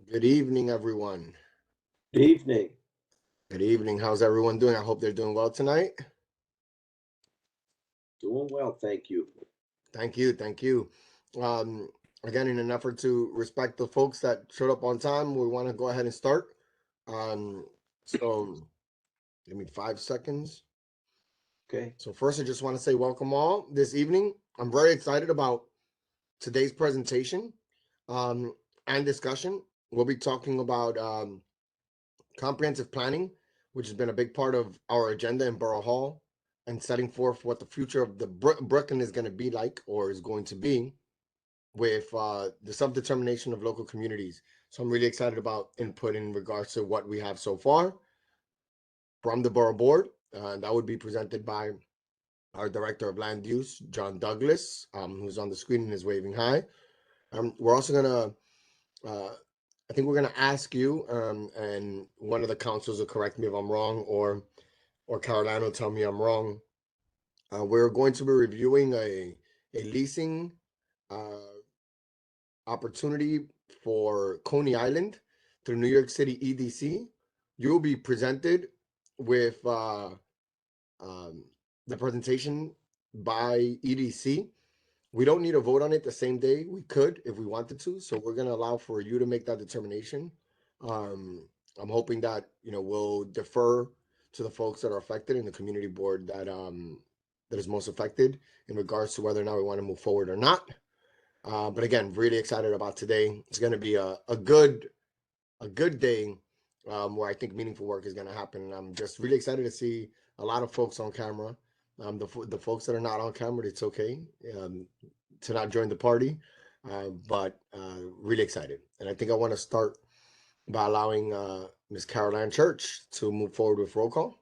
Good evening, everyone. Good evening. Good evening. How's everyone doing? I hope they're doing well tonight. Doing well, thank you. Thank you. Thank you. Again, in an effort to respect the folks that showed up on time, we want to go ahead and start. So give me 5 seconds. Okay. So first, I just want to say welcome all this evening. I'm very excited about today's presentation and discussion. We'll be talking about comprehensive planning, which has been a big part of our agenda in Borough Hall, and setting forth what the future of the Brooklyn is going to be like, or is going to be, with the self-determination of local communities. So I'm really excited about input in regards to what we have so far from the Borough Board. That would be presented by our Director of Land Use, John Douglas, who's on the screen and is waving hi. We're also going to I think we're going to ask you, and one of the councils will correct me if I'm wrong, or Caroline will tell me I'm wrong. We're going to be reviewing a leasing opportunity for Coney Island through New York City EDC. You'll be presented with the presentation by EDC. We don't need a vote on it the same day. We could if we wanted to. So we're going to allow for you to make that determination. I'm hoping that, we'll defer to the folks that are affected in the community board that is most affected in regards to whether or not we want to move forward or not. But again, really excited about today. It's going to be a good day where I think meaningful work is going to happen. And I'm just really excited to see a lot of folks on camera. The folks that are not on camera, it's okay to not join the party, but really excited. And I think I want to start by allowing Ms. Caroline Church to move forward with roll call.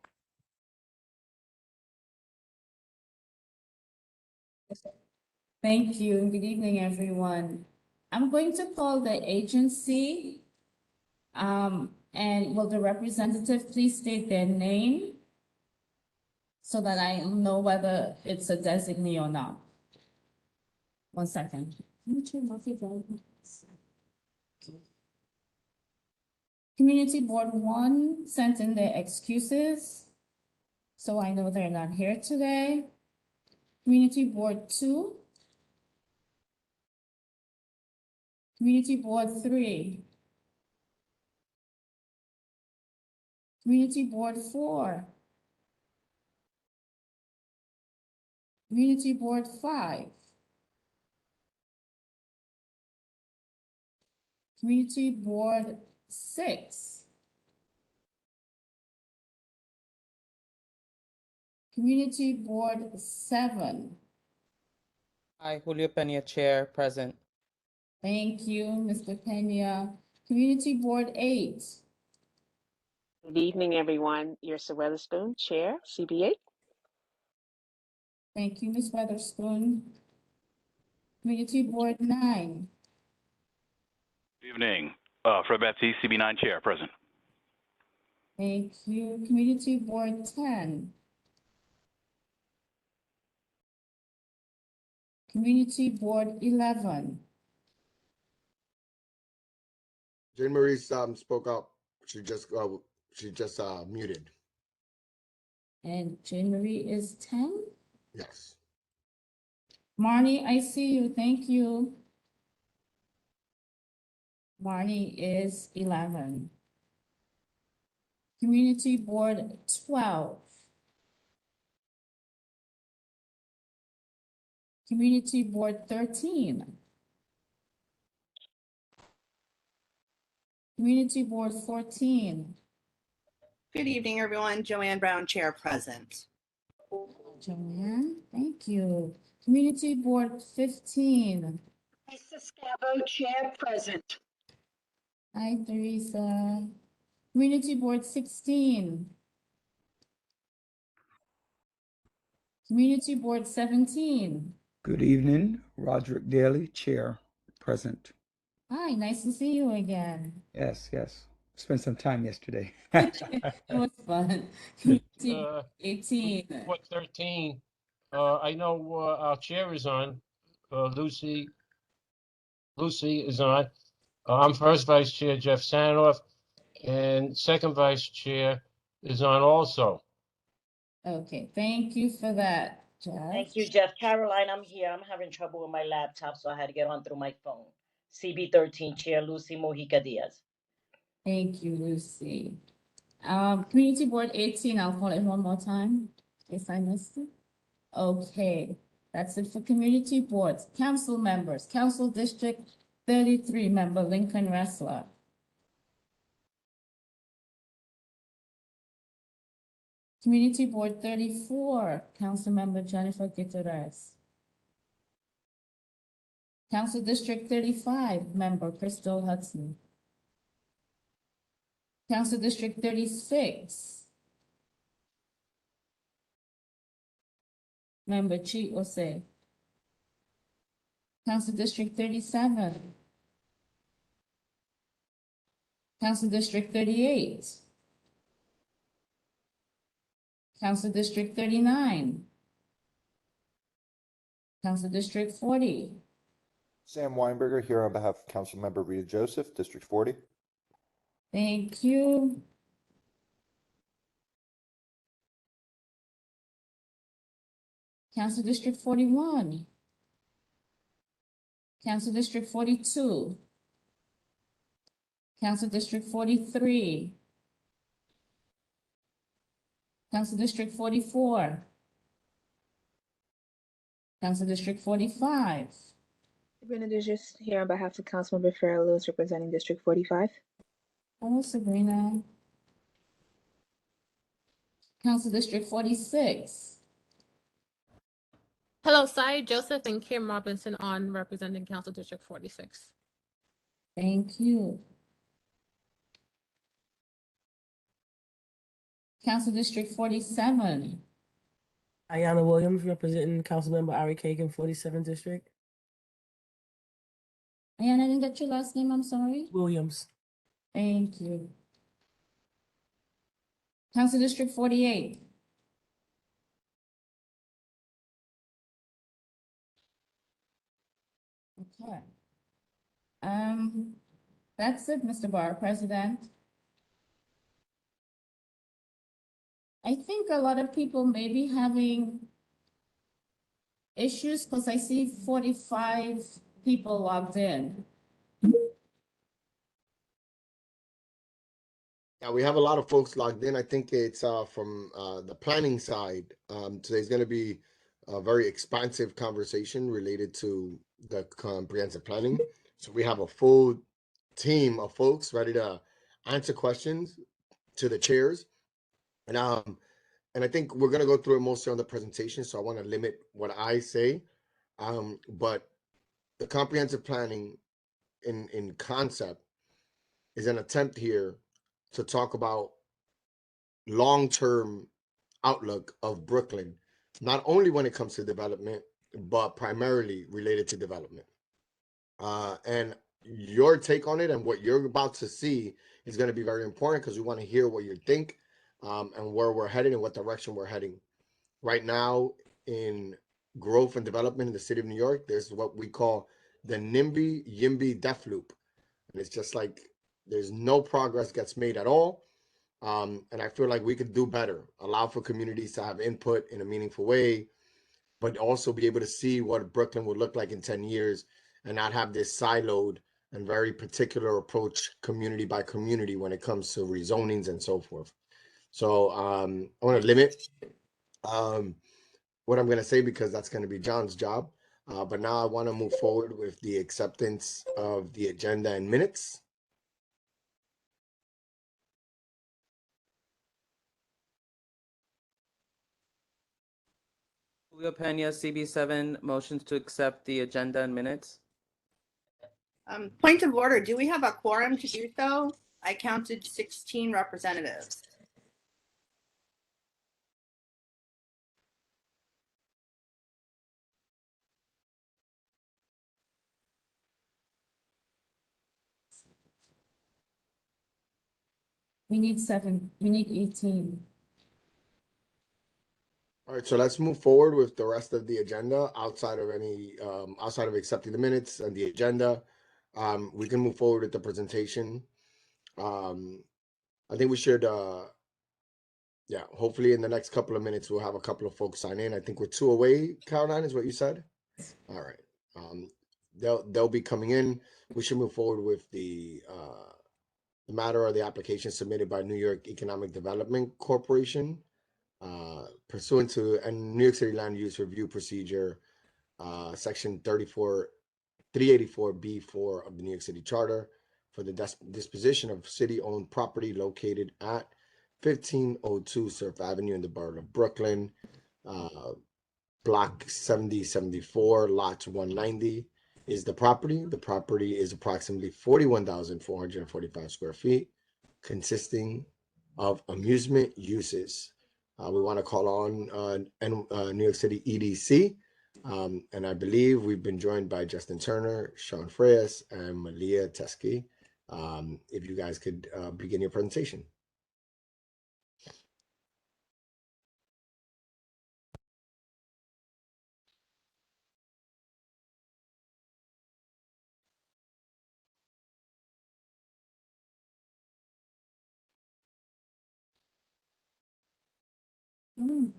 Thank you. Good evening, everyone. I'm going to call the agency. And will the representative please state their name so that I know whether it's a designee or not? 1 second. Community Board 1 sent in their excuses, so I know they're not here today. Community Board 2. Community Board 3. Community Board 4. Community Board 5. Community Board 6. Community Board 7. Hi, Julio Pena, Chair, present. Thank you, Mr. Pena. Community Board 8. Good evening, everyone. Yrsa Weatherspoon, Chair, CB8. Thank you, Ms. Weatherspoon. Community Board 9. Good evening. Fred Baptiste, CB9 Chair, present. Thank you. Community Board 10. Community Board 11. Jane Marie spoke up. She just muted. And Jane Marie is 10. Yes. Marnie, I see you. Thank you. Marnie is 11. Community Board 12. Community Board 13. Community Board 14. Good evening, everyone. Joanne Brown, Chair, present. Joanne, thank you. Community Board 15. Teresa Scavo, Chair, present. Hi, Teresa. Community Board 16. Community Board 17. Good evening, Roderick Daly, Chair, present. Hi, nice to see you again. Yes. Spent some time yesterday. It was fun. Community 18. What 13? I know our chair is on. Lucy is on. I'm first vice chair Jeff Sanoff, and second vice chair is on also. Okay, thank you for that, Jeff. Thank you, Jeff. Caroline, I'm here. I'm having trouble with my laptop, so I had to get on through my phone. CB13 Chair Lucy Mojica Diaz. Thank you, Lucy. Community Board 18, I'll call it one more time, in case I missed it. Okay, that's it for community boards. Council members, Council District 33 member Lincoln Ressler. Community Board 34, Council member Jennifer Gutierrez. Council District 35 member Crystal Hudson. Council District 36 member Chi Ose. Council District 37. Council District 38. Council District 39. Council District 40. Sam Weinberger here on behalf of Councilmember Rita Joseph, District 40. Thank you. Council District 41. Council District 42. Council District 43. Council District 44. Council District 45. Sabrina Digis here on behalf of Councilmember Farrell Lewis representing District 45. Hello, Sabrina. Council District 46. Hello, Sai Joseph and Kim Robinson on representing Council District 46. Thank you. Council District 47. Ayanna Williams representing Councilmember Ari Kagan, 47th District. Ayanna, I didn't get your last name, I'm sorry. Williams. Thank you. Council District 48. Okay. That's it, Mr. Borough President. I think a lot of people may be having issues because I see 45 people logged in. Yeah, we have a lot of folks logged in. I think it's from the planning side. Today's going to be a very expansive conversation related to the comprehensive planning. So we have a full team of folks ready to answer questions to the chairs. And I think we're going to go through it mostly on the presentation. So I want to limit what I say. But the comprehensive planning in concept is an attempt here to talk about long-term outlook of Brooklyn, not only when it comes to development, but primarily related to development. And your take on it and what you're about to see is going to be very important because we want to hear what you think and where we're headed and what direction we're heading. Right now in growth and development in the city of New York, there's what we call the NIMBY-YIMBY death loop. And it's just like there's no progress gets made at all. And I feel like we could do better, allow for communities to have input in a meaningful way, but also be able to see what Brooklyn would look like in 10 years and not have this siloed and very particular approach community by community when it comes to rezonings and so forth. So I want to limit what I'm going to say because that's going to be John's job. But now I want to move forward with the acceptance of the agenda and minutes. Julio Pena, CB7, motions to accept the agenda and minutes. Point of order, do we have a quorum to do so? I counted 16 representatives. We need 7, we need 18. All right, so let's move forward with the rest of the agenda outside of any outside of accepting the minutes and the agenda. we can move forward with the presentation. I think we should, yeah, hopefully in the next couple of minutes, we'll have a couple of folks sign in. I think we're 2 away, Caroline, is what you said? All right. They'll be coming in. We should move forward with the matter of the application submitted by New York Economic Development Corporation, pursuant to a New York City Land Use Review Procedure, Section 384B4 of the New York City Charter, for the disposition of city-owned property located at 1502 Surf Avenue in the borough of Brooklyn, block 7074, lots 190 is the property. The property is approximately 41,445 square feet, consisting of amusement uses. We want to call on New York City EDC, and I believe we've been joined by Justin Turner, Sean Freyes, and Malia Teskey. If you guys could begin your presentation. Mm.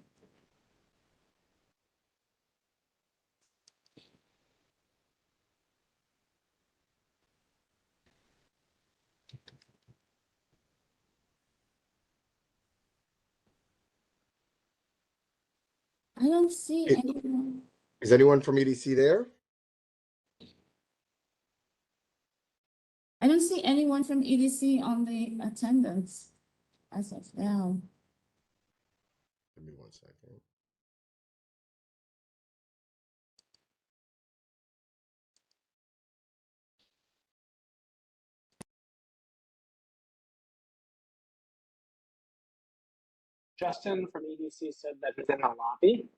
I don't see anyone. Is anyone from EDC there? I don't see anyone from EDC on the attendance as of now. Give me 1 second. Justin from EDC said that he's in the lobby.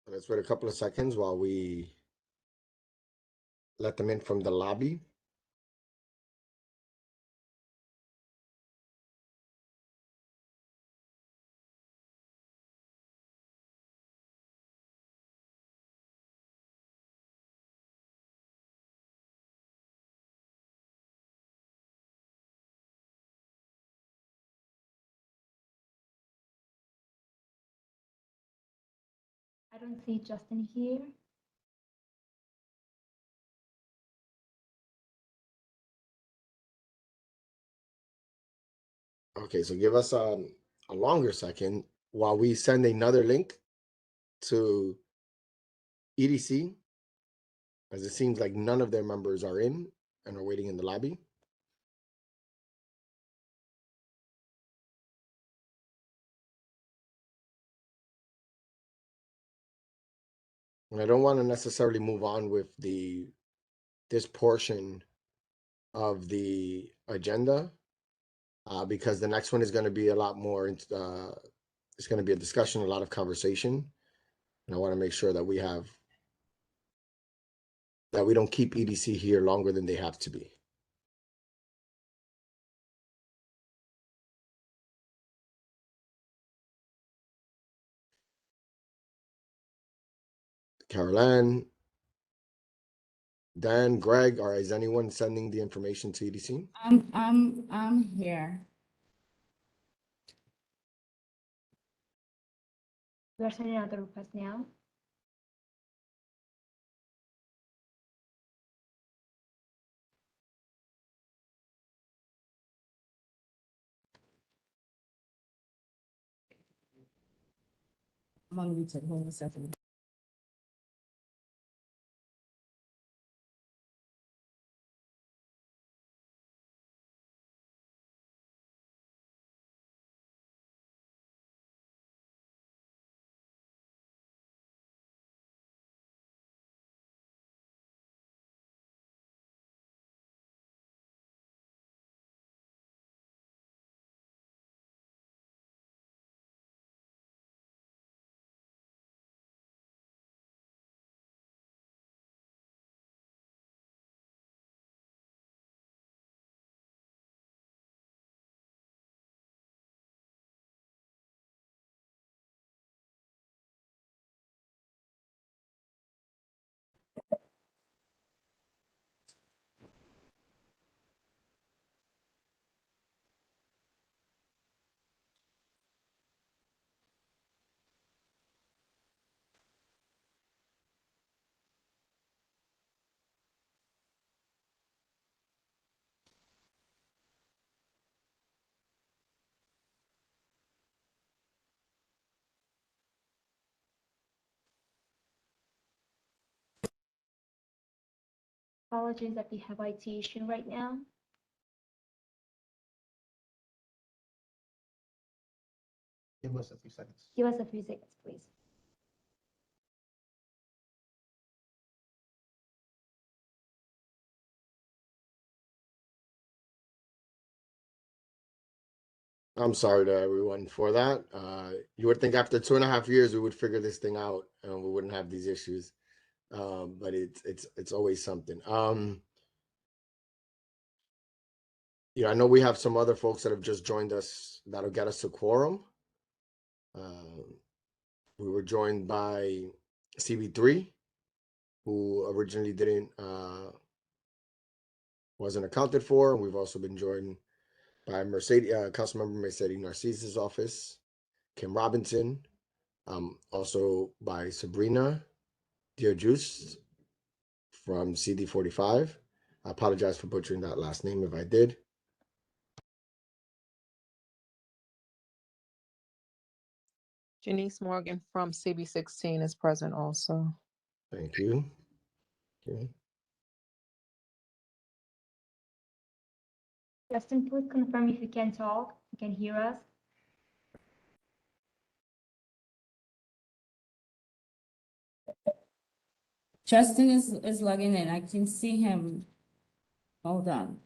Let's wait a couple of seconds while we let them in from the lobby. I don't see Justin here. Okay, so give us a longer second while we send another link to EDC, as it seems like none of their members are in and are waiting in the lobby. And I don't want to necessarily move on with this portion of the agenda, because the next one is going to be a lot more, it's going to be a discussion, a lot of conversation. And I want to make sure that we don't keep EDC here longer than they have to be. Caroline, Dan, Greg, or is anyone sending the information to EDC? I'm here. We are sending out the request now. I'm on YouTube. Hold on a second. Apologies that we have IT issue right now. Give us a few seconds. Give us a few seconds, please. I'm sorry to everyone for that. You would think after 2.5 years we would figure this thing out and we wouldn't have these issues. But it's always something. I know we have some other folks that have just joined us that'll get us a quorum. We were joined by CB3, who originally wasn't accounted for. We've also been joined by Councilmember Mercedes Narcise's office, Kim Robinson, also by Sabrina Diojus from CD45. I apologize for butchering that last name if I did. Janice Morgan from CB16 is present also. Thank you. Okay. Justin, please confirm if you can talk, you can hear us. Justin is logging in. I can see him. Hold on.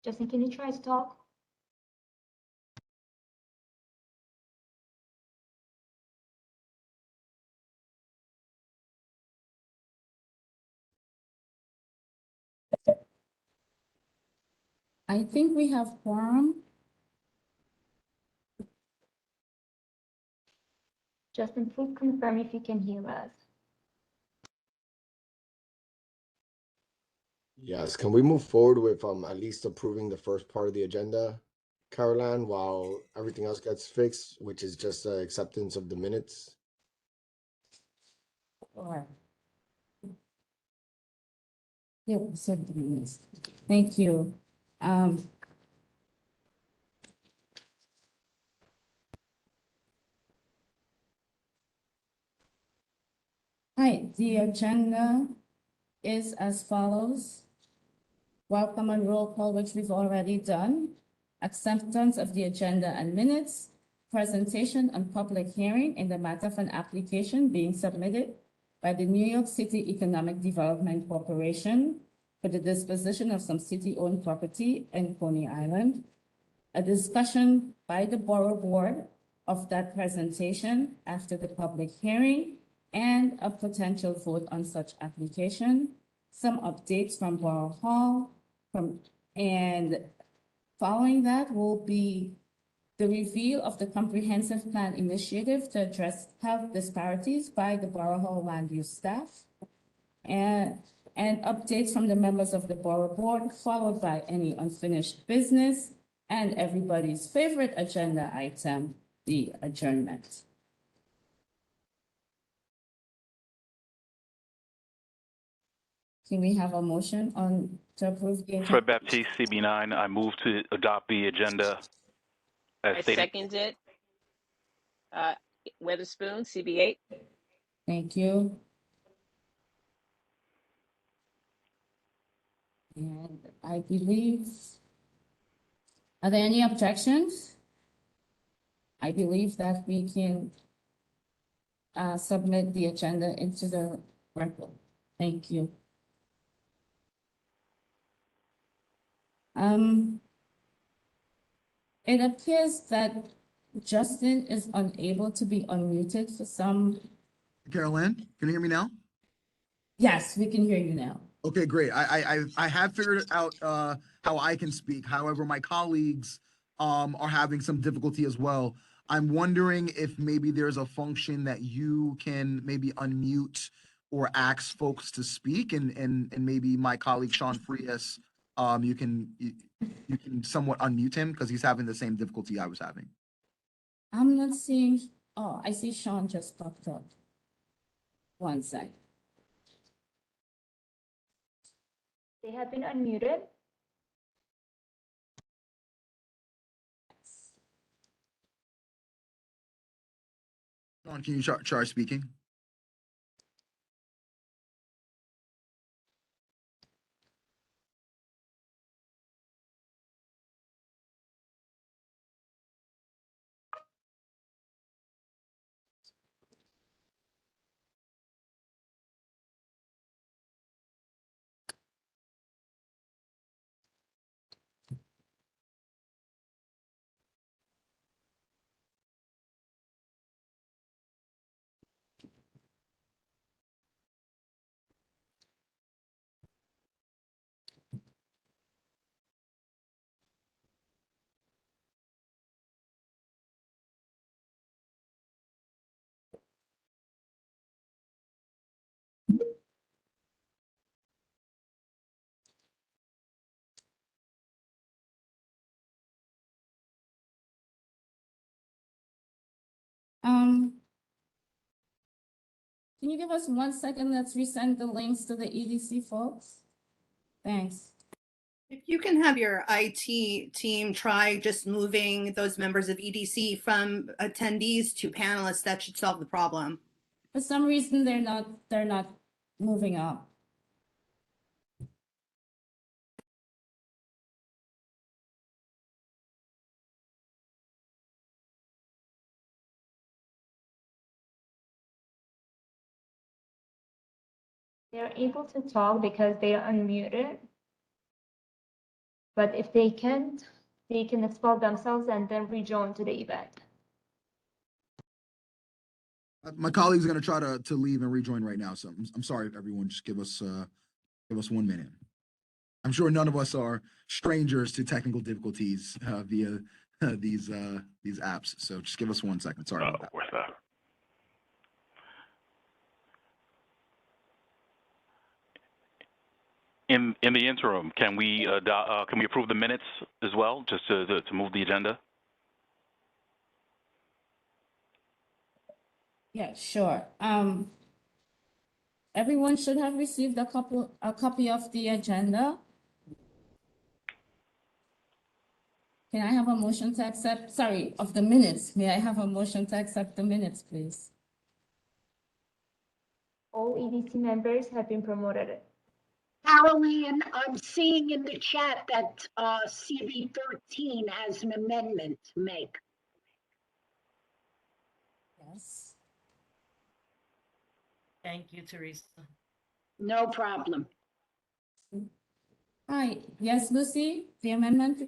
Justin, can you try to talk? I think we have quorum. Justin, please confirm if you can hear us. Yes, can we move forward with at least approving the first part of the agenda, Caroline, while everything else gets fixed, which is just acceptance of the minutes? Sure. Yeah, thank you. Hi, the agenda is as follows. Welcome and roll call, which we've already done. Acceptance of the agenda and minutes. Presentation and public hearing in the matter of an application being submitted by the New York City Economic Development Corporation for the disposition of some city-owned property in Coney Island. A discussion by the Borough Board of that presentation after the public hearing and a potential vote on such application. Some updates from Borough Hall, and following that will be the reveal of the comprehensive plan initiative to address health disparities by the Borough Hall land use staff, and updates from the members of the Borough Board, followed by any unfinished business and everybody's favorite agenda item, the adjournment. Can we have a motion on to approve the agenda? Fred Baptiste, CB9, I move to adopt the agenda as I stated. second it. Weatherspoon, CB8. Thank you. And I believe, are there any objections? I believe that we can submit the agenda into the record. Thank you. It appears that Justin is unable to be unmuted for some. Carolyn, can you hear me now? Yes, we can hear you now. Okay, great. I have figured out how I can speak. However, my colleagues are having some difficulty as well. I'm wondering if maybe there's a function that you can maybe unmute or ask folks to speak, and maybe my colleague Sean Frias, you can somewhat unmute him because he's having the same difficulty I was having. I'm not seeing, oh, I see Sean just popped up. One sec. They have been unmuted. Sean, can you try speaking? Can you give us 1 second? Let's resend the links to the EDC folks. Thanks. If you can have your IT team try just moving those members of EDC from attendees to panelists, that should solve the problem. For some reason, they're not moving up. They're able to talk because they are unmuted. But if they can't, they can expel themselves and then rejoin to the event. My colleague's going to try to leave and rejoin right now, so I'm sorry, everyone. Just give us 1 minute. I'm sure none of us are strangers to technical difficulties via these apps. So just give us 1 second. Sorry about that. Where's that? In the interim, can we approve the minutes as well, just to move the agenda? Yeah, sure. Everyone should have received a copy of the agenda. Can I have a motion to accept, sorry, of the minutes? May I have a motion to accept the minutes, please? All EDC members have been promoted. Caroline, I'm seeing in the chat that CB13 has an amendment to make. Yes. Thank you, Teresa. No problem. Hi, yes, Lucy, the amendment?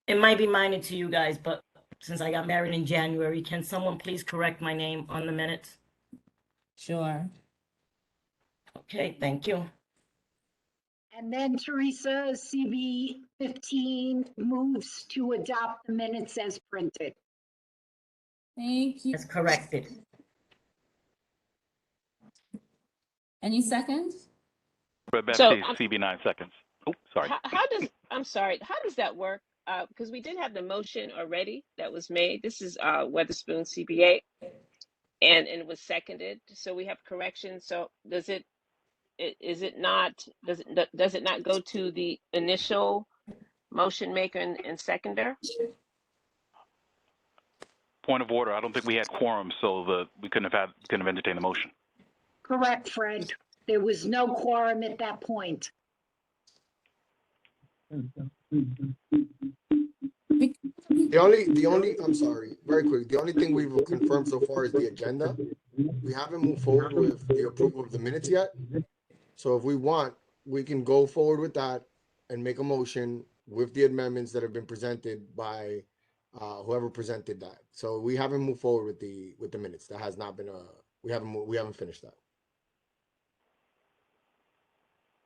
It might be minor to you guys, but since I got married in January, can someone please correct my name on the minutes? Sure. Okay, thank you. And then Teresa, CB15 moves to adopt the minutes as printed. Thank you. That's corrected. Any seconds? Fred So, Baptiste, CB9 seconds. Oh, sorry. I'm sorry, how does that work? Because we did have the motion already that was made. This is Weatherspoon, CB8, and it was seconded. So we have corrections. So does it is it not, does it not go to the initial motion maker and seconder? Point of order. I don't think we had quorum, so we couldn't have entertained the motion. Correct, Fred. There was no quorum at that point. The only, I'm sorry, very quick. The only thing we've confirmed so far is the agenda. We haven't moved forward with the approval of the minutes yet. So if we want, we can go forward with that and make a motion with the amendments that have been presented by whoever presented that. So we haven't moved forward with the minutes. That has not been we haven't finished that.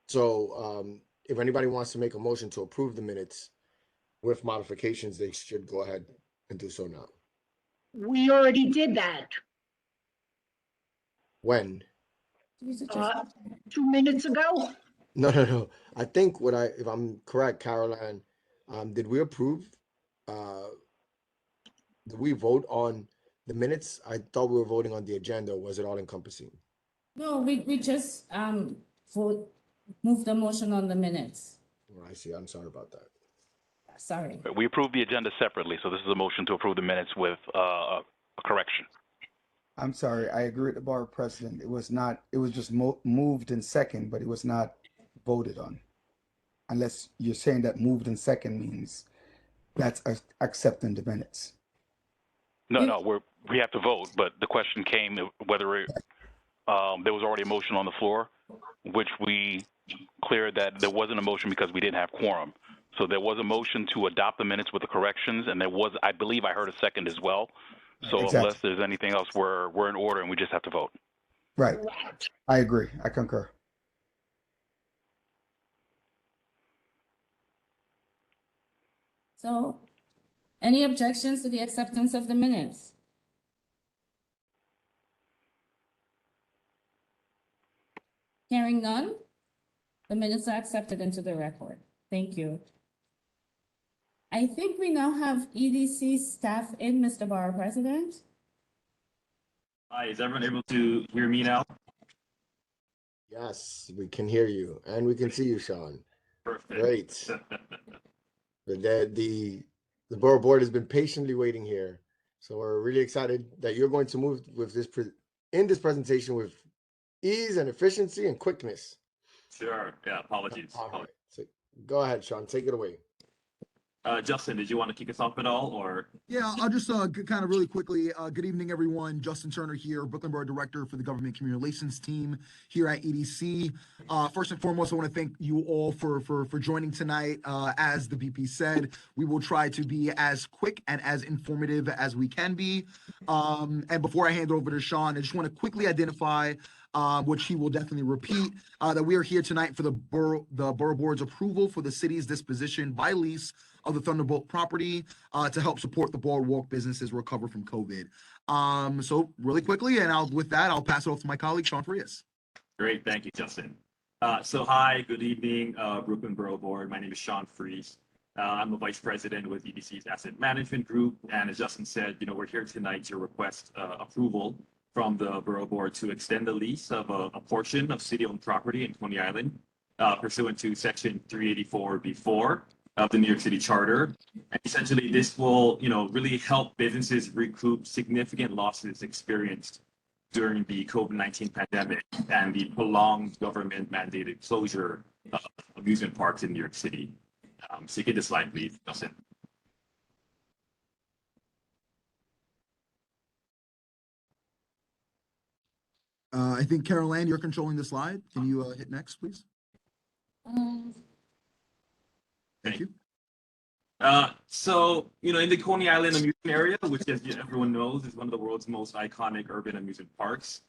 So if anybody wants to make a motion to approve the minutes with modifications, they should go ahead and do so now. We already did that. When? 2 minutes ago. No. I think if I'm correct, Caroline, did we approve? Did we vote on the minutes? I thought we were voting on the agenda. Was it all encompassing? No, we just move the motion on the minutes. I see. I'm sorry about that. Sorry. We approved the agenda separately, so this is a motion to approve the minutes with a correction. I'm sorry, I agree with the Borough President. It was not, it was just moved in second, but it was not voted on. Unless you're saying that moved in second means that's accepting the minutes. No, we have to vote, but the question came whether there was already a motion on the floor, which we cleared that there wasn't a motion because we didn't have quorum. So there was a motion to adopt the minutes with the corrections, and there was, I believe I heard a second as well. So Exactly. unless there's anything else, we're in order and we just have to vote. Right. I agree. I concur. So, any objections to the acceptance of the minutes? Hearing none, the minutes are accepted into the record. Thank you. I think we now have EDC staff in, Mr. Borough President. Hi, is everyone able to hear me now? Yes, we can hear you and we can see you, Sean. Perfect. Great. The Borough Board has been patiently waiting here. So we're really excited that you're going to move with this in this presentation with ease and efficiency and quickness. Sure. Yeah, apologies. All right. So go ahead, Sean. Take it away. Justin, did you want to kick us off at all, or? Yeah, I'll just kind of really quickly. Good evening, everyone. Justin Turner here, Brooklyn Borough Director for the Government Community Relations team here at EDC. First and foremost, I want to thank you all for joining tonight. As the VP said, we will try to be as quick and as informative as we can be. And before I hand it over to Sean, I just want to quickly identify, which he will definitely repeat, that we are here tonight for the Borough Board's approval for the city's disposition by lease of the Thunderbolt property to help support the boardwalk businesses recover from COVID. So really quickly, and with that, I'll pass it off to my colleague, Sean Frias. Great, thank you, Justin. So hi, good evening, Brooklyn Borough Board. My name is Sean Frias. I'm a vice president with EDC's Asset Management Group. And as Justin said, we're here tonight to request approval from the Borough Board to extend the lease of a portion of city-owned property in Coney Island pursuant to Section 384B4 of the New York City Charter. And essentially, this will, really help businesses recoup significant losses experienced during the COVID-19 pandemic and the prolonged government-mandated closure of amusement parks in New York City. So you get the slide, please, Justin. I think, Caroline, you're controlling the slide. Can you hit next, please? Thank you. So, in the Coney Island amusement area, which as everyone knows is one of the world's most iconic urban amusement parks,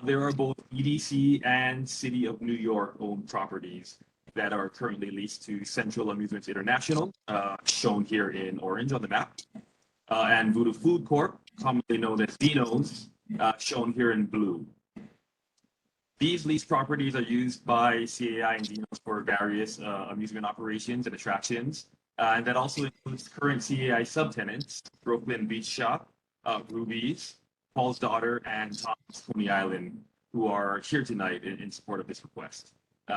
there are both EDC and City of New York owned properties that are currently leased to Central Amusements International, shown here in orange on the map, and Voodoo Food Corp, commonly known as Dino's, shown here in blue. These leased properties are used by CAI and Dino's for various amusement operations and attractions. And that also includes current CAI subtenants, Brooklyn Beach Shop, Ruby's, Paul's Daughter, and Tom's Coney Island who are here tonight in support of this request.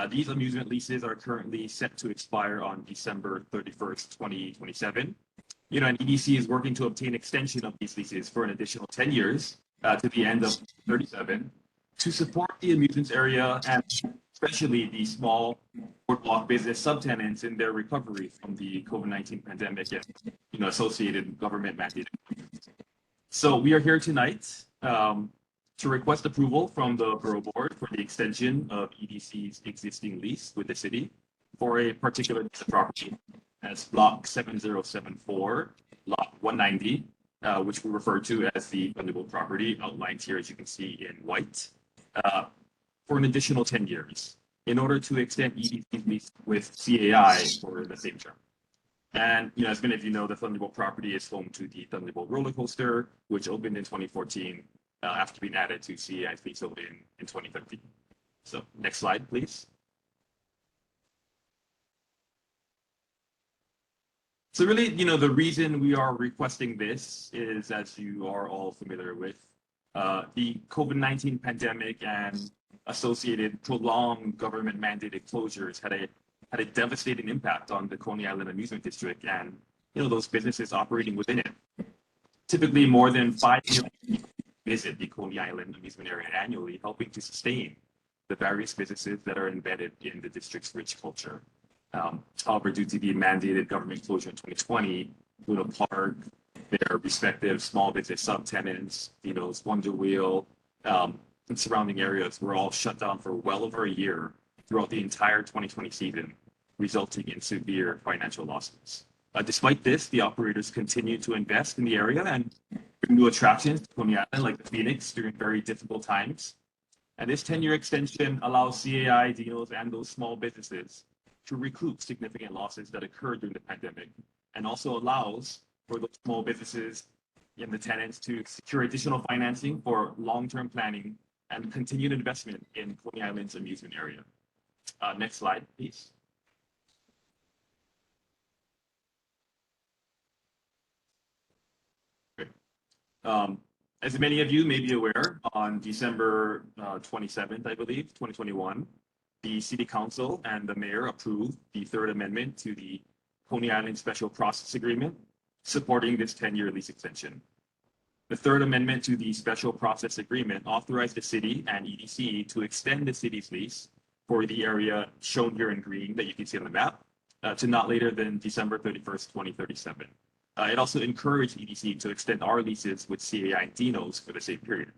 These amusement leases are currently set to expire on December 31st, 2027. And EDC is working to obtain extension of these leases for an additional 10 years to the end of 37 to support the amusements area and especially the small boardwalk business subtenants in their recovery from the COVID-19 pandemic and associated government mandated. So we are here tonight to request approval from the Borough Board for the extension of EDC's existing lease with the city for a particular piece of property as Block 7074, Lot 190, which we refer to as the fundable property, outlined here as you can see in white, for an additional 10 years in order to extend EDC's lease with CAI for the same term. And as many of you know, the Thunderbolt property is home to the Thunderbolt roller coaster, which opened in 2014 after being added to CAI's lease in 2013. So next slide, please. So really, the reason we are requesting this is, as you are all familiar with, the COVID-19 pandemic and associated prolonged government mandated closures had a devastating impact on the Coney Island Amusement District and those businesses operating within it. Typically, more than 5 million people visit the Coney Island amusement area annually, helping to sustain the various businesses that are embedded in the district's rich culture. However, due to the mandated government closure in 2020, Luna Park, their respective small business subtenants, Wonder Wheel, and surrounding areas were all shut down for well over a year throughout the entire 2020 season, resulting in severe financial losses. Despite this, the operators continue to invest in the area and bring new attractions to Coney Island, like the Phoenix, during very difficult times. And this 10-year extension allows CAI, Dinos, and those small businesses to recoup significant losses that occurred during the pandemic, and also allows for those small businesses and the tenants to secure additional financing for long-term planning and continued investment in Coney Island's amusement area. Next slide, please. Great. As many of you may be aware, on December 27th, I believe, 2021, the City Council and the Mayor approved the Third Amendment to the Coney Island Special Process Agreement, supporting this 10-year lease extension. The Third Amendment to the Special Process Agreement authorized the city and EDC to extend the city's lease for the area shown here in green that you can see on the map to not later than December 31st, 2037. It also encouraged EDC to extend our leases with CAI and Dinos for the same period.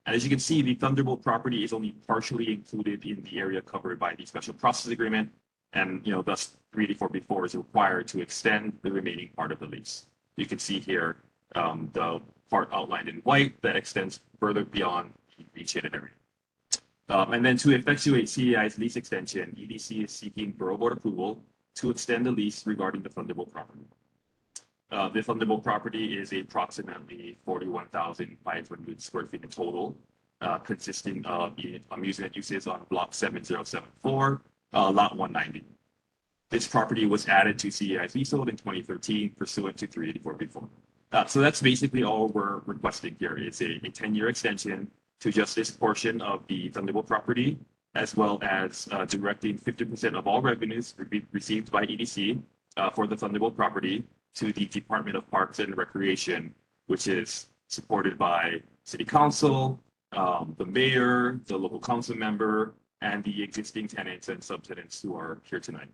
And as you can see, the Thunderbolt property is only partially included in the area covered by the Special Process Agreement, and thus 384B4 is required to extend the remaining part of the lease. You can see here the part outlined in white that extends further beyond the shaded area. And then to effectuate CAI's lease extension, EDC is seeking Borough Board approval to extend the lease regarding the Thunderbolt property. The Thunderbolt property is approximately 41,500 square feet in total, consisting of the amusement uses on Block 7074, Lot 190. This property was added to CAI's leasehold in 2013 pursuant to 384B4. So that's basically all we're requesting here. It's a 10-year extension to just this portion of the Thunderbolt property, as well as directing 50% of all revenues received by EDC for the Thunderbolt property to the Department of Parks and Recreation, which is supported by City Council, the mayor, the local council member, and the existing tenants and subtenants who are here tonight.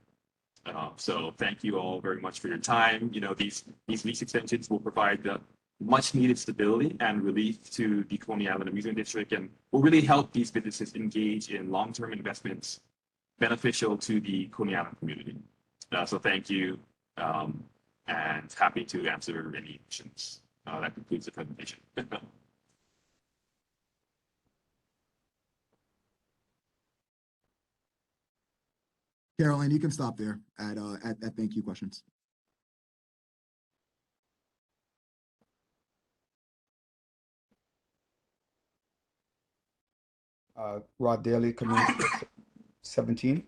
So thank you all very much for your time. These lease extensions will provide the much needed stability and relief to the Coney Island Amusement District and will really help these businesses engage in long-term investments beneficial to the Coney Island community. So thank you, and happy to answer any questions. That concludes the presentation. Caroline, you can stop there at thank you questions. Rod Daly, Community 17.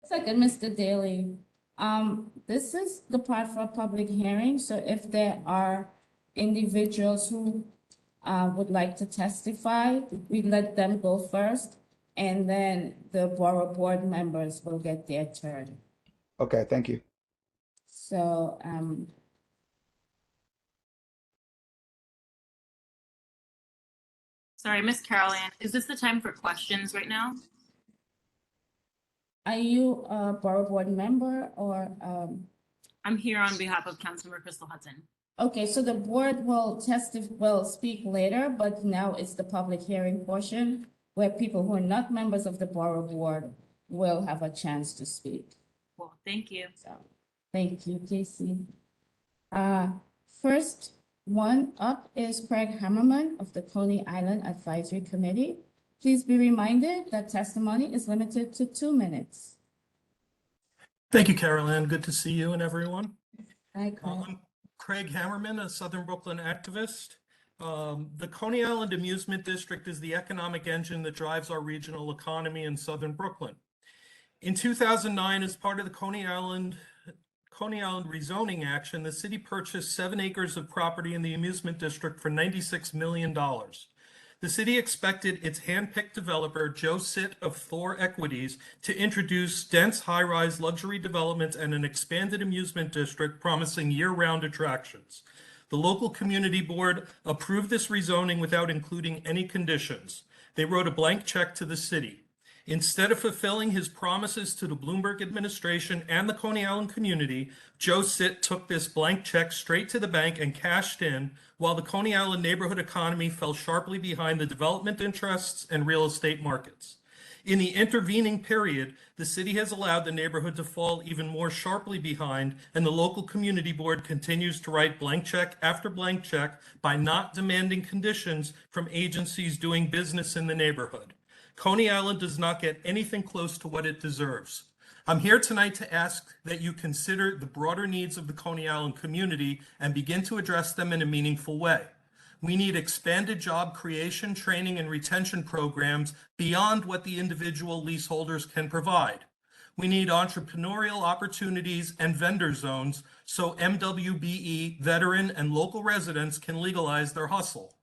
Second, Mr. Daly. This is the part for a public hearing, so if there are individuals who would like to testify, we let them go first, and then the Borough Board members will get their turn. Okay, thank you. So, Sorry, Miss Carol Ann, is this the time for questions right now? are you a Borough Board member or, I'm here on behalf of Councilmember Crystal Hudson. okay, so the board will speak later, but now it's the public hearing portion where people who are not members of the Borough Board will have a chance to speak. Well, thank you. So, thank you, Casey. First one up is Craig Hammerman of the Coney Island Advisory Committee. Please be reminded that testimony is limited to 2 minutes. Thank you, Carol Ann. Good to see you and everyone. Hi, Craig. I'm Craig Hammerman, a Southern Brooklyn activist. The Coney Island Amusement District is the economic engine that drives our regional economy in Southern Brooklyn. In 2009, as part of the Coney Island rezoning action, the city purchased 7 acres of property in the amusement district for $96 million. The city expected its hand-picked developer, Joe Sitt of Thor Equities, to introduce dense high-rise luxury developments and an expanded amusement district promising year-round attractions. The local community board approved this rezoning without including any conditions. They wrote a blank check to the city. Instead of fulfilling his promises to the Bloomberg administration and the Coney Island community, Joe Sitt took this blank check straight to the bank and cashed in, while the Coney Island neighborhood economy fell sharply behind the development interests and real estate markets. In the intervening period, the city has allowed the neighborhood to fall even more sharply behind, and the local community board continues to write blank check after blank check by not demanding conditions from agencies doing business in the neighborhood. Coney Island does not get anything close to what it deserves. I'm here tonight to ask that you consider the broader needs of the Coney Island community and begin to address them in a meaningful way. We need expanded job creation, training, and retention programs beyond what the individual leaseholders can provide. We need entrepreneurial opportunities and vendor zones so MWBE, veteran, and local residents can legalize their hustle.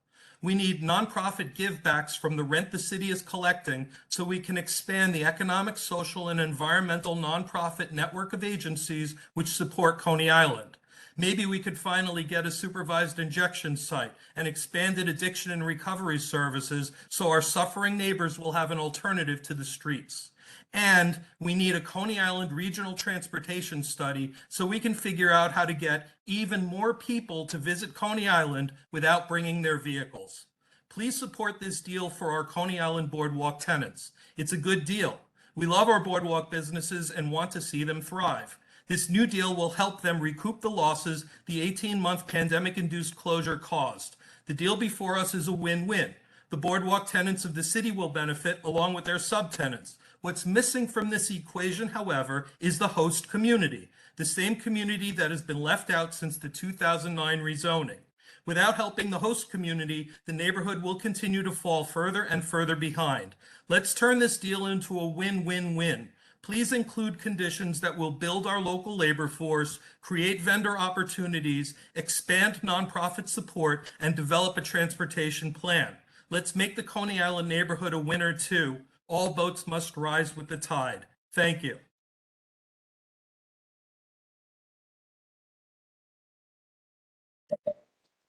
We need nonprofit givebacks from the rent the city is collecting so we can expand the economic, social, and environmental nonprofit network of agencies which support Coney Island. Maybe we could finally get a supervised injection site and expanded addiction and recovery services so our suffering neighbors will have an alternative to the streets. And we need a Coney Island regional transportation study so we can figure out how to get even more people to visit Coney Island without bringing their vehicles. Please support this deal for our Coney Island Boardwalk tenants. It's a good deal. We love our boardwalk businesses and want to see them thrive. This new deal will help them recoup the losses the 18-month pandemic-induced closure caused. The deal before us is a win-win. The boardwalk tenants of the city will benefit along with their subtenants. What's missing from this equation, however, is the host community, the same community that has been left out since the 2009 rezoning. Without helping the host community, the neighborhood will continue to fall further and further behind. Let's turn this deal into a win-win-win. Please include conditions that will build our local labor force, create vendor opportunities, expand nonprofit support, and develop a transportation plan. Let's make the Coney Island neighborhood a winner too. All boats must rise with the tide. Thank you.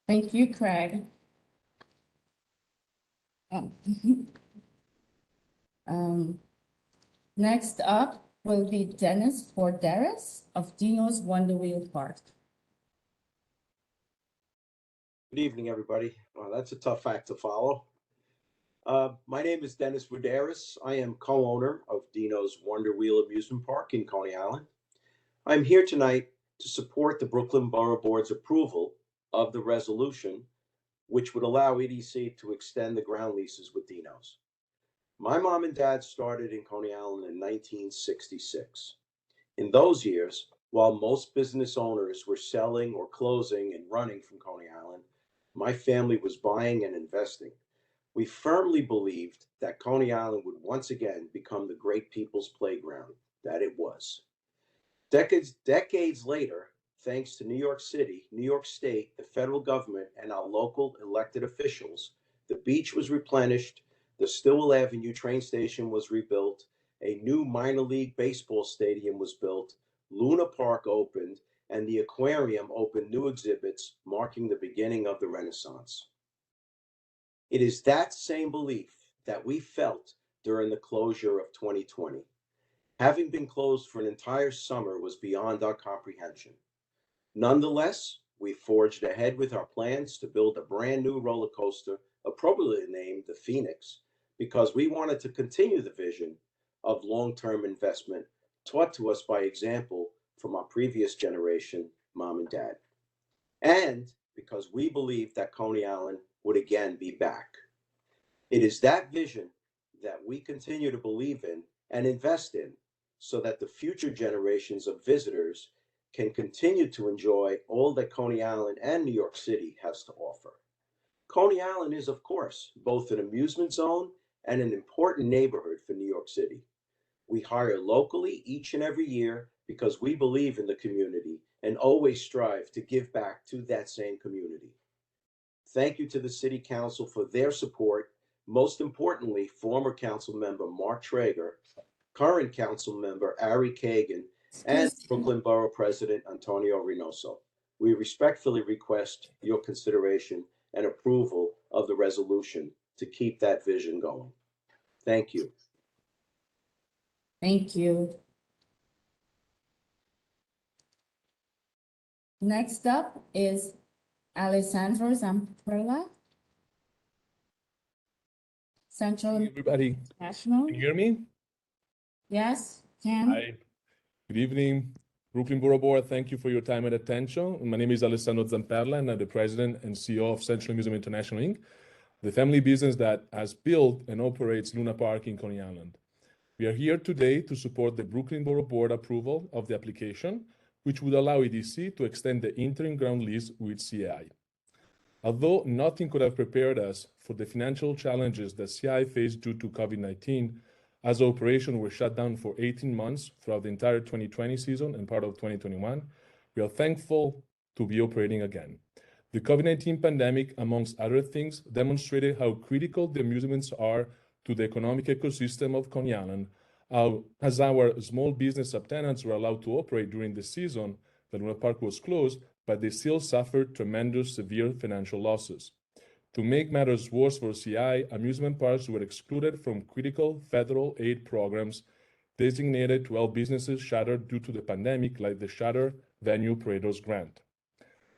Thank you, Craig. Next up will be Dennis Borderis of Dino's Wonder Wheel Park. Good evening, everybody. That's a tough act to follow. My name is Dennis Vodaris. I am co-owner of Dino's Wonder Wheel Amusement Park in Coney Island. I'm here tonight to support the Brooklyn Borough Board's approval of the resolution, which would allow EDC to extend the ground leases with Dino's. My mom and dad started in Coney Island in 1966. In those years, while most business owners were selling or closing and running from Coney Island, my family was buying and investing. We firmly believed that Coney Island would once again become the great people's playground that it was. Decades later, thanks to New York City, New York State, the federal government, and our local elected officials, the beach was replenished, the Stillwell Avenue train station was rebuilt, a new minor league baseball stadium was built, Luna Park opened, and the aquarium opened new exhibits, marking the beginning of the Renaissance. It is that same belief that we felt during the closure of 2020. Having been closed for an entire summer was beyond our comprehension. Nonetheless, we forged ahead with our plans to build a brand new roller coaster, appropriately named the Phoenix, because we wanted to continue the vision of long-term investment taught to us by example from our previous generation, mom and dad. And because we believed that Coney Island would again be back. It is that vision that we continue to believe in and invest in so that the future generations of visitors can continue to enjoy all that Coney Island and New York City has to offer. Coney Island is, of course, both an amusement zone and an important neighborhood for New York City. We hire locally each and every year because we believe in the community and always strive to give back to that same community. Thank you to the City Council for their support, most importantly, former Council Member Mark Traeger, current Council Member Ari Kagan, and Brooklyn Borough President Antonio Reynoso. We respectfully request your consideration and approval of the resolution to keep that vision going. Thank you. Thank you. Next up is Alessandro Zamperla. Central Everybody, National. can you hear me? Yes, can. Hi. Good evening, Brooklyn Borough Board. Thank you for your time and attention. My name is Alessandro Zamperla, and I'm the President and CEO of Central Amusement International Inc., the family business that has built and operates Luna Park in Coney Island. We are here today to support the Brooklyn Borough Board approval of the application, which would allow EDC to extend the interim ground lease with CAI. Although nothing could have prepared us for the financial challenges that CAI faced due to COVID-19, as operations were shut down for 18 months throughout the entire 2020 season and part of 2021, we are thankful to be operating again. The COVID-19 pandemic, amongst other things, demonstrated how critical the amusements are to the economic ecosystem of Coney Island, as our small business subtenants were allowed to operate during the season that Luna Park was closed, but they still suffered tremendous severe financial losses. To make matters worse for CI, amusement parks were excluded from critical federal aid programs designated to help businesses shuttered due to the pandemic, like the Shutter Venue Paretos Grant.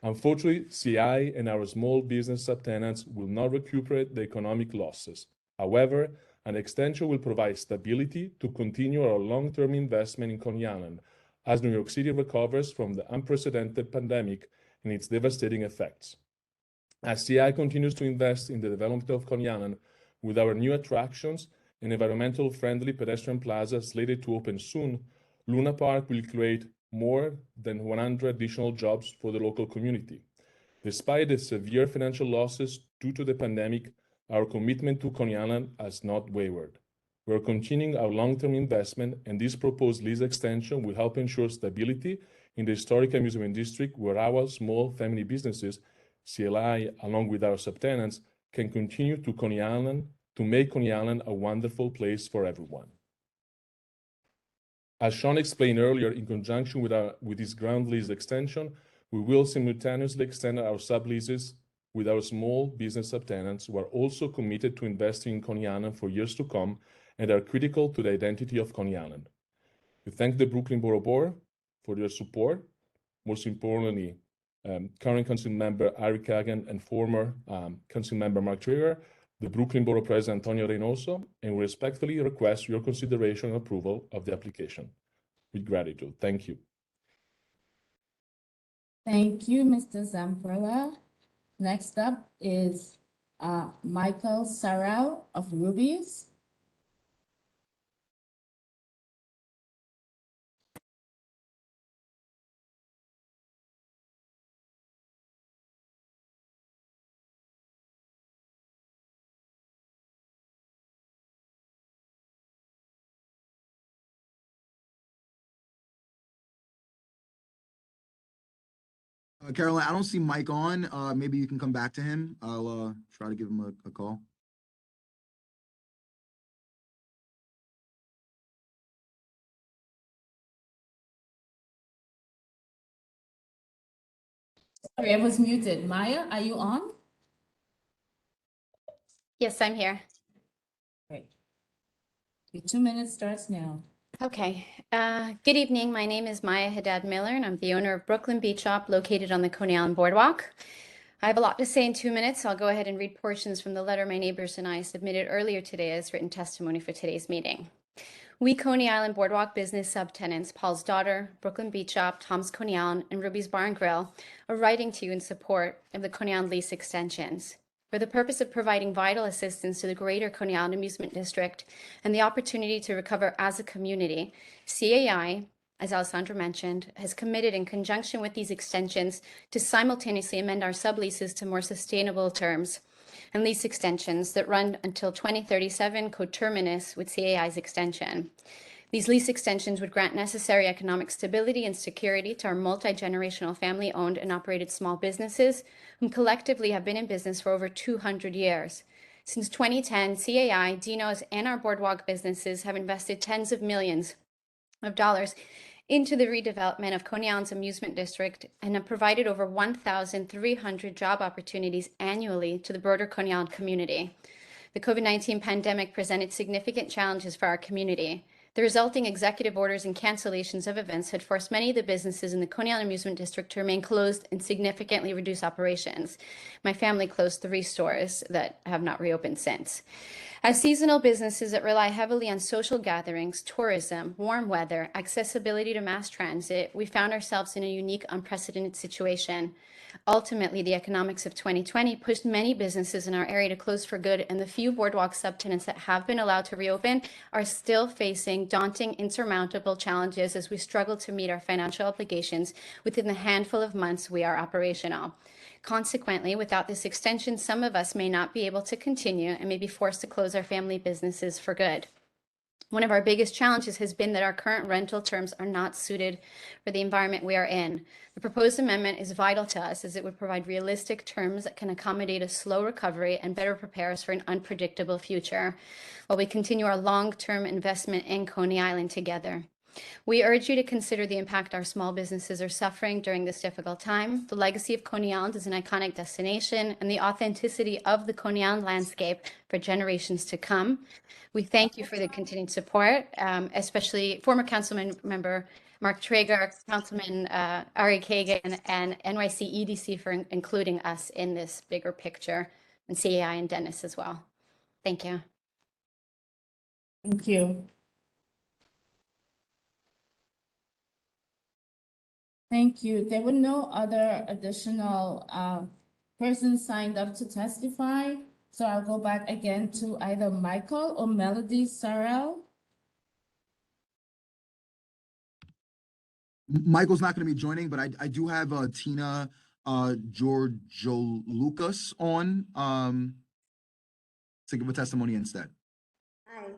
Unfortunately, CI and our small business subtenants will not recuperate the economic losses. However, an extension will provide stability to continue our long-term investment in Coney Island as New York City recovers from the unprecedented pandemic and its devastating effects. As CI continues to invest in the development of Coney Island with our new attractions and environmental friendly pedestrian plaza slated to open soon, Luna Park will create more than 100 additional jobs for the local community. Despite the severe financial losses due to the pandemic, our commitment to Coney Island has not wavered. We are continuing our long-term investment, and this proposed lease extension will help ensure stability in the historic amusement district where our small family businesses, CLI, along with our subtenants, can continue to make Coney Island a wonderful place for everyone. As Sean explained earlier, in conjunction with this ground lease extension, we will simultaneously extend our subleases with our small business subtenants who are also committed to investing in Coney Island for years to come and are critical to the identity of Coney Island. We thank the Brooklyn Borough Board for their support, most importantly, current Council Member Ari Kagan and former Council Member Mark Traeger, the Brooklyn Borough President Antonio Reynoso, and we respectfully request your consideration and approval of the application. With gratitude. Thank you. Thank you, Mr. Zamperla. Next up is Michael Sarau of Ruby's. Caroline, I don't see Mike on. Maybe you can come back to him. I'll try to give him a call. Sorry, I was muted. Maya, are you on? Yes, I'm here. Great. Your 2 minutes starts now. Okay. Good evening. My name is Maya Haddad Miller, and I'm the owner of Brooklyn Beach Shop located on the Coney Island Boardwalk. I have a lot to say in 2 minutes. I'll go ahead and read portions from the letter my neighbors and I submitted earlier today as written testimony for today's meeting. We Coney Island Boardwalk business subtenants, Paul's Daughter, Brooklyn Beach Shop, Tom's Coney Island, and Ruby's Bar and Grill, are writing to you in support of the Coney Island lease extensions. For the purpose of providing vital assistance to the greater Coney Island Amusement District and the opportunity to recover as a community, CAI, as Alessandra mentioned, has committed in conjunction with these extensions to simultaneously amend our subleases to more sustainable terms and lease extensions that run until 2037 coterminous with CAI's extension. These lease extensions would grant necessary economic stability and security to our multi-generational family-owned and operated small businesses, whom collectively have been in business for over 200 years. Since 2010, CAI, Dino's, and our boardwalk businesses have invested tens of millions of dollars into the redevelopment of Coney Island's amusement district and have provided over 1,300 job opportunities annually to the broader Coney Island community. The COVID-19 pandemic presented significant challenges for our community. The resulting executive orders and cancellations of events had forced many of the businesses in the Coney Island Amusement District to remain closed and significantly reduce operations. My family closed 3 stores that have not reopened since. As seasonal businesses that rely heavily on social gatherings, tourism, warm weather, accessibility to mass transit, we found ourselves in a unique, unprecedented situation. Ultimately, the economics of 2020 pushed many businesses in our area to close for good, and the few boardwalk subtenants that have been allowed to reopen are still facing daunting, insurmountable challenges as we struggle to meet our financial obligations within the handful of months we are operational. Consequently, without this extension, some of us may not be able to continue and may be forced to close our family businesses for good. One of our biggest challenges has been that our current rental terms are not suited for the environment we are in. The proposed amendment is vital to us as it would provide realistic terms that can accommodate a slow recovery and better prepare us for an unpredictable future while we continue our long-term investment in Coney Island together. We urge you to consider the impact our small businesses are suffering during this difficult time, the legacy of Coney Island as an iconic destination, and the authenticity of the Coney Island landscape for generations to come. We thank you for the continued support, especially former councilman member Mark Traeger, Councilman Ari Kagan, and NYC EDC for including us in this bigger picture, and CAI and Dennis as well. Thank you. Thank you. Thank you. There were no other additional persons signed up to testify. So I'll go back again to either Michael or Melody Sorrell. Michael's not going to be joining, but I do have Tina Georgiou-Lucas on to give a testimony instead. Hi.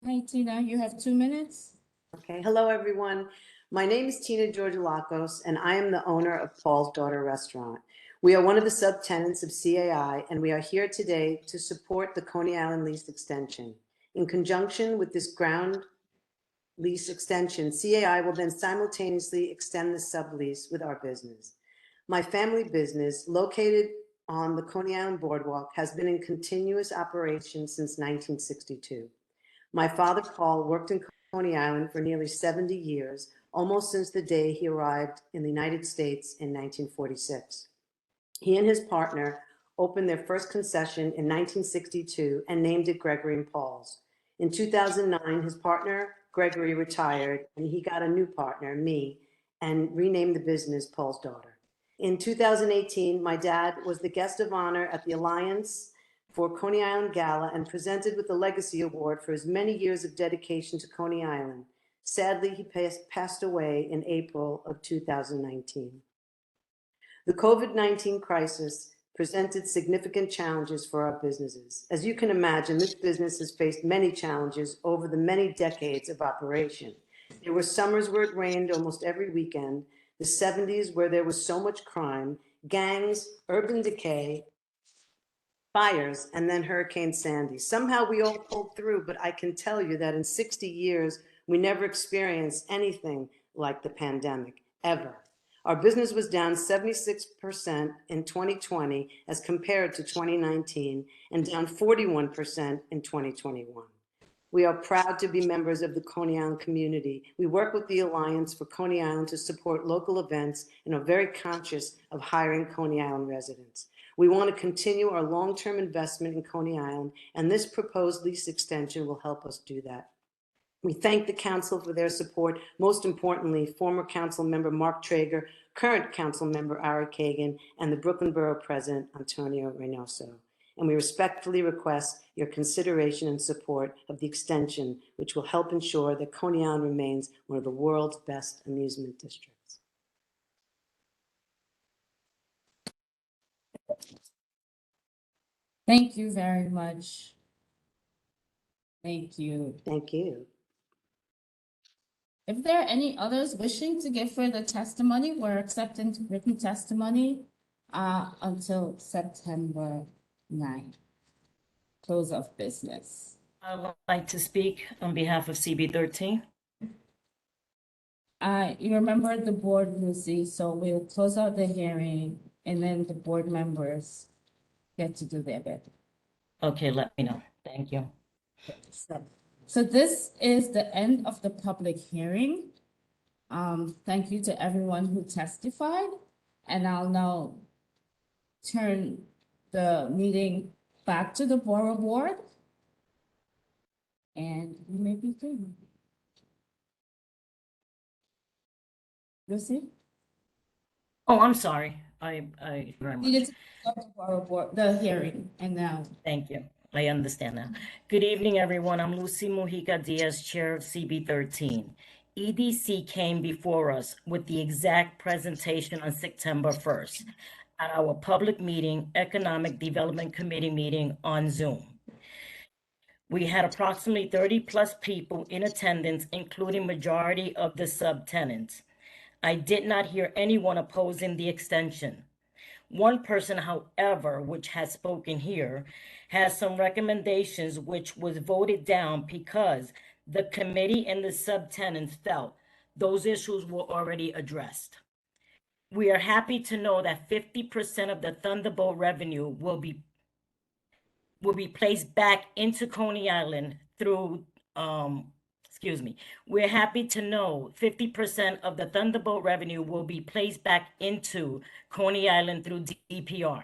Hi, Tina. You have 2 minutes. Okay. Hello, everyone. My name is Tina Georgiou-Lucas, and I am the owner of Paul's Daughter Restaurant. We are one of the subtenants of CAI, and we are here today to support the Coney Island lease extension. In conjunction with this ground lease extension, CAI will then simultaneously extend the sublease with our business. My family business, located on the Coney Island Boardwalk, has been in continuous operation since 1962. My father, Paul, worked in Coney Island for nearly 70 years, almost since the day he arrived in the United States in 1946. He and his partner opened their first concession in 1962 and named it Gregory and Paul's. In 2009, his partner, Gregory, retired, and he got a new partner, me, and renamed the business Paul's Daughter. In 2018, my dad was the guest of honor at the Alliance for Coney Island Gala and presented with the Legacy Award for his many years of dedication to Coney Island. Sadly, he passed away in April of 2019. The COVID-19 crisis presented significant challenges for our businesses. As you can imagine, this business has faced many challenges over the many decades of operation. There were summers where it rained almost every weekend. The 70s, where there was so much crime, gangs, urban decay, fires, and then Hurricane Sandy. Somehow we all pulled through, but I can tell you that in 60 years, we never experienced anything like the pandemic, ever. Our business was down 76% in 2020 as compared to 2019, and down 41% in 2021. We are proud to be members of the Coney Island community. We work with the Alliance for Coney Island to support local events and are very conscious of hiring Coney Island residents. We want to continue our long-term investment in Coney Island, and this proposed lease extension will help us do that. We thank the council for their support. Most importantly, former council member Mark Traeger, current council member Ari Kagan, and the Brooklyn Borough President Antonio Reynoso. And we respectfully request your consideration and support of the extension, which will help ensure that Coney Island remains one of the world's best amusement districts. Thank you very much. Thank you. Thank you. If there are any others wishing to give further testimony, we're accepting written testimony until September 9th, close of business. I would like to speak on behalf of CB 13. You remember the board, Lucy, so we'll close out the hearing and then the board members get to do their bit. Okay, let me know. Thank you. So this is the end of the public hearing. Thank you to everyone who testified, and I'll now turn the meeting back to the Borough Board. And you may begin. Lucy? Oh, I'm sorry. I very much. Needed to start the Borough Board, the hearing, and now. Thank you. I understand now. Good evening, everyone. I'm Lucy Mujica Diaz, Chair of CB 13. EDC came before us with the exact presentation on September 1st at our public meeting, Economic Development Committee meeting on Zoom. We had approximately 30 plus people in attendance, including majority of the subtenants. I did not hear anyone opposing the extension. One person, however, which has spoken here, has some recommendations which was voted down because the committee and the subtenants felt those issues were already addressed. We are happy to know that 50% of the Thunderbolt revenue will be placed back into Coney Island through, we're happy to know 50% of the Thunderbolt revenue will be placed back into Coney Island through DPR.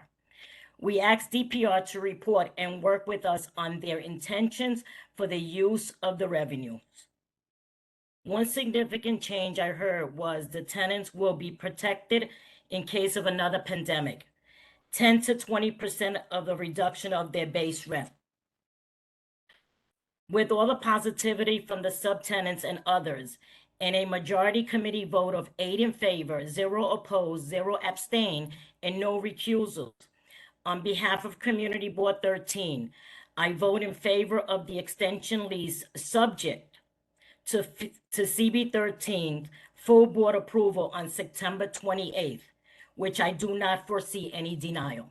We asked DPR to report and work with us on their intentions for the use of the revenue. One significant change I heard was the tenants will be protected in case of another pandemic, 10 to 20% of the reduction of their base rent. With all the positivity from the subtenants and others, and a majority committee vote of 8 in favor, 0 opposed, 0 abstain, and no recusals, on behalf of Community Board 13, I vote in favor of the extension lease subject to CB 13 full board approval on September 28th, which I do not foresee any denial.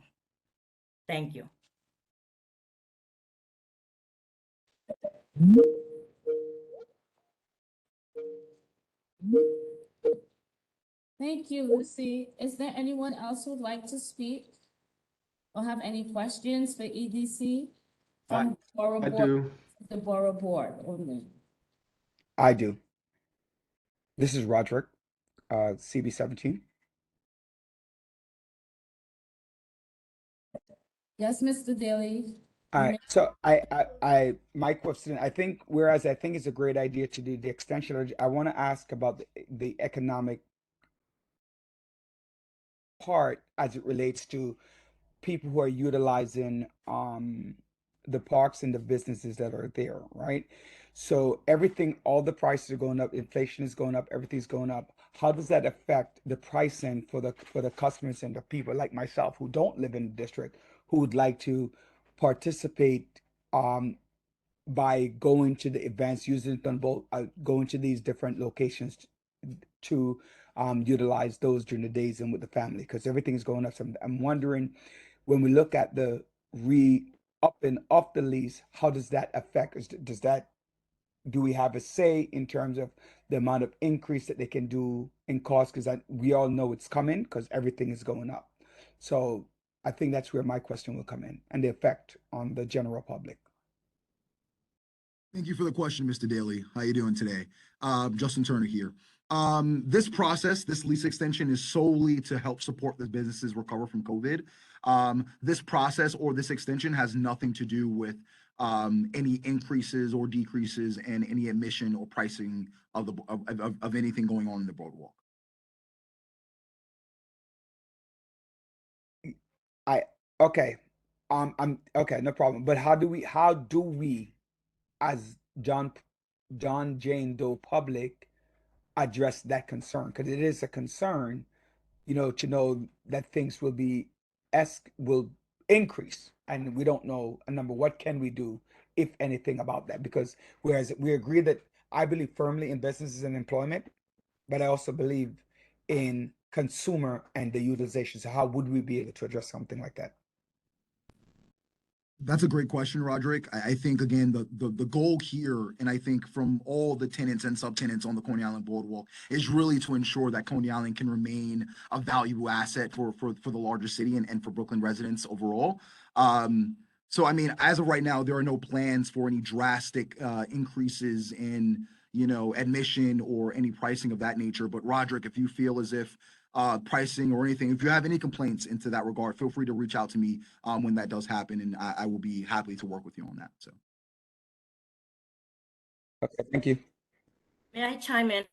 Thank you. Thank you, Lucy. Is there anyone else who'd like to speak or have any questions for EDC from Borough Board? I do. The Borough Board only. I do. This is Roderick, CB 17. Yes, Mr. Daly. All right, so my question, I think it's a great idea to do the extension. I want to ask about the economic part as it relates to people who are utilizing the parks and the businesses that are there, right? So everything, all the prices are going up, inflation is going up, everything's going up. How does that affect the pricing for the customers and the people like myself who don't live in the district, who would like to participate by going to the events, using Thunderbolt, going to these different locations to utilize those during the days and with the family, because everything's going up. So I'm wondering, when we look at the up and off the lease, how does that affect? Do we have a say in terms of the amount of increase that they can do in cost? Because we all know it's coming because everything is going up. So I think that's where my question will come in, and the effect on the general public. Thank you for the question, Mr. Daly. How you doing today? Justin Turner here. This process, this lease extension, is solely to help support the businesses recover from COVID. This process or this extension has nothing to do with any increases or decreases in any admission or pricing of anything going on in the boardwalk. Okay. I'm okay, no problem. But how do we as Jane Doe public address that concern? Because it is a concern, to know that things will increase, and we don't know a number. What can we do, if anything, about that? Because whereas we agree that I believe firmly in businesses and employment, but I also believe in consumer and the utilization. So how would we be able to address something like that? That's a great question, Roderick. I think, again, the goal here, and I think from all the tenants and subtenants on the Coney Island Boardwalk, is really to ensure that Coney Island can remain a valuable asset for the larger city and for Brooklyn residents overall. So, I mean, as of right now, there are no plans for any drastic increases in, admission or any pricing of that nature. But Roderick, if you feel as if pricing or anything, if you have any complaints into that regard, feel free to reach out to me when that does happen, and I will be happy to work with you on that. So. Okay, thank you. May I chime in?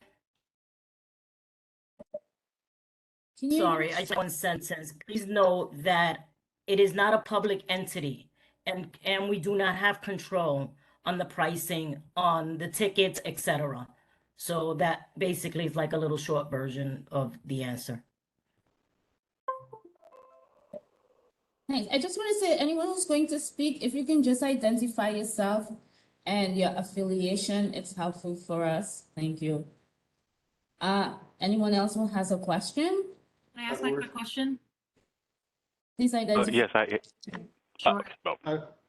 Sorry, I just one sentence. Please know that it is not a public entity, and we do not have control on the pricing, on the tickets, etc. So that basically is like a little short version of the answer. Thanks. I just want to say, anyone who's going to speak, if you can just identify yourself and your affiliation, it's helpful for us. Thank you. Anyone else who has a question? Can I ask my quick question? Please identify. Yes, Sure.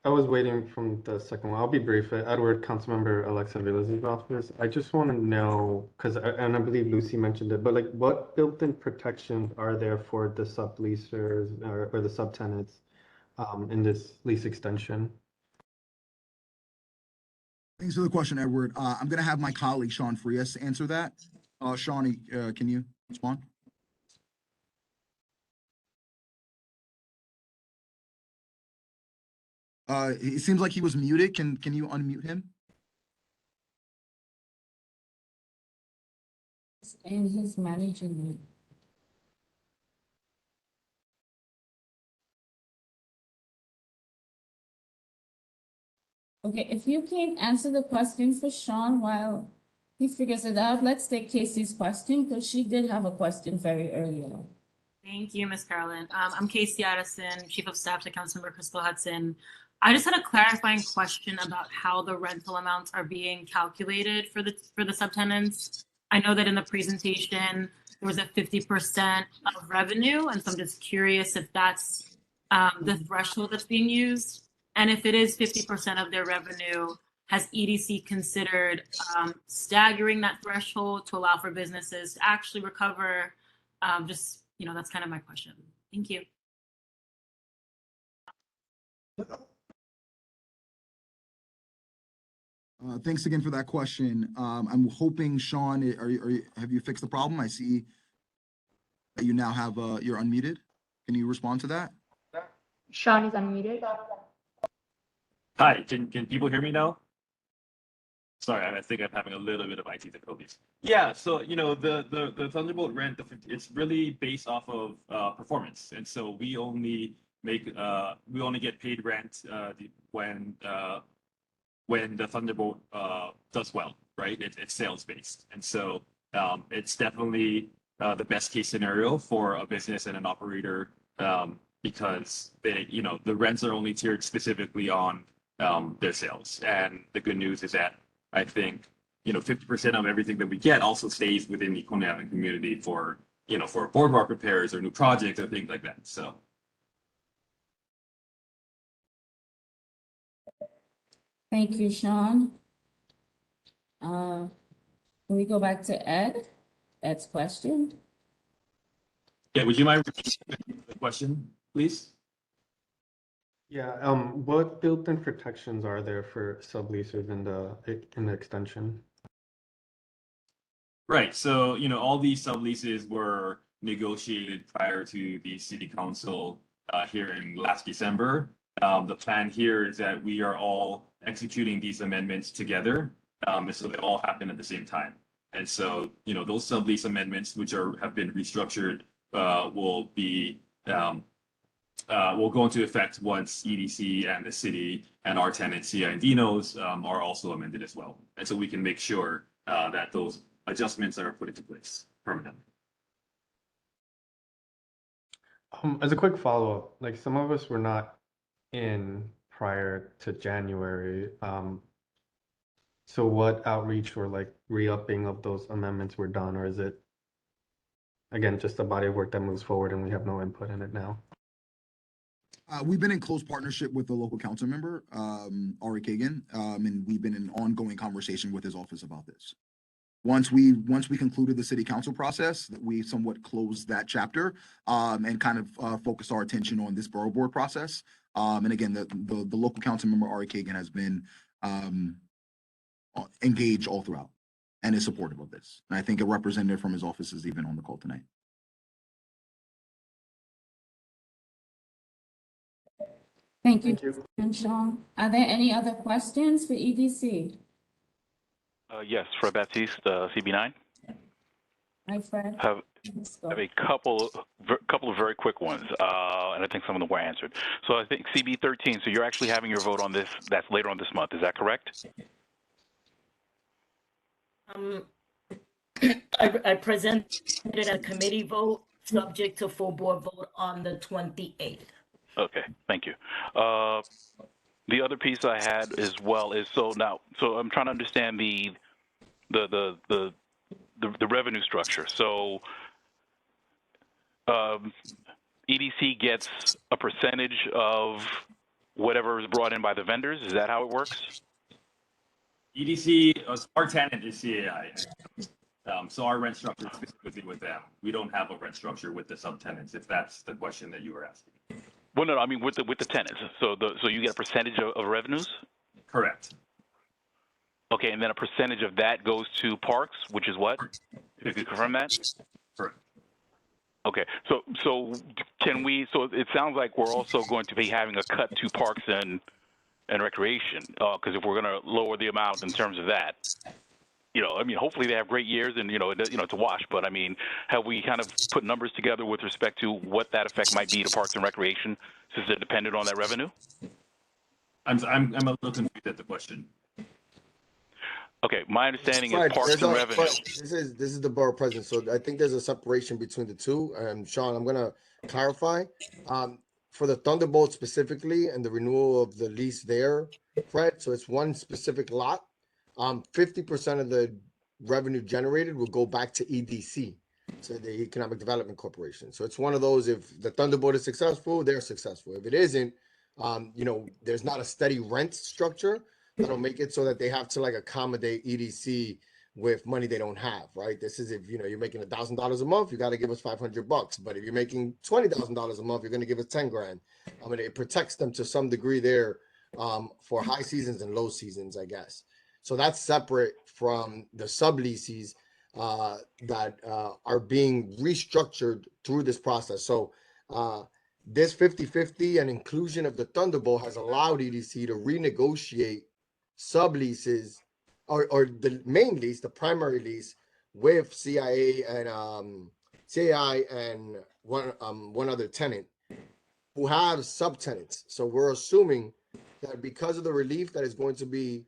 I was waiting from the second one. I'll be brief. Edward, Councilmember Alexa Villas's office. I just want to know, and I believe Lucy mentioned it, but like, what built-in protections are there for the subleasers or the subtenants in this lease extension? Thanks for the question, Edward. I'm going to have my colleague Sean Frias answer that. Sean, can you respond? It seems like he was muted. Can you unmute him? And he's managing it. Okay, if you can't answer the question for Sean while he figures it out, let's take Casey's question, because she did have a question very early on. Thank you, Ms. Carolyn. I'm Casey Addison, Chief of Staff to Councilmember Crystal Hudson. I just had a clarifying question about how the rental amounts are being calculated for the subtenants. I know that in the presentation there was a 50% of revenue, and so I'm just curious if that's the threshold that's being used, and if it is 50% of their revenue, has EDC considered staggering that threshold to allow for businesses to actually recover? That's kind of my question. Thank you. Thanks again for that question. I'm hoping, Sean, have you fixed the problem? I see that you now have you're unmuted. Can you respond to that? Sean is unmuted. Hi, can people hear me now? Sorry, I think I'm having a little bit of IT difficulties. Yeah, so the Thunderbolt rent, it's really based off of performance, and so we only get paid rent when the Thunderbolt does well, right? It's sales based, and so it's definitely the best case scenario for a business and an operator because the rents are only tiered specifically on their sales. And the good news is that I think 50% of everything that we get also stays within the Coney Island community for, for boardwalk repairs or new projects or things like that. So. Thank you, Sean. Can we go back to Ed? Ed's question? Yeah, would you mind repeating the question, please? Yeah, what built-in protections are there for subleases in the extension? Right. So, all these subleases were negotiated prior to the city council hearing last December. The plan here is that we are all executing these amendments together, so they all happen at the same time. And so, those sublease amendments, which have been restructured, will go into effect once EDC and the city and our tenant CI and Dino's are also amended as well. And so we can make sure that those adjustments are put into place permanently. As a quick follow-up, like some of us were not in prior to January. So what outreach or like re-upping of those amendments were done, or is it, again, just a body of work that moves forward and we have no input in it now? We've been in close partnership with the local council member, Ari Kagan, and we've been in ongoing conversation with his office about this. Once we concluded the city council process, that we somewhat closed that chapter and kind of focused our attention on this borough board process. And again, the local council member, Ari Kagan, has been engaged all throughout and is supportive of this. And I think a representative from his office is even on the call tonight. Thank you, and Sean. Are there any other questions for EDC? Yes, Fred Baptiste, CB9. Hi, Fred. Have a couple of very quick ones, and I think some of them were answered. So I think CB13. So you're actually having your vote on this. That's later on this month. Is that correct? I presented a committee vote subject to full board vote on the 28th. Okay, thank you. The other piece I had as well is so I'm trying to understand the revenue structure. So EDC gets a percentage of whatever is brought in by the vendors. Is that how it works? EDC, our tenant is CAI. So our rent structure is specifically with them. We don't have a rent structure with the subtenants, if that's the question that you were asking. Well, no, I mean with the tenants. So you get a percentage of revenues? Correct. Okay, and then a percentage of that goes to parks, which is what? If you could confirm that? Correct. Okay, so can we? So it sounds like we're also going to be having a cut to parks and recreation, because if we're going to lower the amount in terms of that, I mean, hopefully they have great years and it's a wash. But I mean, have we kind of put numbers together with respect to what that effect might be to parks and recreation, since they're dependent on that revenue? I'm a little confused at the question. Okay, my understanding is parks and revenue. This is the borough president, so I think there's a separation between the two. Sean, I'm gonna clarify. For the Thunderbolt specifically and the renewal of the lease there, Fred. So it's one specific lot. 50% of the revenue generated will go back to EDC, so the Economic Development Corporation. So it's one of those, if the Thunderbolt is successful, they're successful. If it isn't, there's not a steady rent structure that'll make it so that they have to like accommodate EDC with money they don't have, right? This is if you're making $1,000 a month, you got to give us $500. But if you're making $20,000 a month, you're going to give us 10 grand. I mean, it protects them to some degree there for high seasons and low seasons, I guess. So that's separate from the subleases that are being restructured through this process. So this 50-50 and inclusion of the Thunderbolt has allowed EDC to renegotiate subleases or the main lease, the primary lease, with CIA and CAI and one other tenant who have subtenants. So we're assuming that because of the relief that is going to be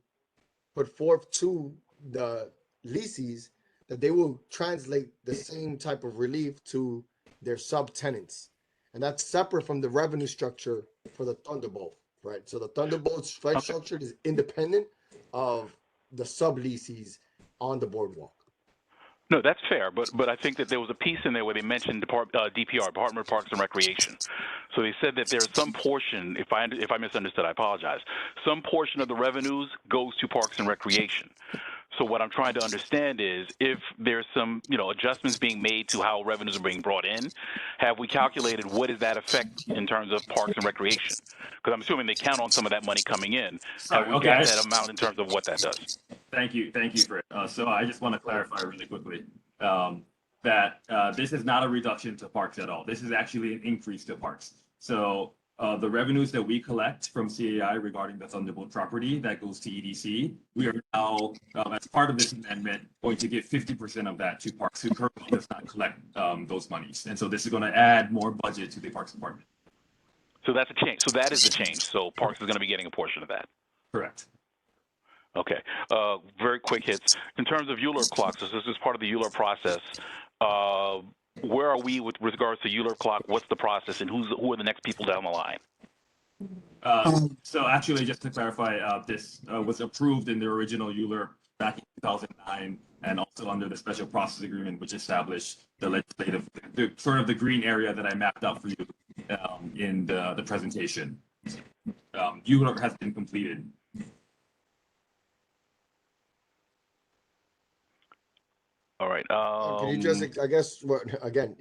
put forth to the leases, that they will translate the same type of relief to their subtenants. And that's separate from the revenue structure for the Thunderbolt, right? So the Thunderbolt's rent structure is independent of the subleases on the boardwalk. No, that's fair, but I think that there was a piece in there where they mentioned DPR, Department of Parks and Recreation. So they said that there's some portion, if I misunderstood, I apologize. Some portion of the revenues goes to Parks and Recreation. So what I'm trying to understand is if there's some, adjustments being made to how revenues are being brought in, have we calculated what is that effect in terms of Parks and Recreation? Because I'm assuming they count on some of that money coming in. Have we got that amount in terms of what that does? Thank you for it. So I just want to clarify really quickly that this is not a reduction to parks at all. This is actually an increase to parks. So the revenues that we collect from CAI regarding the Thunderbolt property that goes to EDC, we are now, as part of this amendment, going to give 50% of that to parks who currently does not collect those monies. And so this is going to add more budget to the Parks Department. So that's a change. So that is the change. So Parks is going to be getting a portion of that. Correct. Okay. Very quick hits. In terms of ULURP clocks, so this is part of the ULURP process. Where are we with regards to ULURP clock? What's the process, and who are the next people down the line? So actually, just to clarify, this was approved in the original ULURP back in 2009, and also under the special process agreement, which established the legislative, the green area that I mapped out for you in the presentation. ULURP has been completed. All right. Can you just,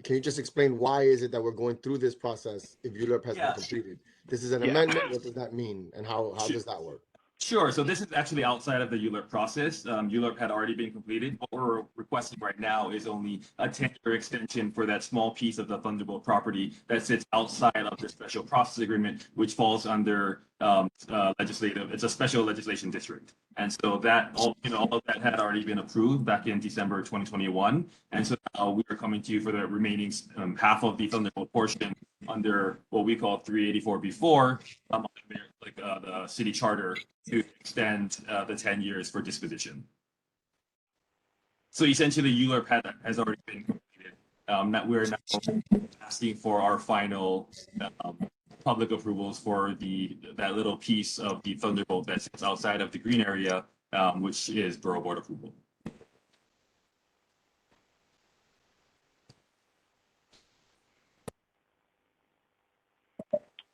can you just explain why is it that we're going through this process if ULURP has been completed? This is an amendment. What does that mean, and how does that work? Sure. So this is actually outside of the ULURP process. ULURP had already been completed. What we're requesting right now is only a 10-year extension for that small piece of the Thunderbolt property that sits outside of the special process agreement, which falls under legislative. It's a special legislation district. And so that all of that had already been approved back in December 2021. And so now we are coming to you for the remaining half of the Thunderbolt portion under what we call 384B4, the city charter, to extend the 10 years for disposition. So essentially, ULURP has already been completed. That we're now asking for our final public approvals for that little piece of the Thunderbolt that sits outside of the green area, which is Borough Board approval.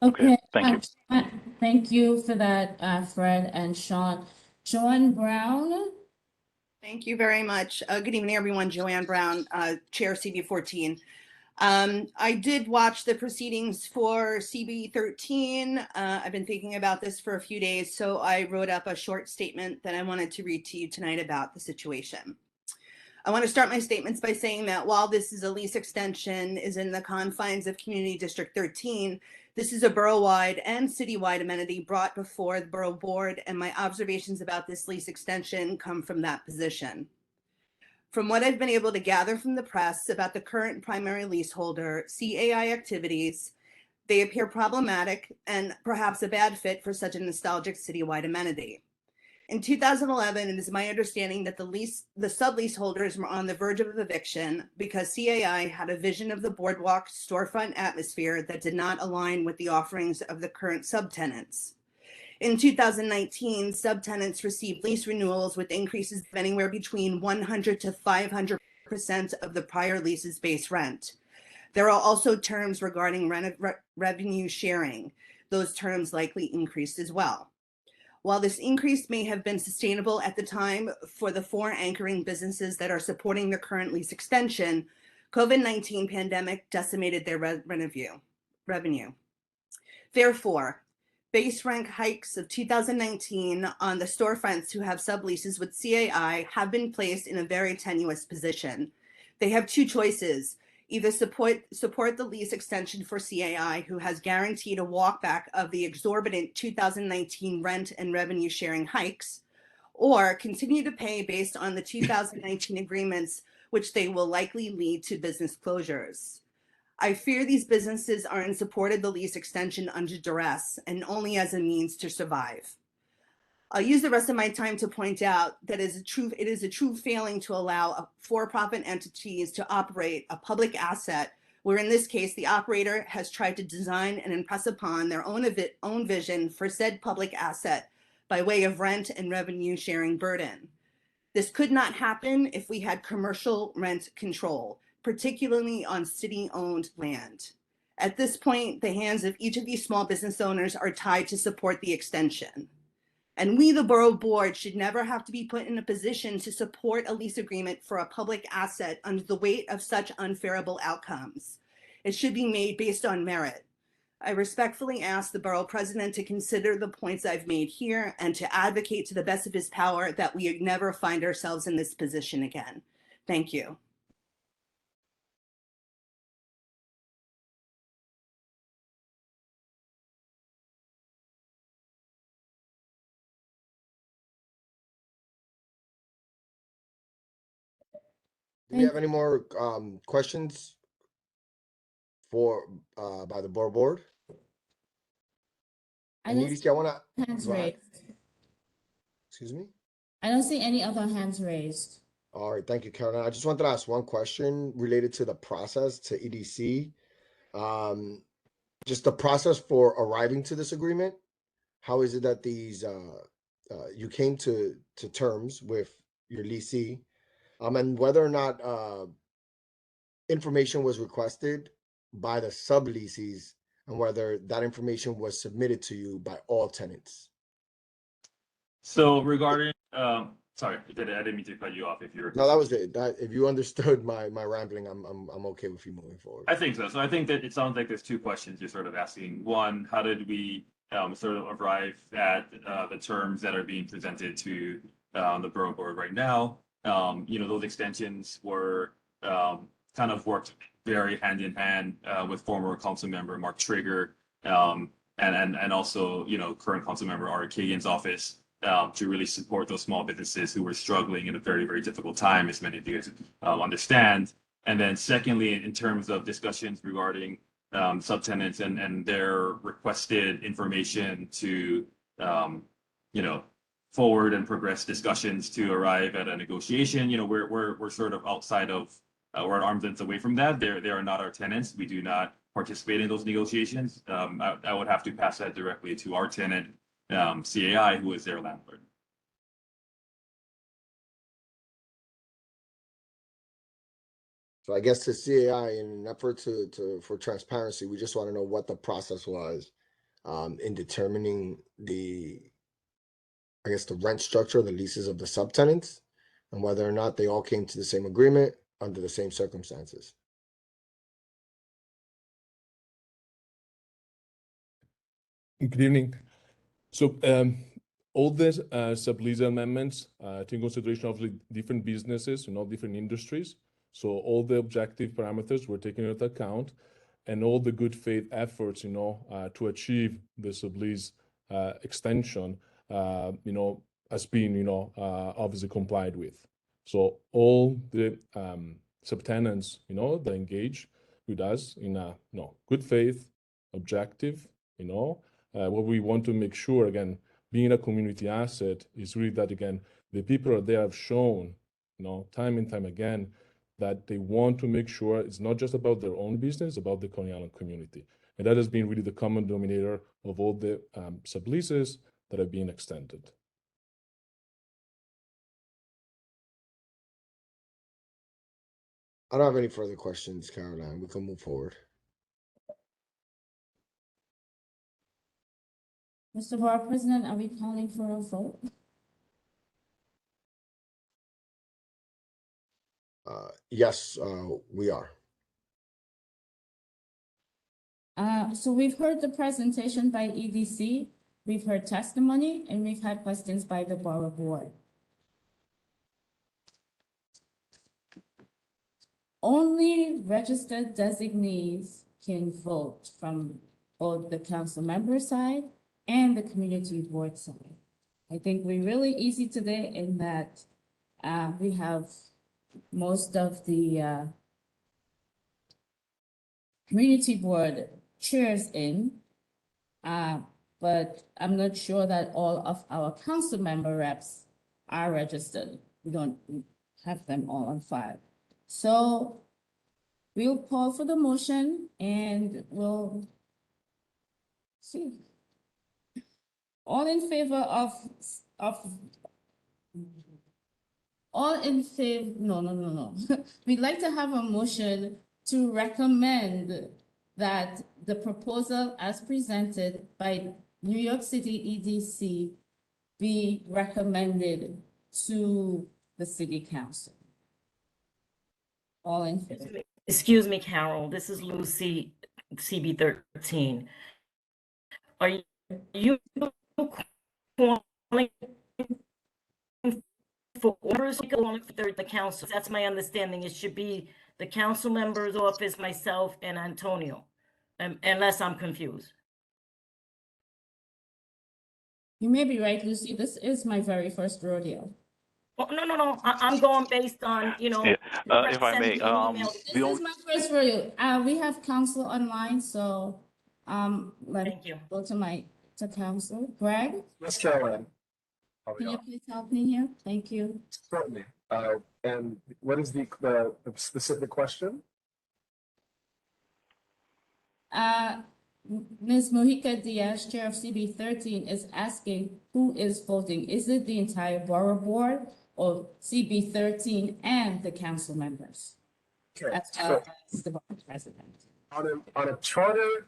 Okay. Thank you. Thank you for that, Fred and Sean. Joanne Brown. Thank you very much. Good evening, everyone. Joanne Brown, Chair CB14. I did watch the proceedings for CB13. I've been thinking about this for a few days, so I wrote up a short statement that I wanted to read to you tonight about the situation. I want to start my statements by saying that while this is a lease extension is in the confines of Community District 13, this is a borough-wide and citywide amenity brought before the Borough Board, and my observations about this lease extension come from that position. From what I've been able to gather from the press about the current primary leaseholder, CAI activities, they appear problematic and perhaps a bad fit for such a nostalgic citywide amenity. In 2011, it is my understanding that the sublease holders were on the verge of eviction because CAI had a vision of the boardwalk storefront atmosphere that did not align with the offerings of the current subtenants. In 2019, subtenants received lease renewals with increases of anywhere between 100 to 500% of the prior lease's base rent. There are also terms regarding revenue sharing. Those terms likely increased as well. While this increase may have been sustainable at the time for the 4 anchoring businesses that are supporting the current lease extension, COVID-19 pandemic decimated their revenue. Therefore, base rent hikes of 2019 on the storefronts who have subleases with CAI have been placed in a very tenuous position. They have 2 choices. Either support the lease extension for CAI, who has guaranteed a walkback of the exorbitant 2019 rent and revenue sharing hikes, or continue to pay based on the 2019 agreements, which they will likely lead to business closures. I fear these businesses are in support of the lease extension under duress and only as a means to survive. I'll use the rest of my time to point out that it is a true failing to allow for-profit entities to operate a public asset, where in this case, the operator has tried to design and impress upon their own vision for said public asset by way of rent and revenue sharing burden. This could not happen if we had commercial rent control, particularly on city-owned land. At this point, the hands of each of these small business owners are tied to support the extension. And we, the Borough Board, should never have to be put in a position to support a lease agreement for a public asset under the weight of such unfavorable outcomes. It should be made based on merit. I respectfully ask the Borough President to consider the points I've made here and to advocate to the best of his power that we never find ourselves in this position again. Thank you. Do we have any more questions for by the Borough Board? I And don't EDC, I want to hands go ahead. raised. Excuse me. I don't see any other hands raised. All right, thank you, Caroline. I just wanted to ask one question related to the process to EDC. Just the process for arriving to this agreement. How is it that these you came to terms with your leasee, and whether or not information was requested by the subleasees, and whether that information was submitted to you by all tenants? So regarding, sorry, I didn't mean to cut you off if you're. No, that was it. If you understood my rambling, I'm okay with you moving forward. I think so. So I think that it sounds like there's two questions you're sort of asking. One, how did we sort of arrive at the terms that are being presented to the Borough Board right now? Those extensions were kind of worked very hand in hand with former council member Mark Trigger and also current council member Ari Kagan's office to really support those small businesses who were struggling in a very, very difficult time, as many of you guys understand. And then secondly, in terms of discussions regarding subtenants and their requested information to, forward and progress discussions to arrive at a negotiation, we're sort of outside of, we're at arm's length away from that. They are not our tenants. We do not participate in those negotiations. I would have to pass that directly to our tenant, CAI, who is their landlord. So I guess to CAI, in an effort for transparency, we just want to know what the process was in determining the rent structure, the leases of the subtenants, and whether or not they all came to the same agreement under the same circumstances. Good evening. So all these sublease amendments take consideration of the different businesses and all different industries. So all the objective parameters were taken into account, and all the good faith efforts, to achieve the sublease extension, has been, obviously complied with. So all the subtenants, they engage with us in a good faith, objective, what we want to make sure, again, being a community asset is really that, again, the people out there have shown, time and time again, that they want to make sure it's not just about their own business, about the Coney Island community. And that has been really the common denominator of all the subleases that have been extended. I don't have any further questions, Caroline. We can move forward. Mr. Borough President, are we calling for a vote? Yes, we are. So we've heard the presentation by EDC, we've heard testimony, and we've had questions by the Borough Board. Only registered designees can vote from both the council member side and the community board side. I think we're really easy today in that we have most of the community board chairs in, but I'm not sure that all of our council member reps are registered. We don't have them all on file. So we'll call for the motion and we'll see. All in favor of All in favor, no. We'd like to have a motion to recommend that the proposal as presented by New York City EDC be recommended to the city council. All in favor? Excuse me, Carol, this is Lucy, CB 13. Are you calling for orders calling for the council? That's my understanding. It should be the council member's office, myself, and Antonio, unless I'm confused. You may be right, Lucy. This is my very first rodeo. Oh, no. I'm going based on, you know. Yeah. If I may, This is my first rodeo. We have council online, so let me go to council. Greg? Yes, Caroline. Can you please help me here? Thank you. Certainly. And what is the specific question? Ms. Mojica Diaz, Chair of CB 13, is asking who is voting. Is it the entire Borough Board or CB 13 and the council members? Okay. As the Board President. On a Charter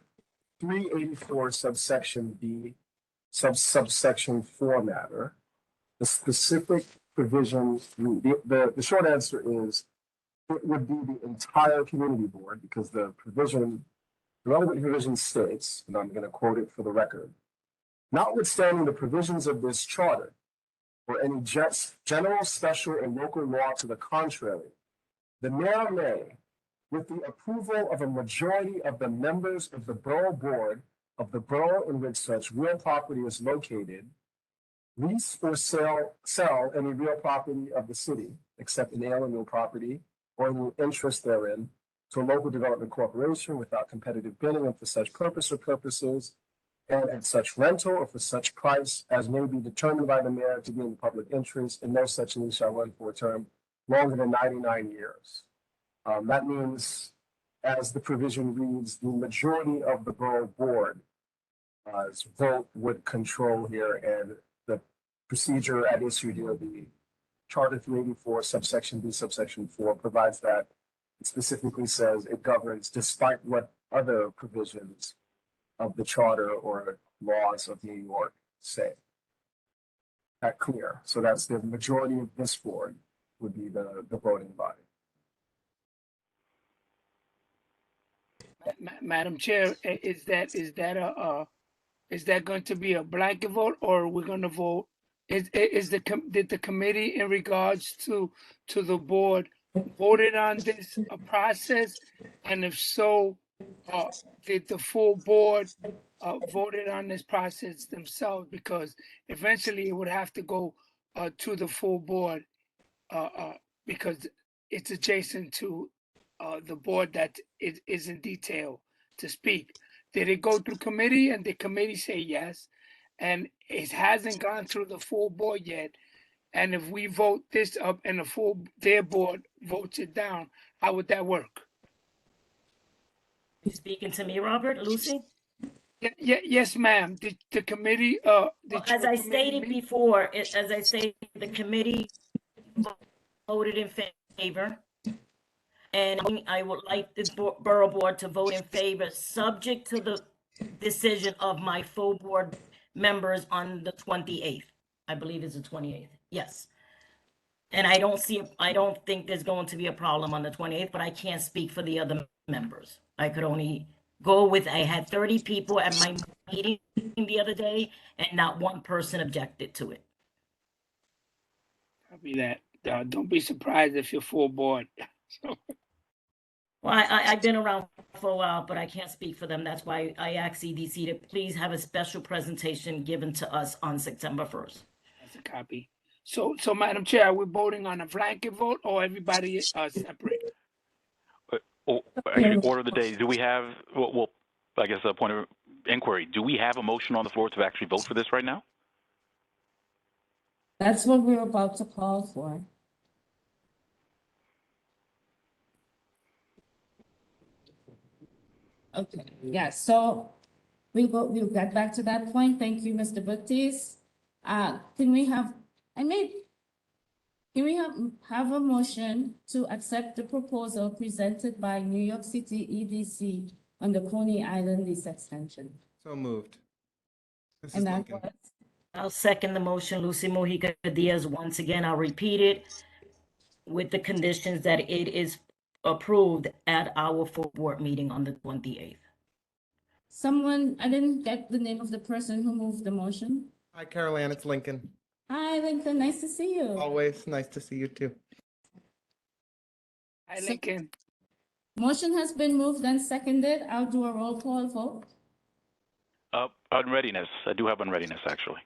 384 subsection B, subsection 4 matter, the specific provisions, the short answer is it would be the entire community board because the relevant provision states, and I'm going to quote it for the record, notwithstanding the provisions of this charter or any general, special, or local law to the contrary, the mayor may, with the approval of a majority of the members of the Borough Board of the borough in which such real property is located, lease or sell any real property of the city, except inalienable property or any interest therein, to a local development corporation without competitive bidding and for such purpose or purposes, and at such rental or for such price as may be determined by the mayor to be in the public interest, and no such lease shall run for a term longer than 99 years. That means, as the provision reads, the majority of the borough board vote would control here, and the procedure at issue here, the Charter 384 subsection B subsection 4 provides that. It specifically says it governs despite what other provisions of the charter or laws of New York say. That clear? So that's the majority of this board would be the voting body. Madam Chair, is that going to be a blanket vote, or we're going to vote? Did the committee in regards to the board voted on this process, and if so, did the full board voted on this process themselves? Because eventually it would have to go to the full board because it's adjacent to the board that is in detail to speak. Did it go through committee and the committee say yes, and it hasn't gone through the full board yet? And if we vote this up and their board votes it down, how would that work? You speaking to me, Robert? Lucy? Yes, ma'am. The committee, as I stated before, the committee voted in favor. And I would like the borough board to vote in favor, subject to the decision of my full board members on the 28th. I believe it's the 28th. Yes. And I don't think there's going to be a problem on the 28th, but I can't speak for the other members. I could only go with, I had 30 people at my meeting the other day, and not one person objected to it. Copy that. Don't be surprised if you're full board. Well, I've been around for a while, but I can't speak for them. That's why I asked EDC to please have a special presentation given to us on September 1st. That's a copy. So Madam Chair, are we voting on a blanket vote or everybody is separate? Actually, order of the day. Do we have? Well, I guess a point of inquiry. Do we have a motion on the floor to actually vote for this right now? That's what we're about to call for. Okay, yeah, so we'll get back to that point. Thank you, Mr. Baptiste. Can we have, Can we have a motion to accept the proposal presented by New York City EDC on the Coney Island lease extension? So moved. This is And that Lincoln. was, I'll second the motion, Lucy Mojica Diaz. Once again, I'll repeat it with the conditions that it is approved at our full board meeting on the 28th. someone, I didn't get the name of the person who moved the motion. Hi, Carol Ann. It's Lincoln. Hi, Lincoln, nice to see you. Always nice to see you too. Hi, Lincoln. Motion has been moved and seconded. I'll do a roll call vote. Unreadiness. I do have unreadiness, actually.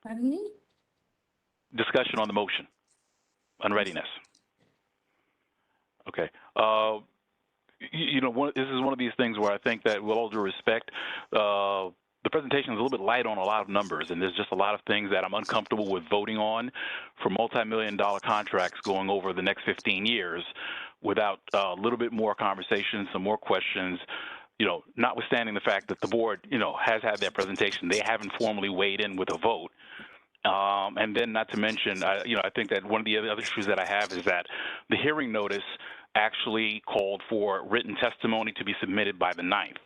Pardon me? Discussion on the motion. Unreadiness. Okay. This is one of these things where I think that, with all due respect, the presentation is a little bit light on a lot of numbers, and there's just a lot of things that I'm uncomfortable with voting on for multi-million-dollar contracts going over the next 15 years without a little bit more conversation, some more questions, notwithstanding the fact that the board, has had their presentation. They haven't formally weighed in with a vote. And then not to mention, I think that one of the other issues that I have is that the hearing notice actually called for written testimony to be submitted by the 9th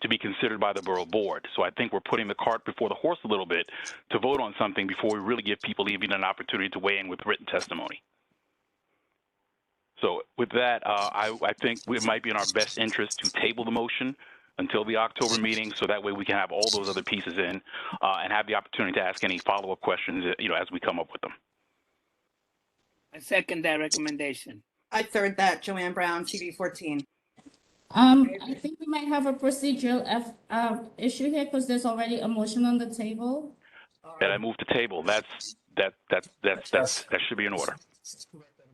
to be considered by the Borough Board. So I think we're putting the cart before the horse a little bit to vote on something before we really give people even an opportunity to weigh in with written testimony. So with that, I think it might be in our best interest to table the motion until the October meeting, so that way we can have all those other pieces in and have the opportunity to ask any follow-up questions, as we come up with them. I second that recommendation. I third that, Joanne Brown, TV 14. I think we might have a procedural issue here because there's already a motion on the table. And I move to table. That should be in order.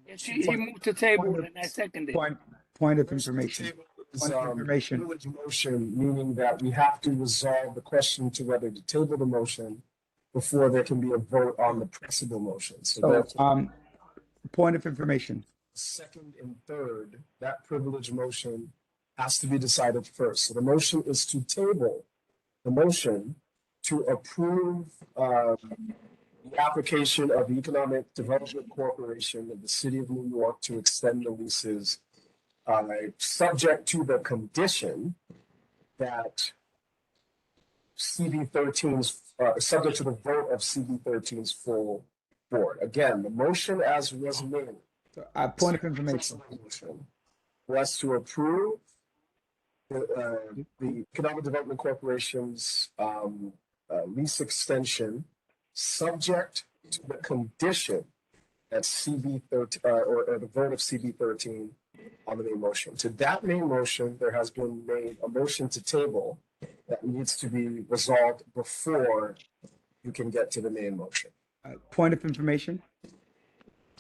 Yes, he moved to table and I seconded. Point of information. Point of information. Privilege motion, meaning that we have to resolve the question to whether to table the motion before there can be a vote on the principal motion. So, point of information. Second and third, that privilege motion has to be decided first. So the motion is to table the motion to approve the application of the Economic Development Corporation of the City of New York to extend the leases, subject to the condition that CB13's, subject to the vote of CB13's full board. Again, the motion as was made. Point of information. Was to approve the Economic Development Corporation's lease extension, subject to the condition that CB13 or the vote of CB13 on the main motion. To that main motion, there has been made a motion to table that needs to be resolved before you can get to the main motion. Point of information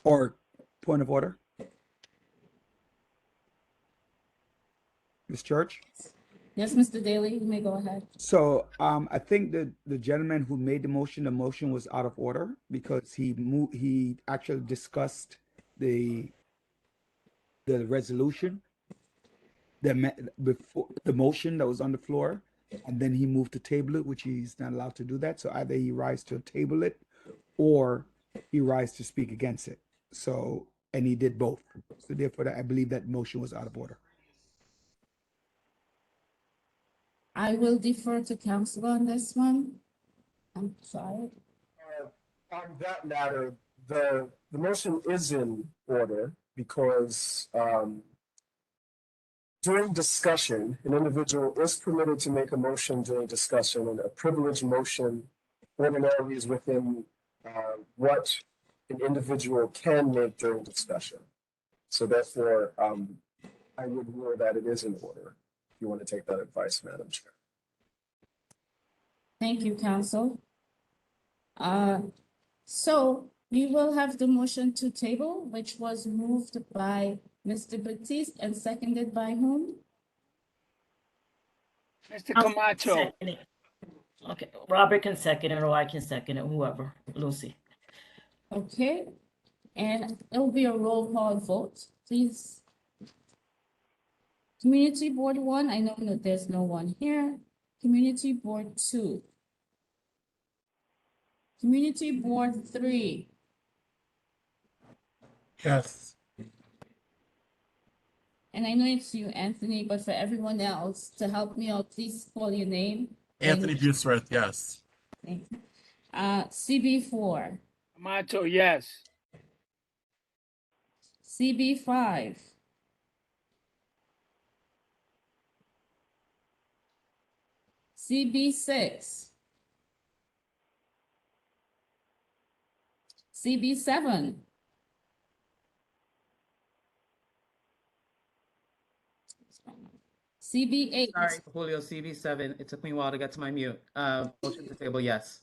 or point of order? Ms. Church? Yes, Mr. Daly, you may go ahead. So I think the gentleman who made the motion was out of order because he actually discussed the resolution, before the motion that was on the floor, and then he moved to table it, which he's not allowed to do that. So either he rise to table it or he rise to speak against it. So, and he did both. So therefore, I believe that motion was out of order. I will defer to council on this one. I'm sorry. On that matter, the motion is in order because during discussion, an individual is permitted to make a motion during discussion, and a privilege motion ordinarily is within what an individual can make during discussion. So therefore, I would rule that it is in order. If you want to take that advice, Madam Chair. Thank you, council. So we will have the motion to table, which was moved by Mr. Batiste and seconded by whom? Mr. Camacho. Okay, Robert can second it, or I can second it, whoever, Lucy. Okay, and it will be a roll call vote, please. Community Board 1, I know that there's no one here. Community Board 2. Community Board 3. Yes. And I know it's you, Anthony, but for everyone else, to help me out, please call your name. Anthony And Busworth, yes. thank you. CB4, Amato, yes. CB5, CB6, CB7, CB8. Sorry, Julio, CB7. It took me a while to get to my mute. Motion to table, yes.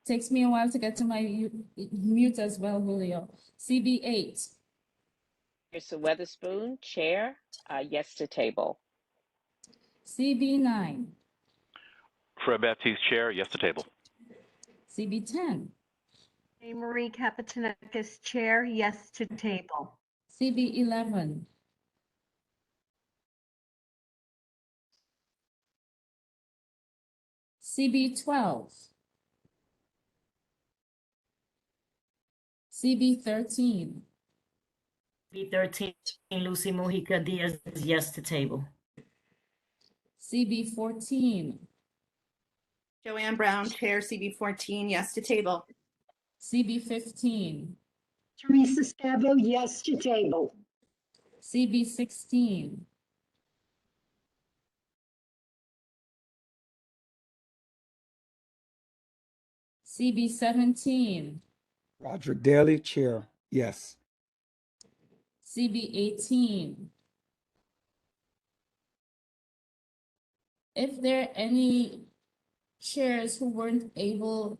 Takes me a while to get to my mute as well, Julio. CB8, Mr. Weatherspoon, Chair, yes to table. CB9, Fred Baptiste, Chair, yes to table. CB10, Marie Capitanekis, Chair, yes to table. CB11, CB12, CB13, B13, Lucy Mojica Diaz, yes to table. CB14, Joanne Brown, Chair CB14, yes to table. CB15, Teresa Scavo, yes to table. CB16, CB17, Roger Daly, Chair, yes. CB18. If there are any chairs who weren't able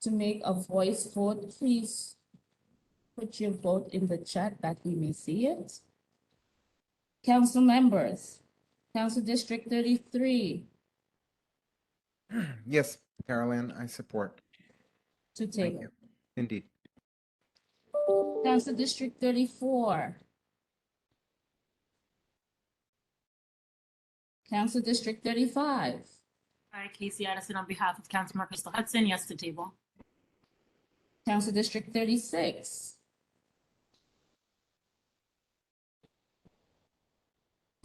to make a voice vote, please put your vote in the chat that we may see it. Council members, Council District 33, Yes, Carolyn, I support. to Thank table. you. Indeed. Council District 34, Council District 35, Hi, Casey Addison on behalf of Councilmember Crystal Hudson, yes to table. Council District 36,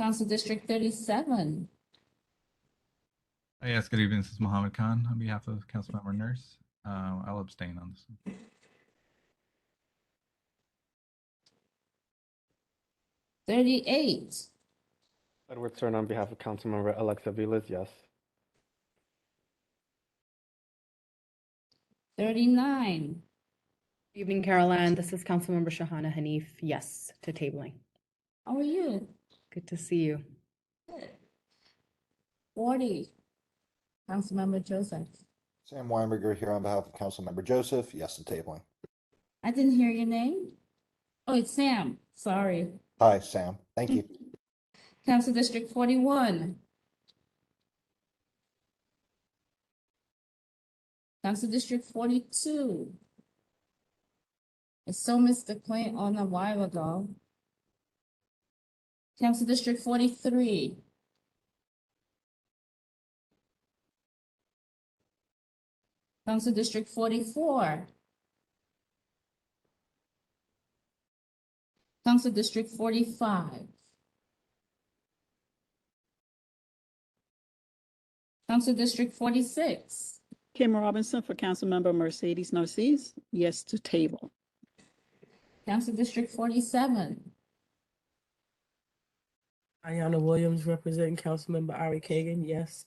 Council District 37, Yes, good evening. This is Mohammed Khan on behalf of Councilmember Nurse. I'll abstain on this one. 38, Edward Stern on behalf of Councilmember Alexa Vilas, yes. 39, Good evening, Caroline. This is Councilmember Shahana Hanif. Yes to tabling. how are you? Good to see you. 40, Councilmember Joseph. Sam Weinberger here on behalf of Councilmember Joseph. Yes to tabling. I didn't hear your name. Oh, it's Sam. Sorry. Hi, Sam. Thank you. Council District 41. Council District 42. I saw Mr. Quaint on a while ago. Council District 43. Council District 44. Council District 45. Council District 46. Kim Robinson for Councilmember Mercedes Narcisse, yes to table. Council District 47. Ayanna Williams representing Councilmember Ari Kagan, yes.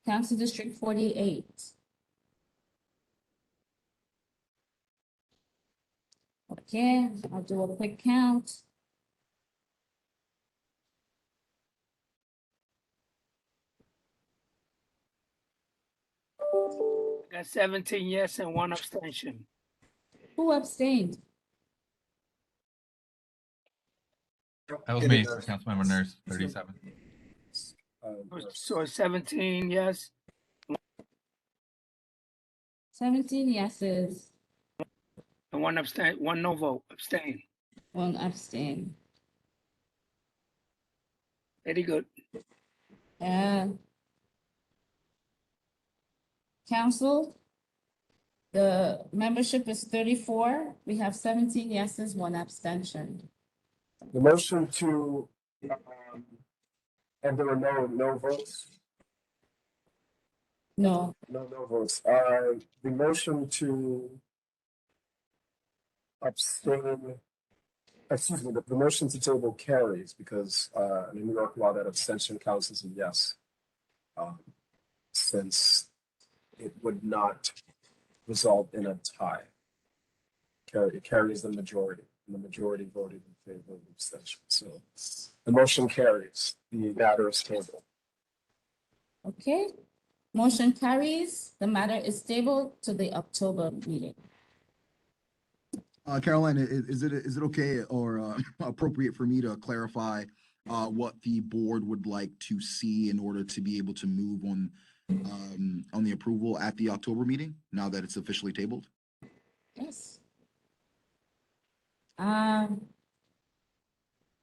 Council District 48. Okay, I'll do a quick count. Got 17 yes and 1 abstention. Who abstained? That was me for Councilmember Nurse, 37. So 17 yes. 17 yeses, And 1 abstain, 1 no vote, abstain. 1 abstain. Very good. Council, The membership is 34. We have 17 yeses, 1 abstention. The motion to, and there were no votes? No. No votes. The motion to abstain, excuse me, the motion to table carries because, in New York law, that abstention counts as a yes. Since it would not result in a tie. It carries the majority, and the majority voted in favor of the abstention. So the motion carries. The matter is tabled. Okay. Motion carries. The matter is tabled to the October meeting. Caroline, is it okay or appropriate for me to clarify what the board would like to see in order to be able to move on the approval at the October meeting now that it's officially tabled? Yes.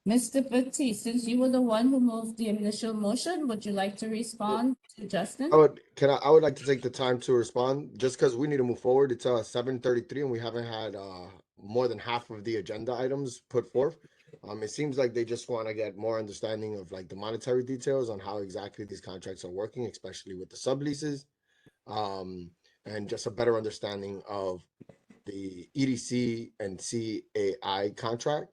Mr. Petit, since you were the one who moved the initial motion, would you like to respond to Justin? I would like to take the time to respond just because we need to move forward. It's 7:33 and we haven't had more than half of the agenda items put forth. It seems like they just want to get more understanding of like the monetary details on how exactly these contracts are working, especially with the subleases, and just a better understanding of the EDC and CAI contract.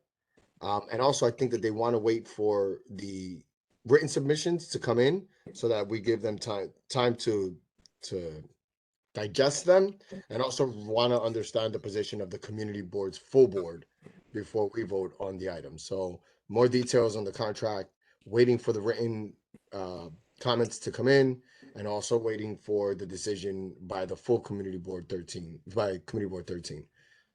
And also, I think that they want to wait for the written submissions to come in so that we give them time to digest them, and also want to understand the position of the community board's full board before we vote on the item. So more details on the contract, waiting for the written comments to come in, and also waiting for the decision by the full community board 13, by community board 13.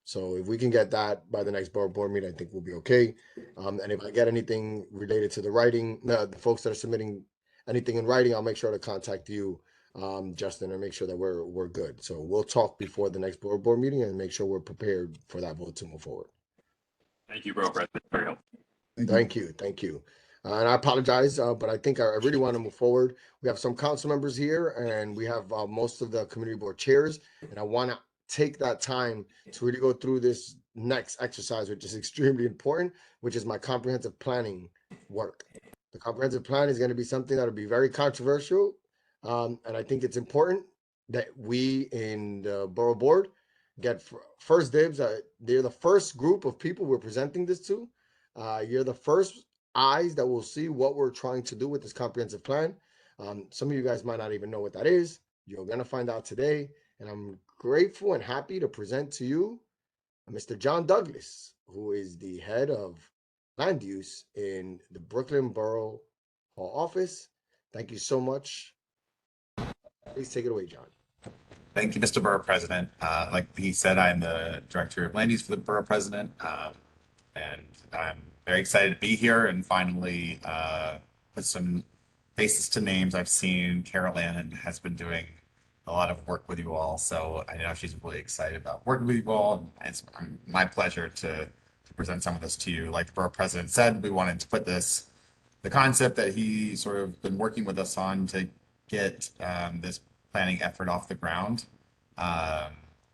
So if we can get that by the next borough board meeting, I think we'll be okay. And if I get anything related to the writing, the folks that are submitting anything in writing, I'll make sure to contact you, Justin, and make sure that we're good. So we'll talk before the next borough board meeting and make sure we're prepared for that vote to move forward. Thank you, Borough President. Very helpful. Thank you. And I apologize, but I think I really want to move forward. We have some council members here, and we have most of the community board chairs, and I want to take that time to really go through this next exercise, which is extremely important, which is my comprehensive planning work. The comprehensive plan is going to be something that will be very controversial, and I think it's important that we in the borough board get first dibs. They're the first group of people we're presenting this to. You're the first eyes that will see what we're trying to do with this comprehensive plan. Some of you guys might not even know what that is. You're going to find out today, and I'm grateful and happy to present to you Mr. John Douglas, who is the head of land use in the Brooklyn Borough Hall office. Thank you so much. Please take it away, John. Thank you, Mr. Borough President. Like he said, I'm the Director of Land Use for the Borough President, and I'm very excited to be here and finally put some faces to names. I've seen Carol Ann has been doing a lot of work with you all, so I know she's really excited about working with you all. It's my pleasure to present some of this to you. Like the Borough President said, we wanted to put the concept that he sort of been working with us on to get this planning effort off the ground.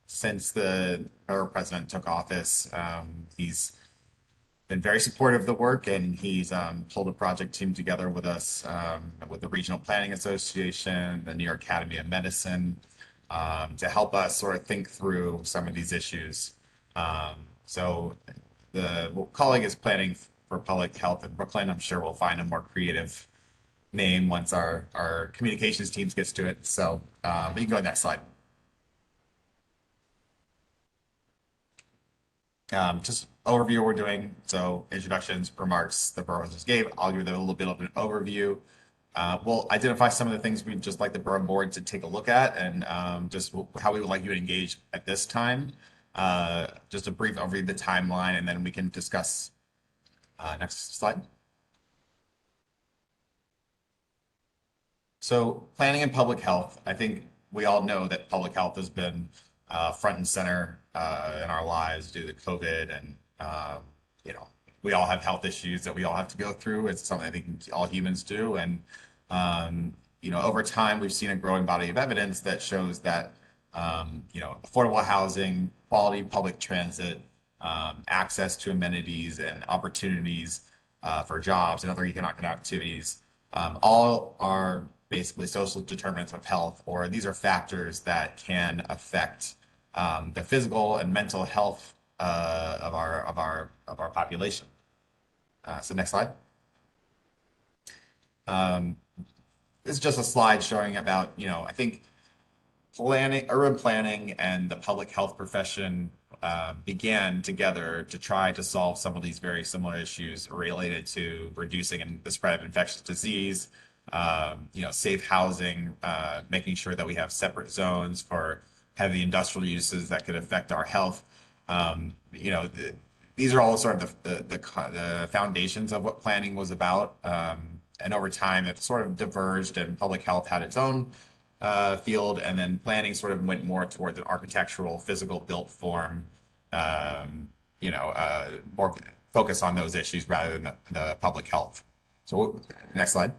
Since the Borough President took office, he's been very supportive of the work, and he's pulled a project team together with us, with the Regional Planning Association, the New York Academy of Medicine, to help us sort of think through some of these issues. So we'll calling is Planning for Public Health in Brooklyn. I'm sure we'll find a more creative name once our communications teams gets to it. So you can go to the next slide. Just overview what we're doing. So introductions, remarks the borough just gave. I'll give you a little bit of an overview. We'll identify some of the things we'd just like the borough board to take a look at, and just how we would like you to engage at this time. Just a brief overview of the timeline, and then we can discuss. Next slide. So planning and public health. I think we all know that public health has been front and center in our lives due to COVID, and we all have health issues that we all have to go through. It's something I think all humans do, and over time we've seen a growing body of evidence that shows that affordable housing, quality public transit, access to amenities and opportunities for jobs and other economic activities, all are basically social determinants of health, or these are factors that can affect the physical and mental health of our population. So next slide. This is just a slide showing about, I think urban planning and the public health profession began together to try to solve some of these very similar issues related to reducing the spread of infectious disease, safe housing, making sure that we have separate zones for heavy industrial uses that could affect our health. These are all sort of the foundations of what planning was about. And over time, it sort of diverged, and public health had its own field, and then planning sort of went more towards an architectural, physical built form, more focus on those issues rather than the public health. So next slide.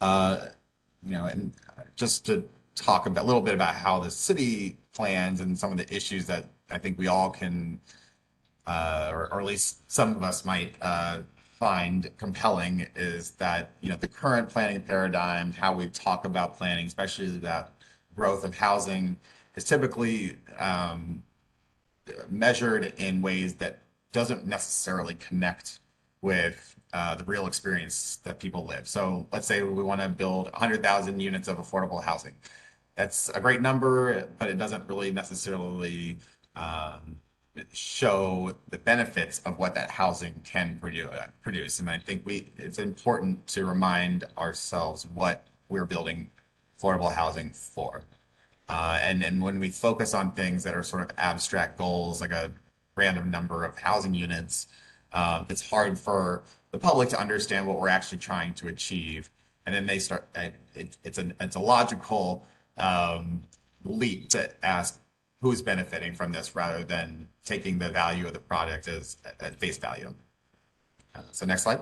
And just to talk a little bit about how the city plans and some of the issues that I think we all can, or at least some of us might find compelling, is that the current planning paradigm, how we talk about planning, especially about growth of housing, is typically measured in ways that doesn't necessarily connect with the real experience that people live. So let's say we want to build 100,000 units of affordable housing. That's a great number, but it doesn't really necessarily show the benefits of what that housing can produce. And I think it's important to remind ourselves what we're building affordable housing for. And when we focus on things that are sort of abstract goals, like a random number of housing units, it's hard for the public to understand what we're actually trying to achieve. And then they start, it's a logical leap to ask who's benefiting from this rather than taking the value of the product at face value. So next slide.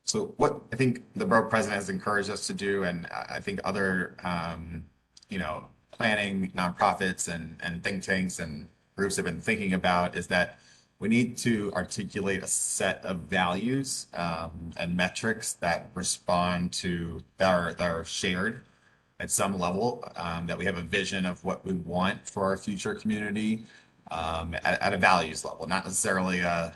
So what I think the borough president has encouraged us to do, and I think other, planning nonprofits and think tanks and groups have been thinking about, is that we need to articulate a set of values and metrics that respond to that are shared at some level, that we have a vision of what we want for our future community at a values level, not necessarily a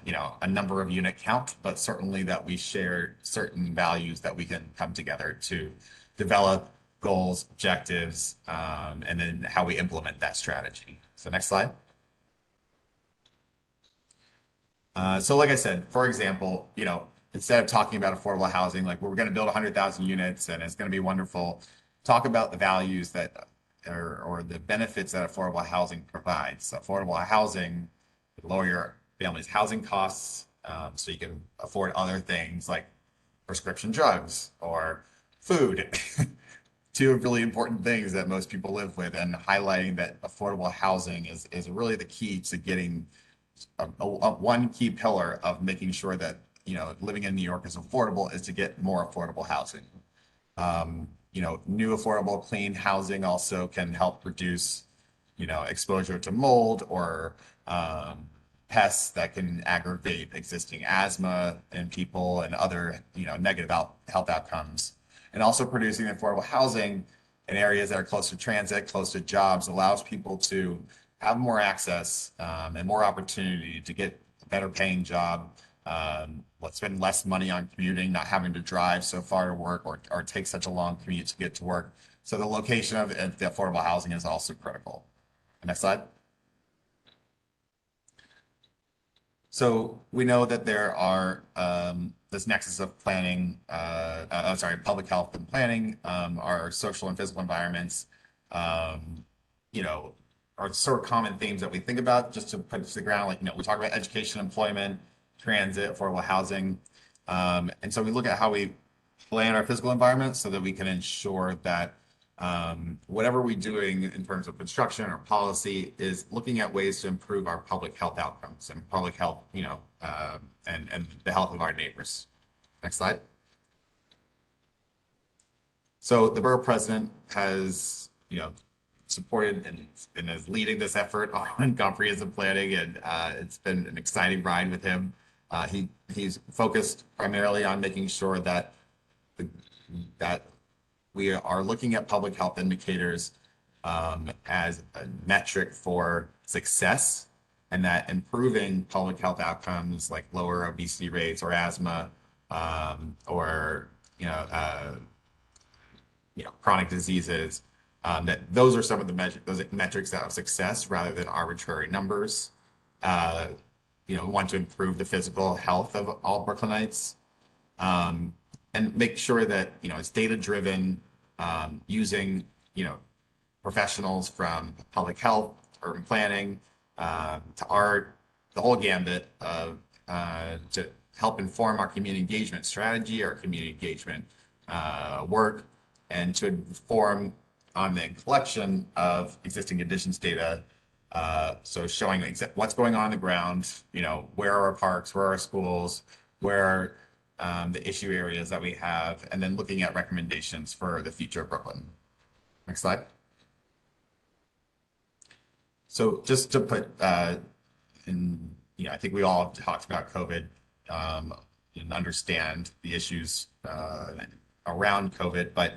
number of unit count, but certainly that we share certain values that we can come together to develop goals, objectives, and then how we implement that strategy. So next slide. So like I said, for example, instead of talking about affordable housing, like we're going to build 100,000 units and it's going to be wonderful, talk about the values that or the benefits that affordable housing provides. Affordable housing would lower your family's housing costs, so you can afford other things like prescription drugs or food. Two really important things that most people live with, and highlighting that affordable housing is really the key to getting one key pillar of making sure that living in New York is affordable, is to get more affordable housing. New affordable clean housing also can help reduce exposure to mold or pests that can aggravate existing asthma in people and other negative health outcomes. And also producing affordable housing in areas that are close to transit, close to jobs, allows people to have more access and more opportunity to get a better paying job, let's spend less money on commuting, not having to drive so far to work or take such a long commute to get to work. So the location of the affordable housing is also critical. Next slide. So we know that there are this nexus of planning, public health and planning, our social and physical environments, are sort of common themes that we think about. Just to put to the ground, we talk about education, employment, transit, affordable housing. And so we look at how we plan our physical environment so that we can ensure that whatever we're doing in terms of construction or policy is looking at ways to improve our public health outcomes and public health, and the health of our neighbors. Next slide. So the borough president has, supported and is leading this effort on comprehensive planning, and it's been an exciting ride with him. He's focused primarily on making sure that that we are looking at public health indicators as a metric for success, and that improving public health outcomes like lower obesity rates or asthma or chronic diseases, that those are some of the those metrics of success rather than arbitrary numbers. We want to improve the physical health of all Brooklynites, and make sure that it's data driven, using professionals from public health, urban planning, to art, the whole gambit of to help inform our community engagement strategy, our community engagement work, and to inform on the collection of existing conditions data. So showing what's going on the ground, where are our parks, where are our schools, where are the issue areas that we have, and then looking at recommendations for the future of Brooklyn. Next slide. So just to put I think we all talked about COVID and understand the issues around COVID, but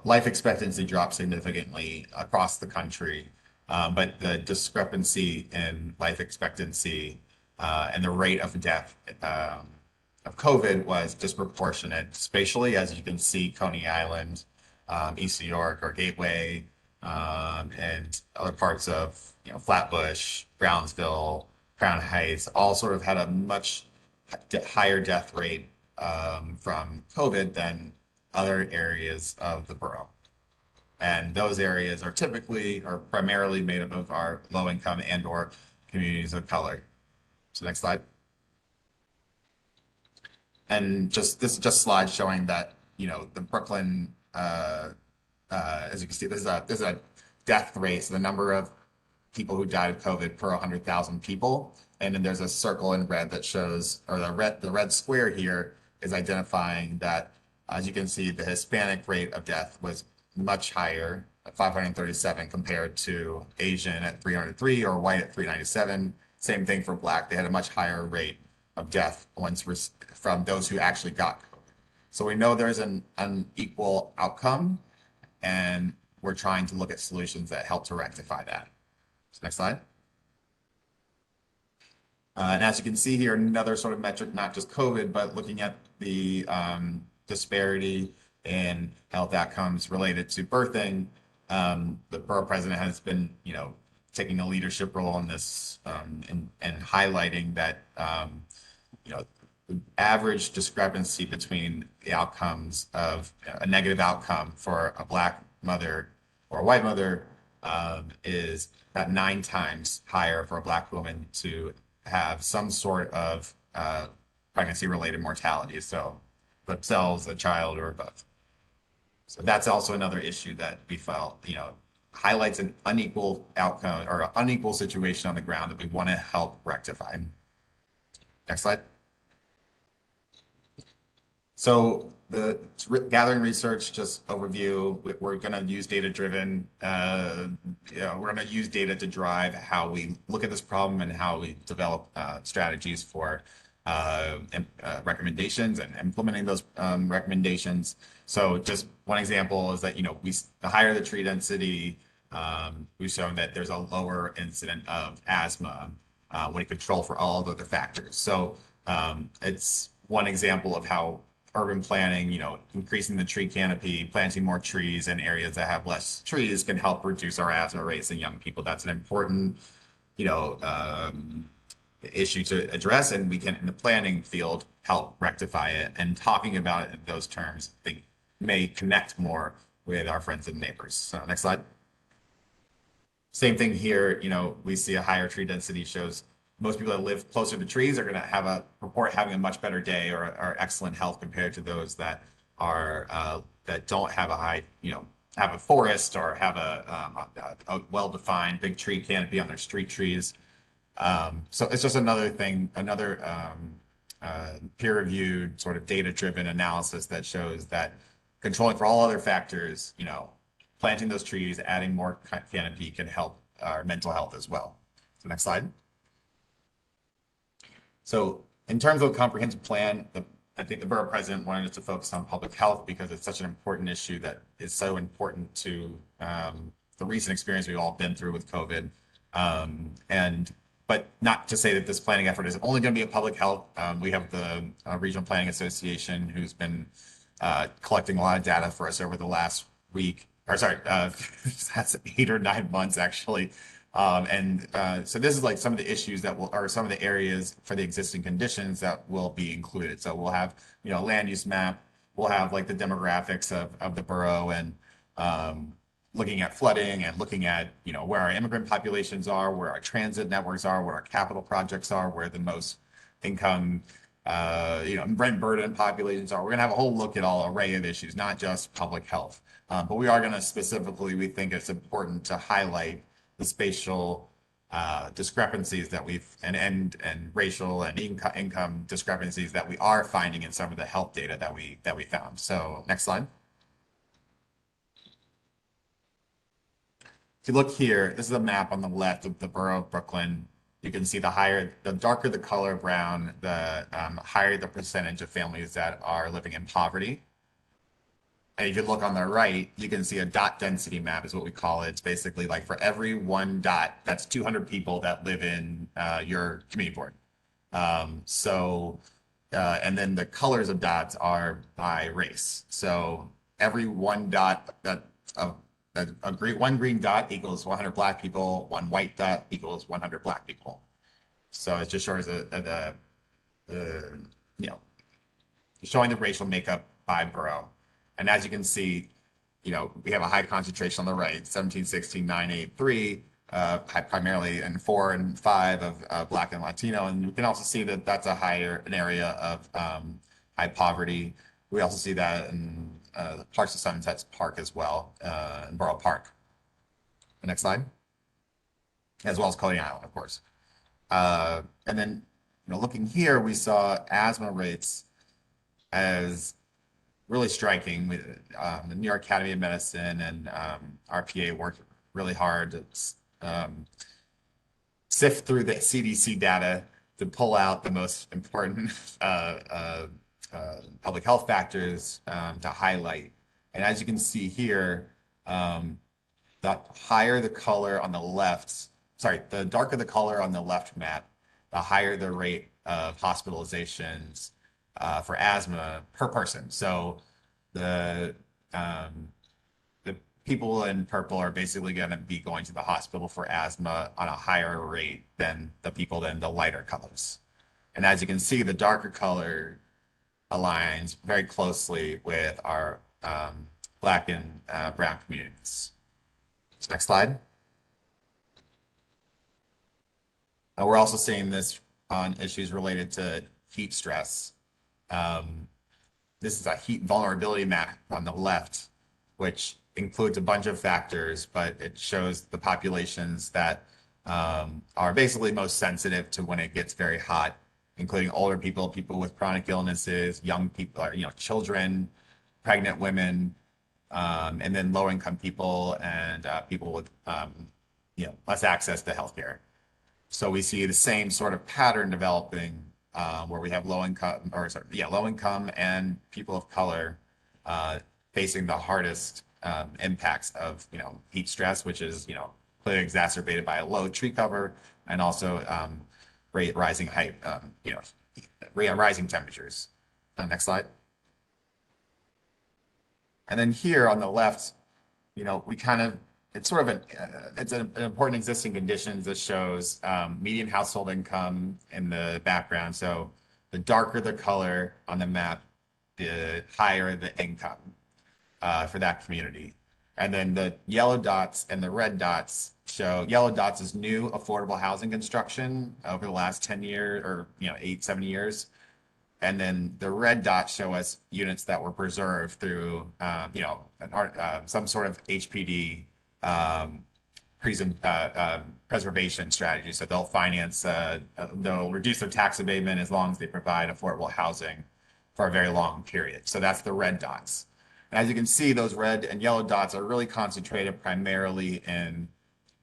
life expectancy dropped significantly across the country, but the discrepancy in life expectancy and the rate of death of COVID was disproportionate spatially, as you can see. Coney Island, East New York, or Gateway, and other parts of Flatbush, Brownsville, Crown Heights, all sort of had a much higher death rate from COVID than other areas of the borough. And those areas are primarily made up of our low income and or communities of color. So next slide. And this is just a slide showing that, the Brooklyn, as you can see, this is a death rate, so the number of people who died of COVID per 100,000 people. And then there's a circle in red that shows, or the red square here is identifying that, as you can see, the Hispanic rate of death was much higher at 537 compared to Asian at 303 or white at 397. Same thing for Black. They had a much higher rate of death from those who actually got COVID. So we know there's an unequal outcome, and we're trying to look at solutions that help to rectify that. So next slide. And as you can see here, another sort of metric, not just COVID, but looking at the disparity in health outcomes related to birthing. The borough president has been, taking a leadership role in this, and highlighting that, the average discrepancy between the outcomes of a negative outcome for a Black mother or a white mother is about 9 times higher for a Black woman to have some sort of pregnancy-related mortality, so themselves, a child, or both. So that's also another issue that we felt, highlights an unequal outcome or an unequal situation on the ground that we want to help rectify. Next slide. So the gathering research, just overview, we're going to use data-driven, we're going to use data to drive how we look at this problem and how we develop strategies for recommendations and implementing those recommendations. So just one example is that, the higher the tree density, we've shown that there's a lower incident of asthma when you control for all of the other factors. So it's one example of how urban planning, increasing the tree canopy, planting more trees in areas that have less trees can help reduce our asthma rates in young people. That's an important, issue to address, and we can, in the planning field, help rectify it. And talking about it in those terms, I think, may connect more with our friends and neighbors. So next slide. Same thing here, we see a higher tree density shows most people that live closer to trees are going to report having a much better day or excellent health compared to those that are that don't have a high, have a forest or have a well-defined big tree canopy on their street trees. So it's just another thing, another peer-reviewed sort of data-driven analysis that shows that controlling for all other factors, planting those trees, adding more canopy can help our mental health as well. So next slide. So in terms of a comprehensive plan, I think the borough president wanted us to focus on public health because it's such an important issue that is so important to the recent experience we've all been through with COVID. But not to say that this planning effort is only going to be a public health. We have the Regional Planning Association who's been collecting a lot of data for us over the last week, or sorry, that's 8 or 9 months actually. So this is like some of the issues that or some of the areas for the existing conditions that will be included. So we'll have, land use map, we'll have like the demographics of the borough and looking at flooding and looking at, where our immigrant populations are, where our transit networks are, where our capital projects are, where the most income, rent burden populations are. We're gonna have a whole look at all array of issues, not just public health. But we are gonna specifically, we think it's important to highlight the spatial discrepancies that and racial and income discrepancies that we are finding in some of the health data that we found. So next slide. If you look here, this is a map on the left of the borough of Brooklyn. You can see the darker the color brown, the higher the percentage of families that are living in poverty. And if you look on the right, you can see a dot density map is what we call it. It's basically like for every one dot, that's 200 people that live in your community board. And then the colors of dots are by race. So every one dot one green dot equals 100 Black people, one white dot equals 100 Black people. So it just shows showing the racial makeup by borough. And as you can see, we have a high concentration on the right, 17, 16, 9, 8, 3, primarily in 4 and 5 of Black and Latino. And you can also see that that's an area of high poverty. We also see that in parts of Sunset Park as well, in Borough Park. The next slide. As well as Coney Island, of course. And then, looking here, we saw asthma rates as really striking. The New York Academy of Medicine and RPA worked really hard to sift through the CDC data to pull out the most important public health factors to highlight. And as you can see here, the higher the color on the left, the darker the color on the left map, the higher the rate of hospitalizations for asthma per person. So the people in purple are basically going to be going to the hospital for asthma on a higher rate than the people in the lighter colors. And as you can see, the darker color aligns very closely with our Black and brown communities. Next slide. We're also seeing this on issues related to heat stress. This is a heat vulnerability map on the left, which includes a bunch of factors, but it shows the populations that are basically most sensitive to when it gets very hot, including older people, people with chronic illnesses, young people, children, pregnant women, and then low-income people and people with less access to healthcare. So we see the same sort of pattern developing where we have low income and people of color facing the hardest impacts of heat stress, which is clearly exacerbated by a low tree cover and also rising height, rising temperatures. Next slide. And then here on the left, we kind of, it's sort of it's an important existing conditions that shows median household income in the background. So the darker the color on the map, the higher the income for that community. And then the yellow dots and the red dots show, yellow dots is new affordable housing construction over the last 10 years or 8-7 years. And then the red dots show us units that were preserved through some sort of HPD preservation strategy. So they'll finance, they'll reduce their tax abatement as long as they provide affordable housing for a very long period. So that's the red dots. And as you can see, those red and yellow dots are really concentrated primarily in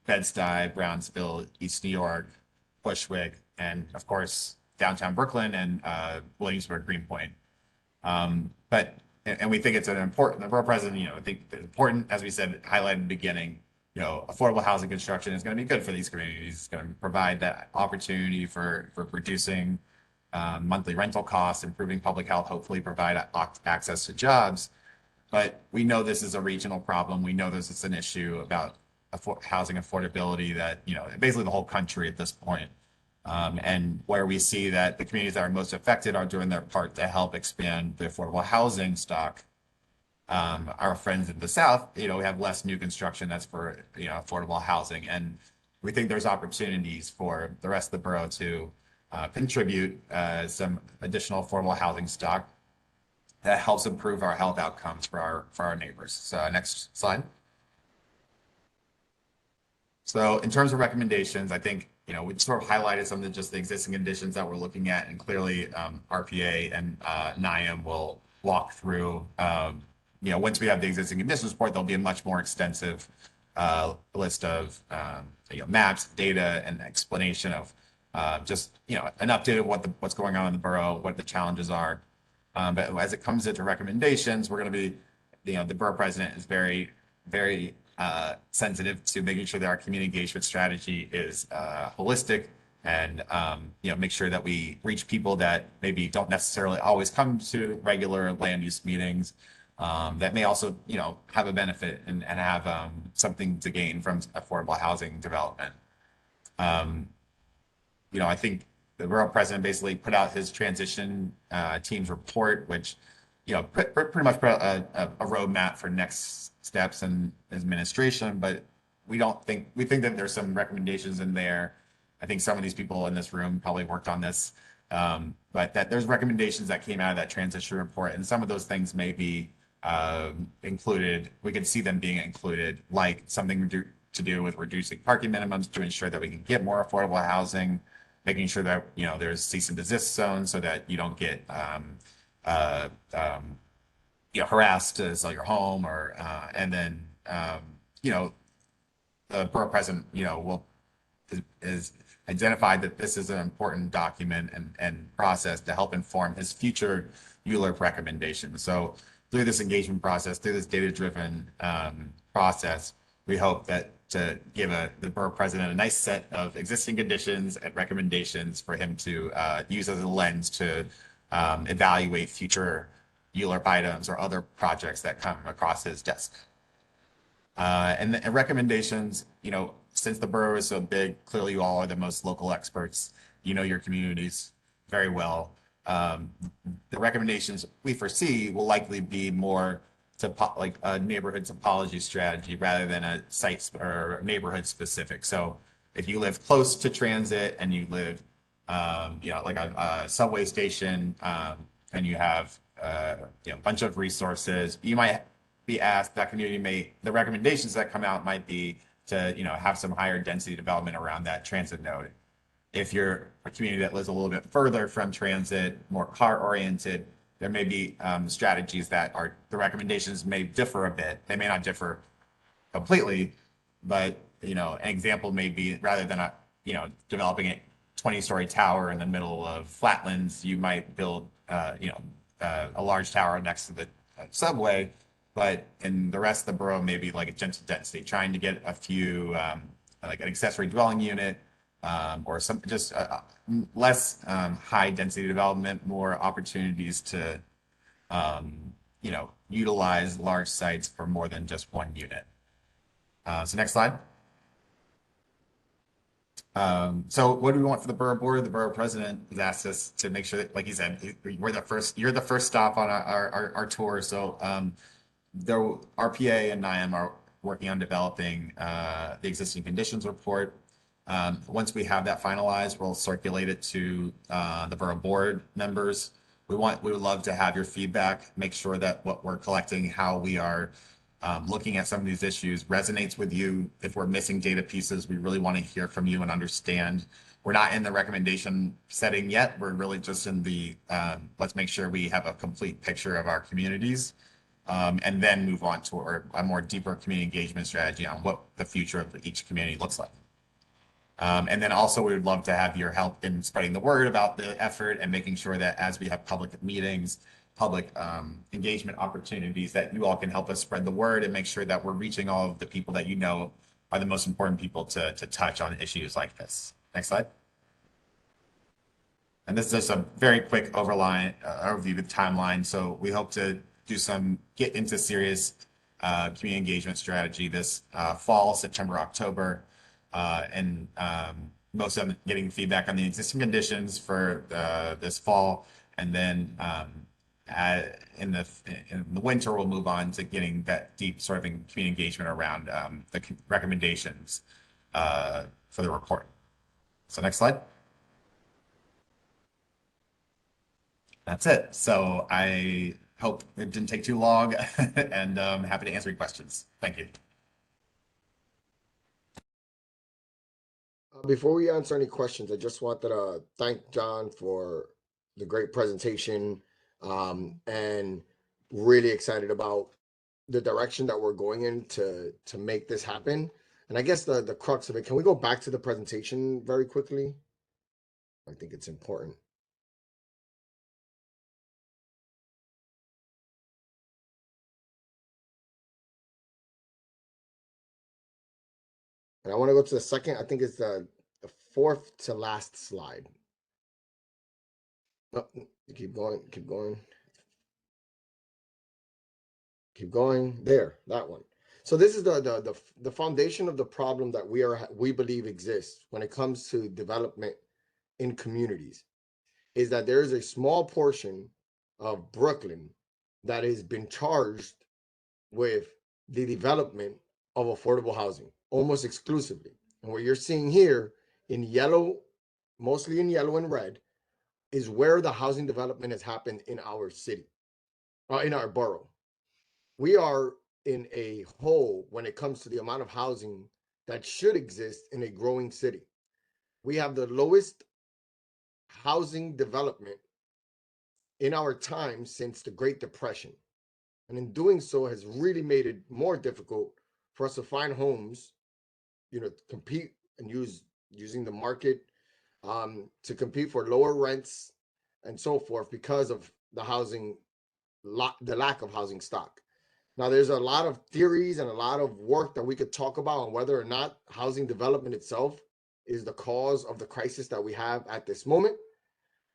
Bed-Stuy, Brownsville, East New York, Bushwick, and of course, downtown Brooklyn and Williamsburg, Greenpoint. And we think it's an important, the borough president, I think it's important, as we said, highlighted in the beginning, affordable housing construction is going to be good for these communities. It's going to provide that opportunity for reducing monthly rental costs, improving public health, hopefully provide access to jobs. But we know this is a regional problem. We know this is an issue about housing affordability that, basically the whole country at this point. And where we see that the communities that are most affected are doing their part to help expand the affordable housing stock. Our friends in the South, we have less new construction that's for, affordable housing. And we think there's opportunities for the rest of the borough to contribute some additional affordable housing stock that helps improve our health outcomes for our neighbors. So next slide. So in terms of recommendations, I think, we sort of highlighted some of just the existing conditions that we're looking at, and clearly RPA and NIAM will walk through, once we have the existing conditions report, there'll be a much more extensive list of maps, data, and explanation of just, an update of what's going on in the borough, what the challenges are. But as it comes into recommendations, we're going to be, the borough president is very, very sensitive to making sure that our community engagement strategy is holistic and make sure that we reach people that maybe don't necessarily always come to regular land use meetings, that may also have a benefit and have something to gain from affordable housing development. I think the borough president basically put out his transition team's report, which pretty much put out a roadmap for next steps in administration, but we think that there's some recommendations in there. I think some of these people in this room probably worked on this, but that there's recommendations that came out of that transition report, and some of those things may be included. We can see them being included, like something to do with reducing parking minimums to ensure that we can get more affordable housing, making sure that there's cease and desist zones so that you don't get harassed to sell your home, or and then the borough president is identified that this is an important document and process to help inform his future ULURP recommendations. So through this engagement process, through this data-driven process, we hope that to give the borough president a nice set of existing conditions and recommendations for him to use as a lens to evaluate future ULURP items or other projects that come across his desk. And the recommendations, since the borough is so big, clearly you all are the most local experts. You know your communities very well. The recommendations we foresee will likely be more like a neighborhood topology strategy rather than a site or neighborhood specific. So if you live close to transit and you live, like a subway station, and you have a bunch of resources, you might be asked, the recommendations that come out might be to have some higher density development around that transit node. If you're a community that lives a little bit further from transit, more car oriented, there may be strategies that the recommendations may differ a bit. They may not differ completely, but an example may be, rather than developing a 20-story tower in the middle of flatlands, you might build a large tower next to the subway, but in the rest of the borough, maybe like a gentle density, trying to get a few, like an accessory dwelling unit, or some just less high density development, more opportunities to, utilize large sites for more than just one unit. So next slide. So what do we want for the borough board? The borough president has asked us to make sure that, like he said, you're the first stop on our tour. So the RPA and NIAM are working on developing the existing conditions report. Once we have that finalized, we'll circulate it to the borough board members. We would love to have your feedback, make sure that what we're collecting, how we are looking at some of these issues resonates with you. If we're missing data pieces, we really want to hear from you and understand. We're not in the recommendation setting yet. We're really just in the, let's make sure we have a complete picture of our communities. and then move on to a more deeper community engagement strategy on what the future of each community looks like. And then also we would love to have your help in spreading the word about the effort and making sure that as we have public meetings, public engagement opportunities, that you all can help us spread the word and make sure that we're reaching all of the people that you know are the most important people to touch on issues like this. Next slide. And this is just a very quick overview of the timeline. So we hope to get into serious community engagement strategy this fall, September, October, and most of them getting feedback on the existing conditions for this fall, and then in the winter we'll move on to getting that deep sort of community engagement around the recommendations for the report. So next slide. That's it. So I hope it didn't take too long, and I'm happy to answer your questions. Thank you. Before we answer any questions, I just wanted to thank John for the great presentation, and really excited about the direction that we're going in to make this happen. And I guess the crux of it, can we go back to the presentation very quickly? I think it's important. And I want to go to the second, I think it's the fourth to last slide. No, keep going, keep going. Keep going. There, that one. So this is the foundation of the problem that we believe exists when it comes to development in communities, is that there is a small portion of Brooklyn that has been charged with the development of affordable housing almost exclusively. And what you're seeing here in yellow, mostly in yellow and red, is where the housing development has happened in our city, in our borough. We are in a hole when it comes to the amount of housing that should exist in a growing city. We have the lowest housing development in our time since the Great Depression. And in doing so has really made it more difficult for us to find homes, compete and using the market to compete for lower rents and so forth because of the lack of housing stock. Now, there's a lot of theories and a lot of work that we could talk about on whether or not housing development itself is the cause of the crisis that we have at this moment.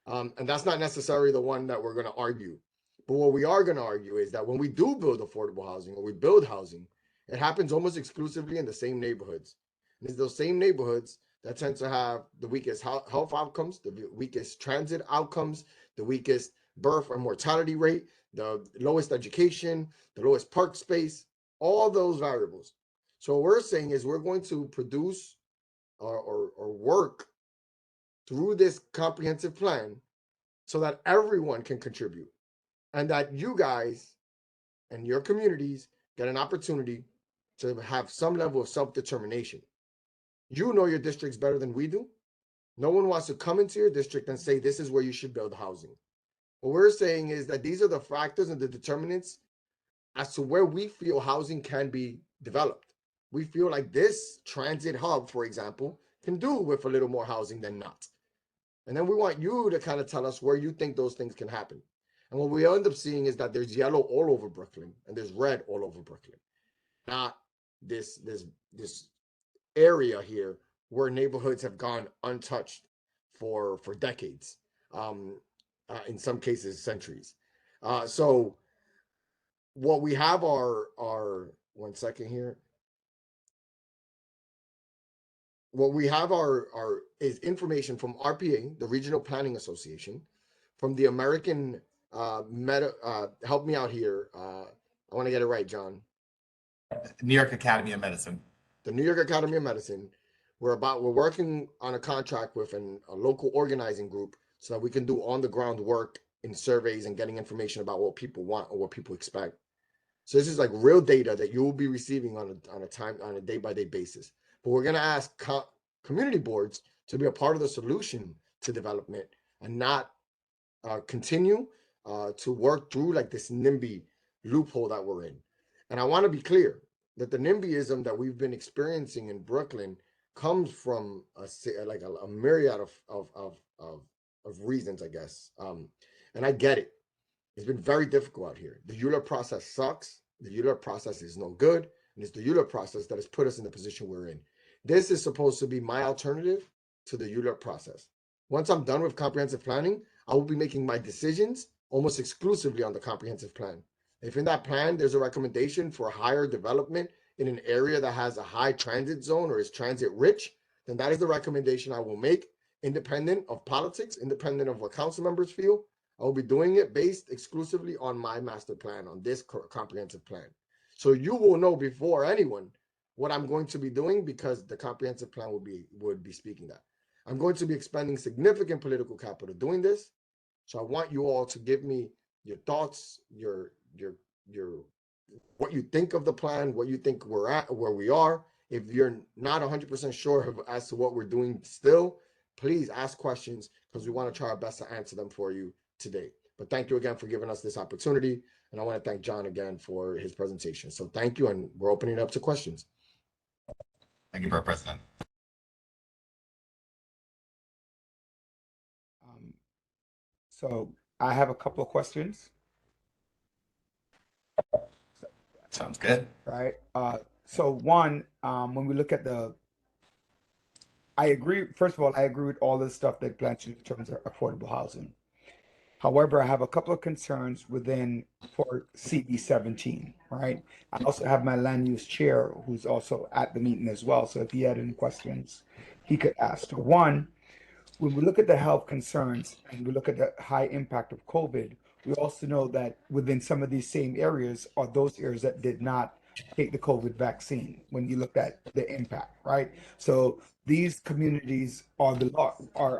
And that's not necessarily the one that we're going to argue. But what we are going to argue is that when we do build affordable housing, or we build housing, it happens almost exclusively in the same neighborhoods. And it's those same neighborhoods that tend to have the weakest health outcomes, the weakest transit outcomes, the weakest birth and mortality rate, the lowest education, the lowest park space, all those variables. So what we're saying is we're going to produce or work through this comprehensive plan so that everyone can contribute, and that you guys and your communities get an opportunity to have some level of self-determination. You know your districts better than we do. No one wants to come into your district and say, this is where you should build housing. What we're saying is that these are the factors and the determinants as to where we feel housing can be developed. We feel like this transit hub, for example, can do with a little more housing than not. And then we want you to kind of tell us where you think those things can happen. And what we end up seeing is that there's yellow all over Brooklyn and there's red all over Brooklyn. Not this area here where neighborhoods have gone untouched for decades, in some cases centuries. So what we have are 1 second here. What we have is information from RPA, the Regional Planning Association, from the American help me out here. I want to get it right, John. New York Academy of Medicine. The New York Academy of Medicine. We're working on a contract with a local organizing group so that we can do on the ground work in surveys and getting information about what people want or what people expect. So this is like real data that you will be receiving on a day-by-day basis. But we're going to ask community boards to be a part of the solution to development and not continue to work through like this NIMBY loophole that we're in. And I want to be clear that the NIMBYism that we've been experiencing in Brooklyn comes from a myriad of reasons, I guess. And I get it. It's been very difficult out here. The ULURP process sucks. The ULURP process is no good. And it's the ULURP process that has put us in the position we're in. This is supposed to be my alternative to the ULURP process. Once I'm done with comprehensive planning, I will be making my decisions almost exclusively on the comprehensive plan. If in that plan, there's a recommendation for higher development in an area that has a high transit zone or is transit rich, then that is the recommendation I will make, independent of politics, independent of what council members feel. I will be doing it based exclusively on my master plan, on this comprehensive plan. So you will know before anyone what I'm going to be doing, because the comprehensive plan would be speaking that. I'm going to be expending significant political capital doing this. So I want you all to give me your thoughts, your what you think of the plan, what you think we're at, where we are. If you're not 100% sure as to what we're doing still, please ask questions, because we want to try our best to answer them for you today. But thank you again for giving us this opportunity. And I want to thank John again for his presentation. So thank you, and we're opening it up to questions. Thank you, Borough President. So I have a couple of questions. Sounds good. Right. So one, when we look at I agree. First of all, I agree with all the stuff that plans in terms of affordable housing. However, I have a couple of concerns for CB 17, right? I also have my land use chair who's also at the meeting as well. So if he had any questions, he could ask. One, when we look at the health concerns and we look at the high impact of COVID, we also know that within some of these same areas are those areas that did not take the COVID vaccine when you look at the impact, right? So these communities are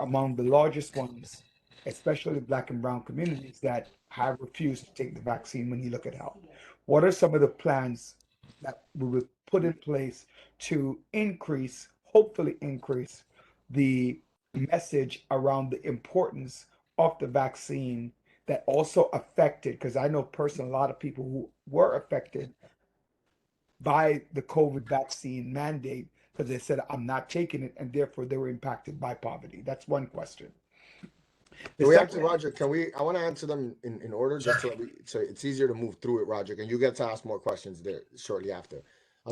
among the largest ones, especially Black and Brown communities, that have refused to take the vaccine when you look at health. What are some of the plans that we would put in place to hopefully increase the message around the importance of the vaccine that also affected, because I know personally a lot of people who were affected by the COVID vaccine mandate because they said, I'm not taking it, and therefore they were impacted by poverty. That's one question. Can we answer, Roger? I want to answer them in order, just so it's easier to move through it, Roger, and you get to ask more questions there shortly after.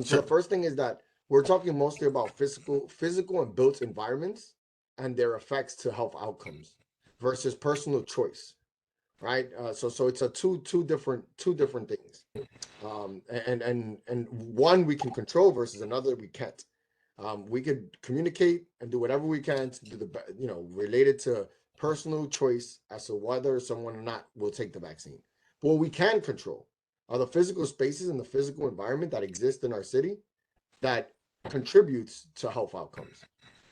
So the first thing is that we're talking mostly about physical and built environments and their effects to health outcomes versus personal choice, right? So it's a two different things, and one we can control versus another we can't. We could communicate and do whatever we can to do related to personal choice as to whether someone or not will take the vaccine. But what we can control are the physical spaces and the physical environment that exist in our city that contributes to health outcomes.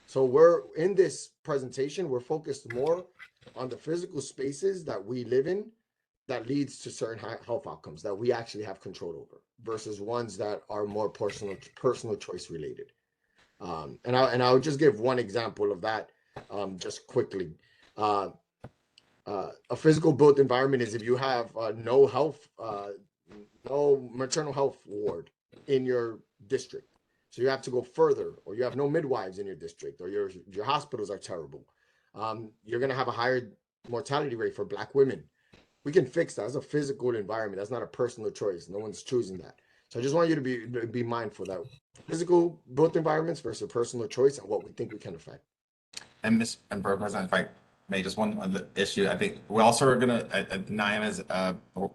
So we're in this presentation, we're focused more on the physical spaces that we live in that leads to certain health outcomes that we actually have control over versus ones that are more personal choice related. And I'll just give one example of that just quickly. A physical built environment is if you have no maternal health ward in your district. So you have to go further, or you have no midwives in your district, or your hospitals are terrible. You're going to have a higher mortality rate for Black women. We can fix that. That's a physical environment. That's not a personal choice. No one's choosing that. So I just want you to be mindful that physical built environments versus personal choice and what we think we can affect. And Borough President, if I may, just one other issue. I think we also are going to, NIAM is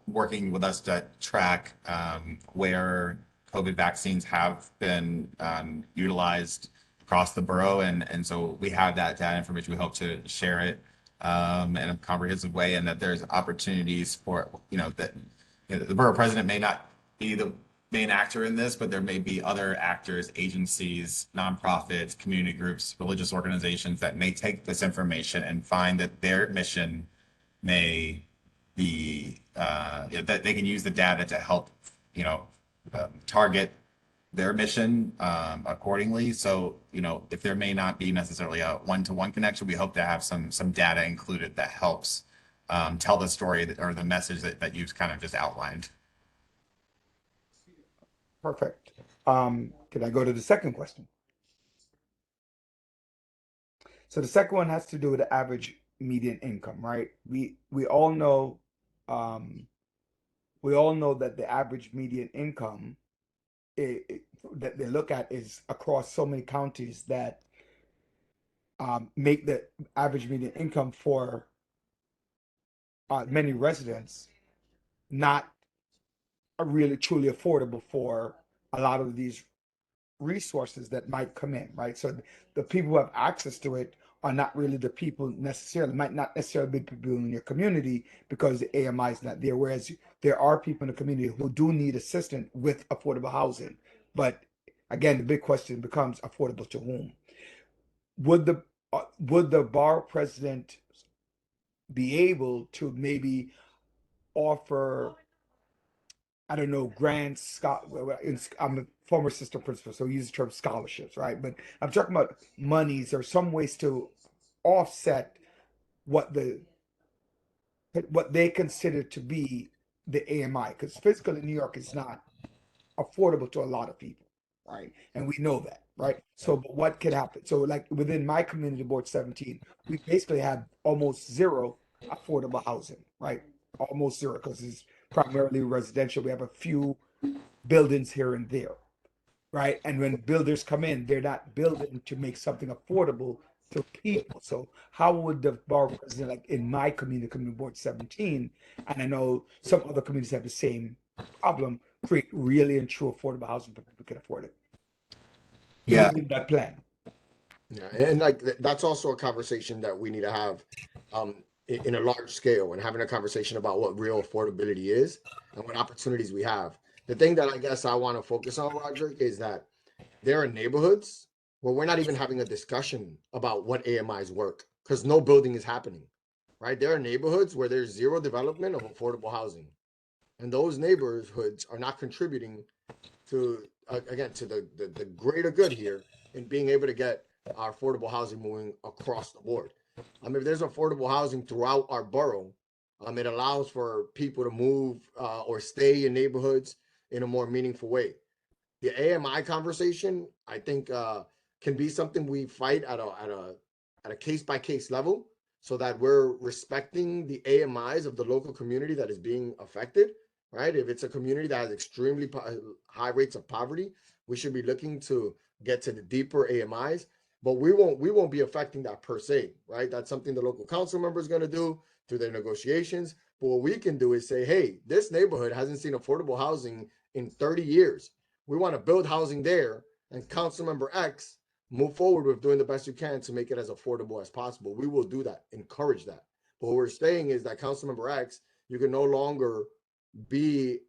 working with us to track where COVID vaccines have been utilized across the borough. And so we have that data information. We hope to share it in a comprehensive way, and that there's opportunities for, that the borough president may not be the main actor in this, but there may be other actors, agencies, nonprofits, community groups, religious organizations that may take this information and find that their mission may be, that they can use the data to help, target their mission accordingly. So, if there may not be necessarily a one-to-one connection, we hope to have some data included that helps tell the story or the message that you've kind of just outlined. Perfect. Can I go to the second question? So the second one has to do with the average median income, right? We all know, that the average median income that they look at is across so many counties that make the average median income for many residents not really truly affordable for a lot of these resources that might come in, right? So the people who have access to it are not really the people necessarily, might not necessarily be people in your community because the AMI is not there. Whereas there are people in the community who do need assistance with affordable housing. But again, the big question becomes affordable to whom? Would the borough president be able to maybe offer, I don't know, grants? I'm a former assistant principal, so we use the term scholarships, right? But I'm talking about monies or some ways to offset what they consider to be the AMI, because physical in New York is not affordable to a lot of people, right? And we know that, right? So but what could happen? So like within my community board 17, we basically have almost zero affordable housing, right? Almost zero, because it's primarily residential. We have a few buildings here and there, right? And when builders come in, they're not building to make something affordable to people. So how would the borough president, like in my community board 17, and I know some other communities have the same problem, create really and true affordable housing for people who can afford it? Yeah. Within that plan. Yeah, and like that's also a conversation that we need to have in a large scale, and having a conversation about what real affordability is and what opportunities we have. The thing that I guess I want to focus on, Roger, is that there are neighborhoods where we're not even having a discussion about what AMIs work because no building is happening, right? There are neighborhoods where there's zero development of affordable housing, and those neighborhoods are not contributing to again to the greater good here in being able to get our affordable housing moving across the board. If there's affordable housing throughout our borough, it allows for people to move or stay in neighborhoods in a more meaningful way. The AMI conversation, I think, can be something we fight at a case by case level, so that we're respecting the AMIs of the local community that is being affected. Right? If it's a community that has extremely high rates of poverty, we should be looking to get to the deeper AMIs. But we won't be affecting that per se, right? That's something the local council member is going to do through their negotiations. But what we can do is say, hey, this neighborhood hasn't seen affordable housing in 30 years. We want to build housing there, and council member X, move forward with doing the best you can to make it as affordable as possible. We will do that, encourage that. But what we're saying is that council member X, you can no longer be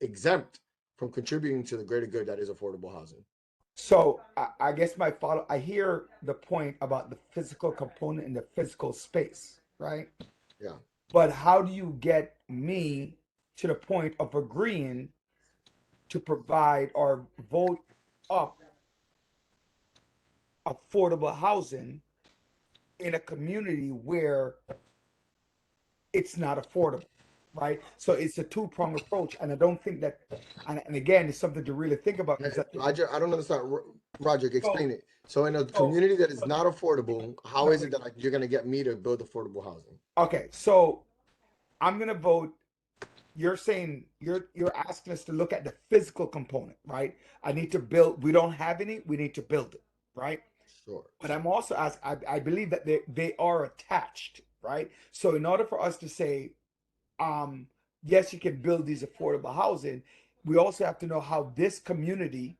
exempt from contributing to the greater good that is affordable housing. So I guess I hear the point about the physical component in the physical space, right? Yeah. But how do you get me to the point of agreeing to provide or vote up affordable housing in a community where it's not affordable? Right, so it's a two-pronged approach, and I don't think that, and again, it's something to really think about. Roger, I don't understand. Roger, explain it. So in a community that is not affordable, how is it that you're going to get me to build affordable housing? Okay, so I'm going to vote. You're saying you're asking us to look at the physical component, right? I need to build. We don't have any. We need to build it, right? Sure. But I'm also asking. I believe that they are attached, right? So in order for us to say, yes, you can build these affordable housing, we also have to know how this community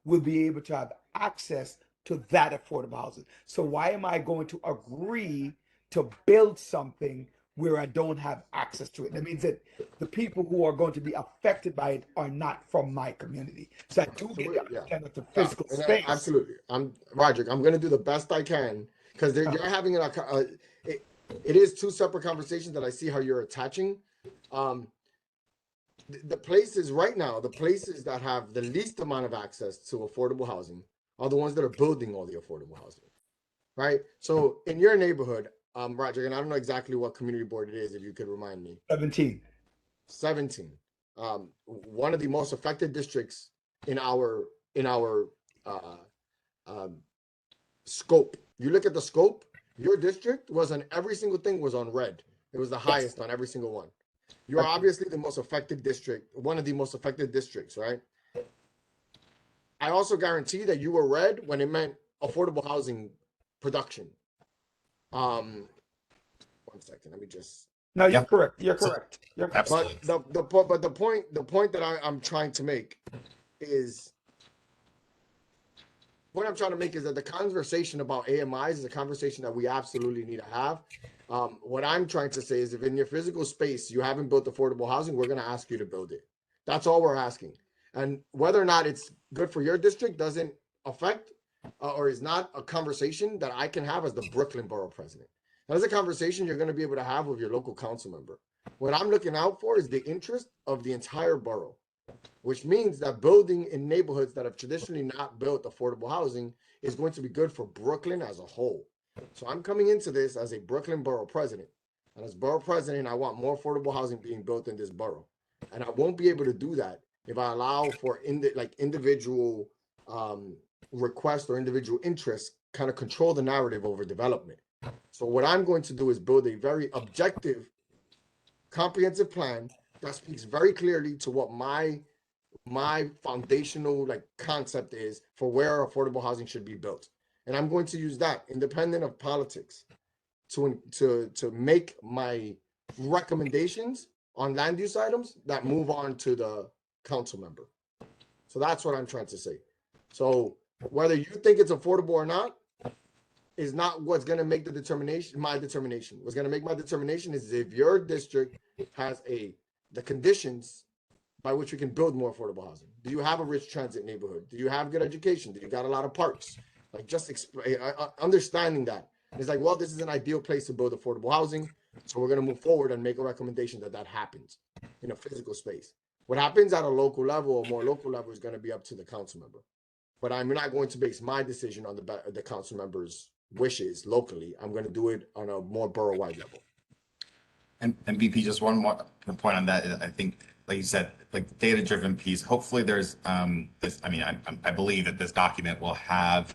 will be able to have access to that affordable housing. So why am I going to agree to build something where I don't have access to it? That means that the people who are going to be affected by it are not from my community. So I do get the physical space. Absolutely. Roger, I'm going to do the best I can, because you're having it is two separate conversations that I see how you're attaching. The places right now, the places that have the least amount of access to affordable housing are the ones that are building all the affordable housing, right? So in your neighborhood, Roger, and I don't know exactly what community board it is, if you could remind me. 17. one of the most affected districts in our scope. You look at the scope, your district was on every single thing was on red. It was the highest on every single one. You are obviously the most affected district, one of the most affected districts, right? I also guarantee that you were red when it meant affordable housing production. 1 second, let me just. No, you're correct. You're correct. You're correct. But the point that I'm trying to make is, what I'm trying to make is that the conversation about AMIs is a conversation that we absolutely need to have. What I'm trying to say is, if in your physical space you haven't built affordable housing, we're going to ask you to build it. That's all we're asking. And whether or not it's good for your district doesn't affect or is not a conversation that I can have as the Brooklyn Borough President. That's a conversation you're going to be able to have with your local council member. What I'm looking out for is the interest of the entire borough, which means that building in neighborhoods that have traditionally not built affordable housing is going to be good for Brooklyn as a whole. So I'm coming into this as a Brooklyn Borough President. And as Borough President, I want more affordable housing being built in this borough. And I won't be able to do that if I allow for individual requests or individual interests kind of control the narrative over development. So what I'm going to do is build a very objective, comprehensive plan that speaks very clearly to what my foundational concept is for where affordable housing should be built. And I'm going to use that, independent of politics, to make my recommendations on land use items that move on to the council member. So that's what I'm trying to say. So whether you think it's affordable or not is not what's going to make the determination, my determination. What's going to make my determination is if your district has the conditions by which we can build more affordable housing. Do you have a rich transit neighborhood? Do you have good education? Do you got a lot of parks? Understanding that. It's like, well, this is an ideal place to build affordable housing. So we're going to move forward and make a recommendation that happens in a physical space. What happens at a local level or more local level is going to be up to the council member. But I'm not going to base my decision on the council member's wishes locally. I'm going to do it on a more borough-wide level. And VP, just one more point on that. I think, like you said, like data-driven piece. Hopefully, there's this. I mean, I believe that this document will have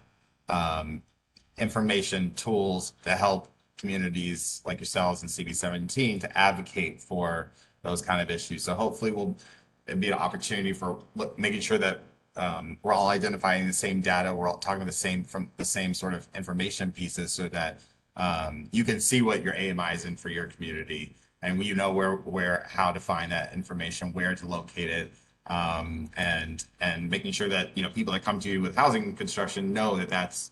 information, tools to help communities like yourselves in CB17 to advocate for those kind of issues. So hopefully, it'll be an opportunity for making sure that we're all identifying the same data. We're all talking from the same sort of information pieces, so that you can see what your AMI is in for your community, and you know how to find that information, where to locate it, and making sure that people that come to you with housing construction know that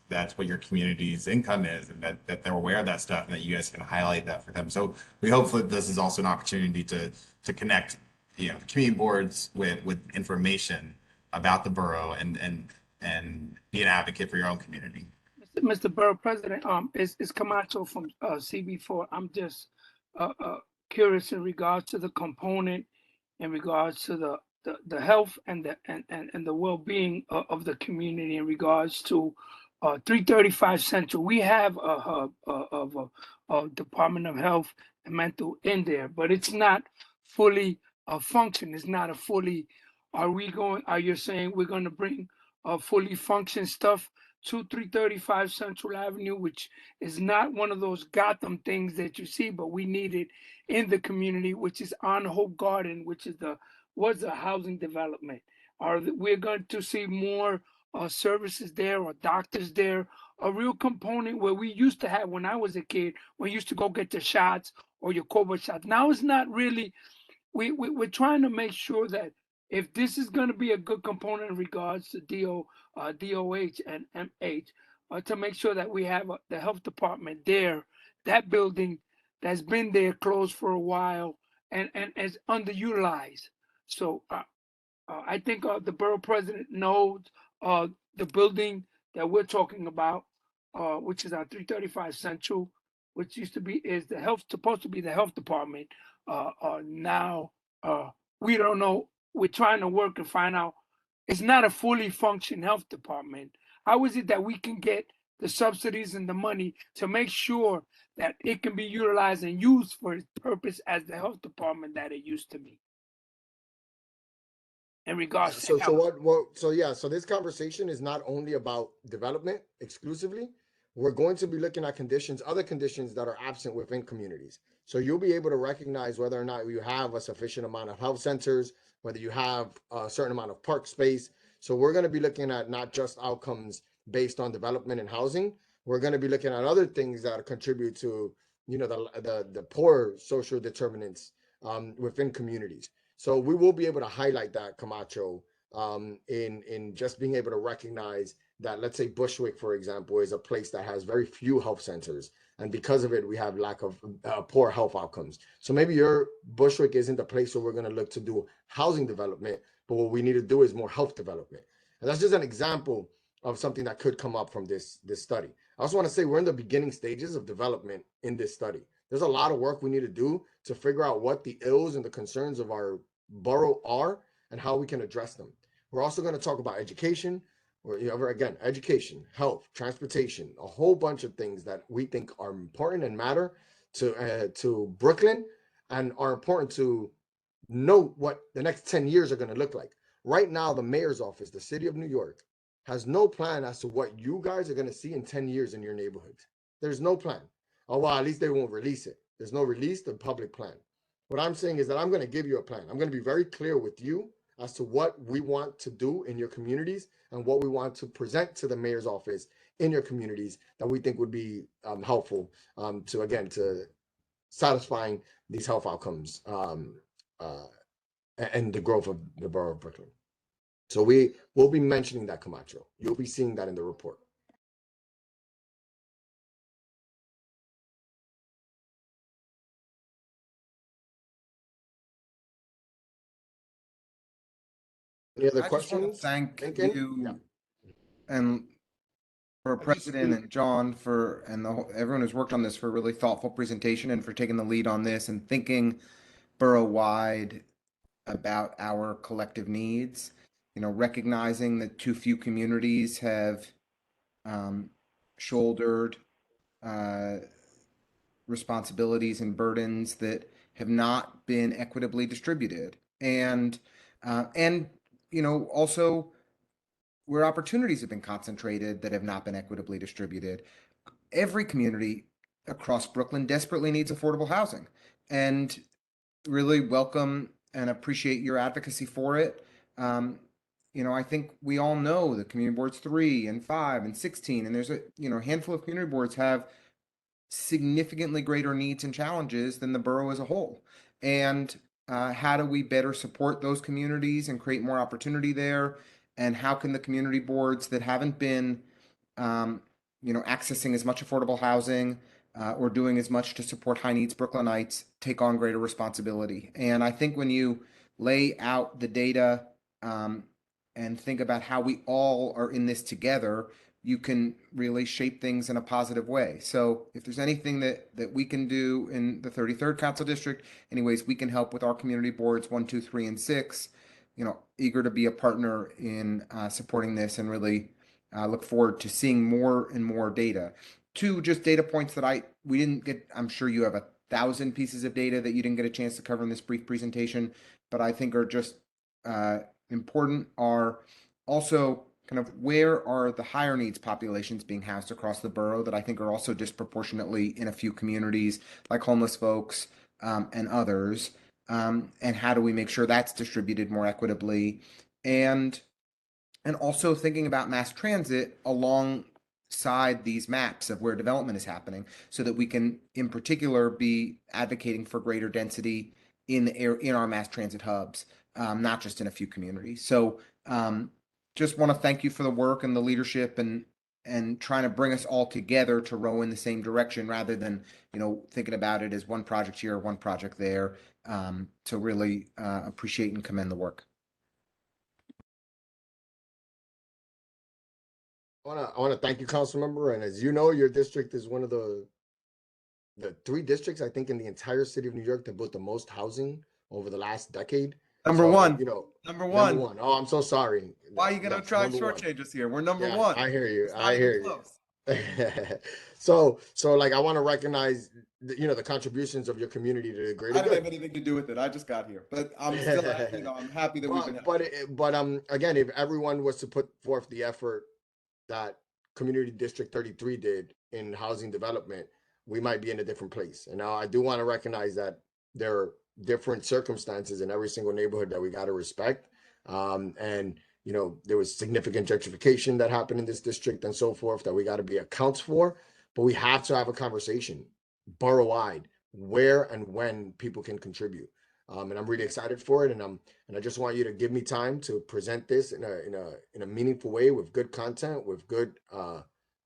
that's what your community's income is, and that they're aware of that stuff, and that you guys can highlight that for them. So we hope that this is also an opportunity to connect community boards with information about the borough and be an advocate for your own community. Mr. Borough President, it's Camacho from CB4. I'm just curious in regards to the component, in regards to the health and the well-being of the community in regards to 335 Central. We have a hub of a Department of Health and Mental in there, but it's not fully function. It's not a fully. Are you saying we're going to bring fully function stuff to 335 Central Avenue, which is not one of those Gotham things that you see, but we need it in the community, which is on Hope Garden, which is was a housing development. We're going to see more services there, or doctors there, a real component where we used to have when I was a kid, we used to go get the shots or your COVID shots. Now it's not really. We're trying to make sure that if this is going to be a good component in regards to DOH and MH, to make sure that we have the health department there, that building that's been there closed for a while and is underutilized. So I think the borough president knows the building that we're talking about, which is our 335 Central, which used to be supposed to be the health department. Now we don't know. We're trying to work and find out. It's not a fully functioning health department. How is it that we can get the subsidies and the money to make sure that it can be utilized and used for its purpose as the health department that it used to be? in regards So to health. so this conversation is not only about development exclusively. We're going to be looking at other conditions that are absent within communities. So you'll be able to recognize whether or not you have a sufficient amount of health centers, whether you have a certain amount of park space. So we're going to be looking at not just outcomes based on development and housing. We're going to be looking at other things that contribute to, the poor social determinants within communities. So we will be able to highlight that, Camacho, in just being able to recognize that, let's say Bushwick, for example, is a place that has very few health centers, and because of it, we have lack of poor health outcomes. So maybe your Bushwick isn't the place where we're going to look to do housing development, but what we need to do is more health development. And that's just an example of something that could come up from this study. I also want to say we're in the beginning stages of development in this study. There's a lot of work we need to do to figure out what the ills and the concerns of our borough are and how we can address them. We're also going to talk about education, again, education, health, transportation, a whole bunch of things that we think are important and matter to Brooklyn and are important to know what the next 10 years are going to look like. Right now, the mayor's office, the city of New York, has no plan as to what you guys are going to see in 10 years in your neighborhoods. There's no plan. Oh, well, at least they won't release it. There's no released public plan. What I'm saying is that I'm going to give you a plan. I'm going to be very clear with you as to what we want to do in your communities and what we want to present to the mayor's office in your communities that we think would be helpful to satisfying these health outcomes and the growth of the borough of Brooklyn. So we will be mentioning that, Camacho. You'll be seeing that in the report. Any other I just want questions? to thank Lincoln? you and for President and John everyone who's worked on this for a really thoughtful presentation and for taking the lead on this and thinking borough-wide about our collective needs. Recognizing that too few communities have shouldered responsibilities and burdens that have not been equitably distributed, and also where opportunities have been concentrated that have not been equitably distributed. Every community across Brooklyn desperately needs affordable housing, and really welcome and appreciate your advocacy for it. I think we all know the community boards 3 and 5 and 16, and there's a handful of community boards have significantly greater needs and challenges than the borough as a whole. And how do we better support those communities and create more opportunity there? And how can the community boards that haven't been, accessing as much affordable housing or doing as much to support high needs Brooklynites take on greater responsibility? And I think when you lay out the data and think about how we all are in this together, you can really shape things in a positive way. So if there's anything that we can do in the 33rd Council District, anyways, we can help with our community boards 1, 2, 3, and 6. Eager to be a partner in supporting this, and really look forward to seeing more and more data. 2 just data points that we didn't get. I'm sure you have 1,000 pieces of data that you didn't get a chance to cover in this brief presentation, but I think are just important are also kind of where are the higher needs populations being housed across the borough that I think are also disproportionately in a few communities like homeless folks and others. And how do we make sure that's distributed more equitably? And also thinking about mass transit alongside these maps of where development is happening, so that we can, in particular, be advocating for greater density in our mass transit hubs, not just in a few communities. So just want to thank you for the work and the leadership and trying to bring us all together to row in the same direction, rather than thinking about it as one project here, one project there. To really appreciate and commend the work. I want to thank you, council member. And as you know, your district is one of the 3 districts, I think, in the entire city of New York that built the most housing over the last decade. Number one. Number one. Oh, I'm so sorry. Why are you going to try shortchange us here? We're number 1. I hear you. I hear you. So like I want to recognize the contributions of your community to the greater I don't good. have anything to do with it. I just got here, but I'm still, I'm happy that we've been. But again, if everyone was to put forth the effort that Community District 33 did in housing development, we might be in a different place. And now I do want to recognize that there are different circumstances in every single neighborhood that we got to respect. And there was significant gentrification that happened in this district and so forth that we got to be accounts for. But we have to have a conversation borough-wide where and when people can contribute. And I'm really excited for it. And I just want you to give me time to present this in a meaningful way with good content, with good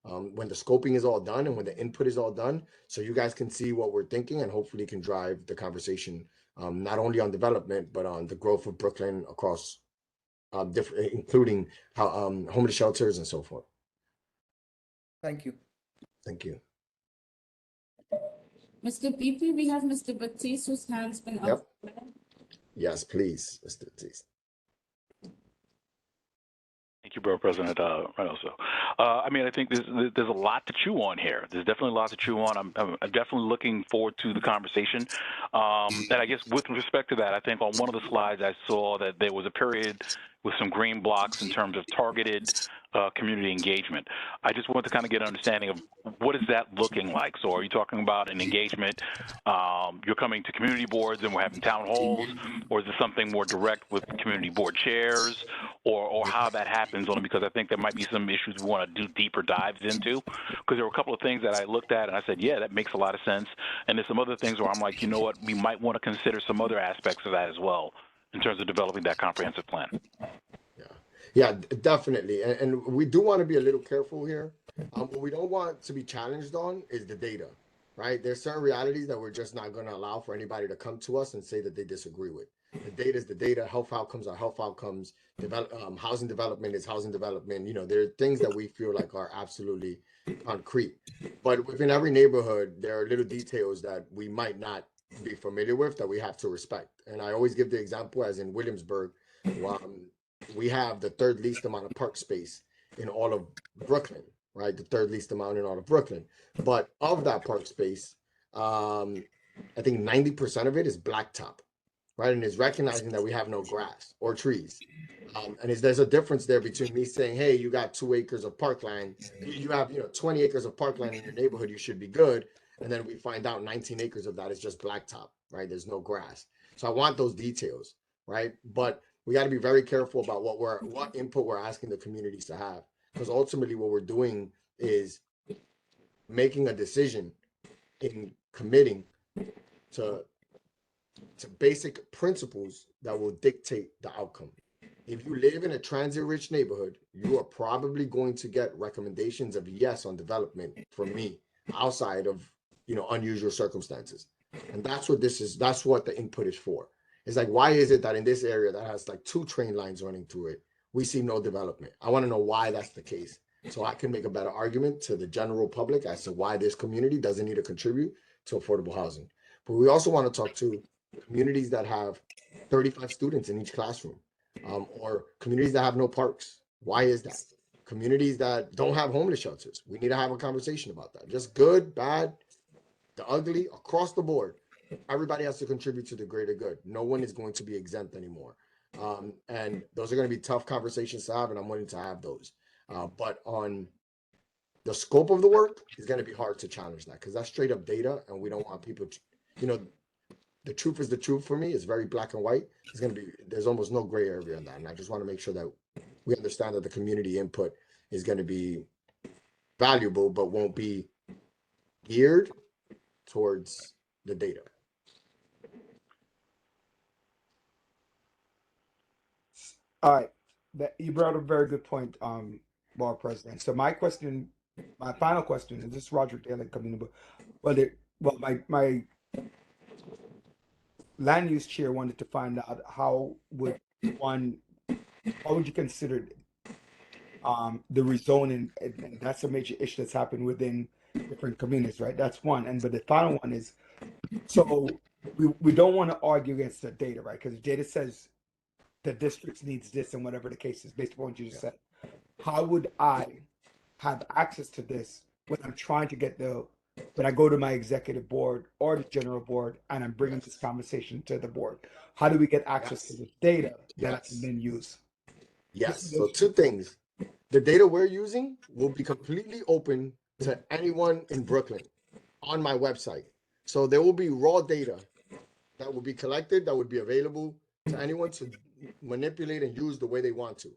when the scoping is all done and when the input is all done, so you guys can see what we're thinking and hopefully can drive the conversation not only on development but on the growth of Brooklyn across different, including homeless shelters and so forth. Thank you. Thank you. Mr. BP, we have Mr. Batiste whose hand's been up. Yes, please, Mr. Batiste. Thank you, Borough President Reynoso. I mean, I think there's a lot to chew on here. There's definitely a lot to chew on. I'm definitely looking forward to the conversation. And I guess with respect to that, I think on one of the slides I saw that there was a period with some green blocks in terms of targeted community engagement. I just want to kind of get an understanding of what is that looking like. So are you talking about an engagement, you're coming to community boards and we're having town halls, or is it something more direct with community board chairs, or how that happens? Only because I think there might be some issues we want to do deeper dives into, because there were a couple of things that I looked at and I said, yeah, that makes a lot of sense. And there's some other things where I'm like, you know what, we might want to consider some other aspects of that as well in terms of developing that comprehensive plan. Yeah, definitely. And we do want to be a little careful here. What we don't want to be challenged on is the data, right? There's certain realities that we're just not going to allow for anybody to come to us and say that they disagree with. The data is the data. Health outcomes are health outcomes. Housing development is housing development. There are things that we feel like are absolutely concrete. But within every neighborhood, there are little details that we might not be familiar with that we have to respect. And I always give the example, as in Williamsburg, we have the third least amount of park space in all of Brooklyn, right? The third least amount in all of Brooklyn. But of that park space, I think 90% of it is blacktop, right? And it's recognizing that we have no grass or trees. And there's a difference there between me saying, hey, you got 2 acres of parkland, you have 20 acres of parkland in your neighborhood, you should be good. And then we find out 19 acres of that is just blacktop, right? There's no grass. So I want those details, right? But we got to be very careful about what input we're asking the communities to have, because ultimately what we're doing is making a decision in committing to basic principles that will dictate the outcome. If you live in a transit-rich neighborhood, you are probably going to get recommendations of yes on development from me outside of unusual circumstances. And that's what this is. That's what the input is for. It's like, why is it that in this area that has like 2 train lines running through it, we see no development? I want to know why that's the case, so I can make a better argument to the general public as to why this community doesn't need to contribute to affordable housing. But we also want to talk to communities that have 35 students in each classroom, or communities that have no parks. Why is that? Communities that don't have homeless shelters. We need to have a conversation about that. Just good, bad, the ugly, across the board. Everybody has to contribute to the greater good. No one is going to be exempt anymore. And those are going to be tough conversations to have, and I'm willing to have those. But on the scope of the work, it's going to be hard to challenge that, because that's straight up data, and we don't want people to, the truth is the truth for me. It's very black and white. There's almost no gray area in that. And I just want to make sure that we understand that the community input is going to be valuable, but won't be geared towards the data. All right, you brought up a very good point, Borough President. So my final question, is this Roger Taylor coming in, but my land use chair wanted to find out how would you consider the rezoning, and that's a major issue that's happened within different communities, right? That's one. But the final one is, so we don't want to argue against the data, right? Because the data says the district needs this and whatever the case is, based upon what you just said. How would I have access to this when I'm trying to get when I go to my executive board or the general board and I'm bringing this conversation to the board? How do we get access to the data that I can then use? Yes. So two things. The data we're using will be completely open to anyone in Brooklyn on my website. So there will be raw data that will be collected that would be available to anyone to manipulate and use the way they want to.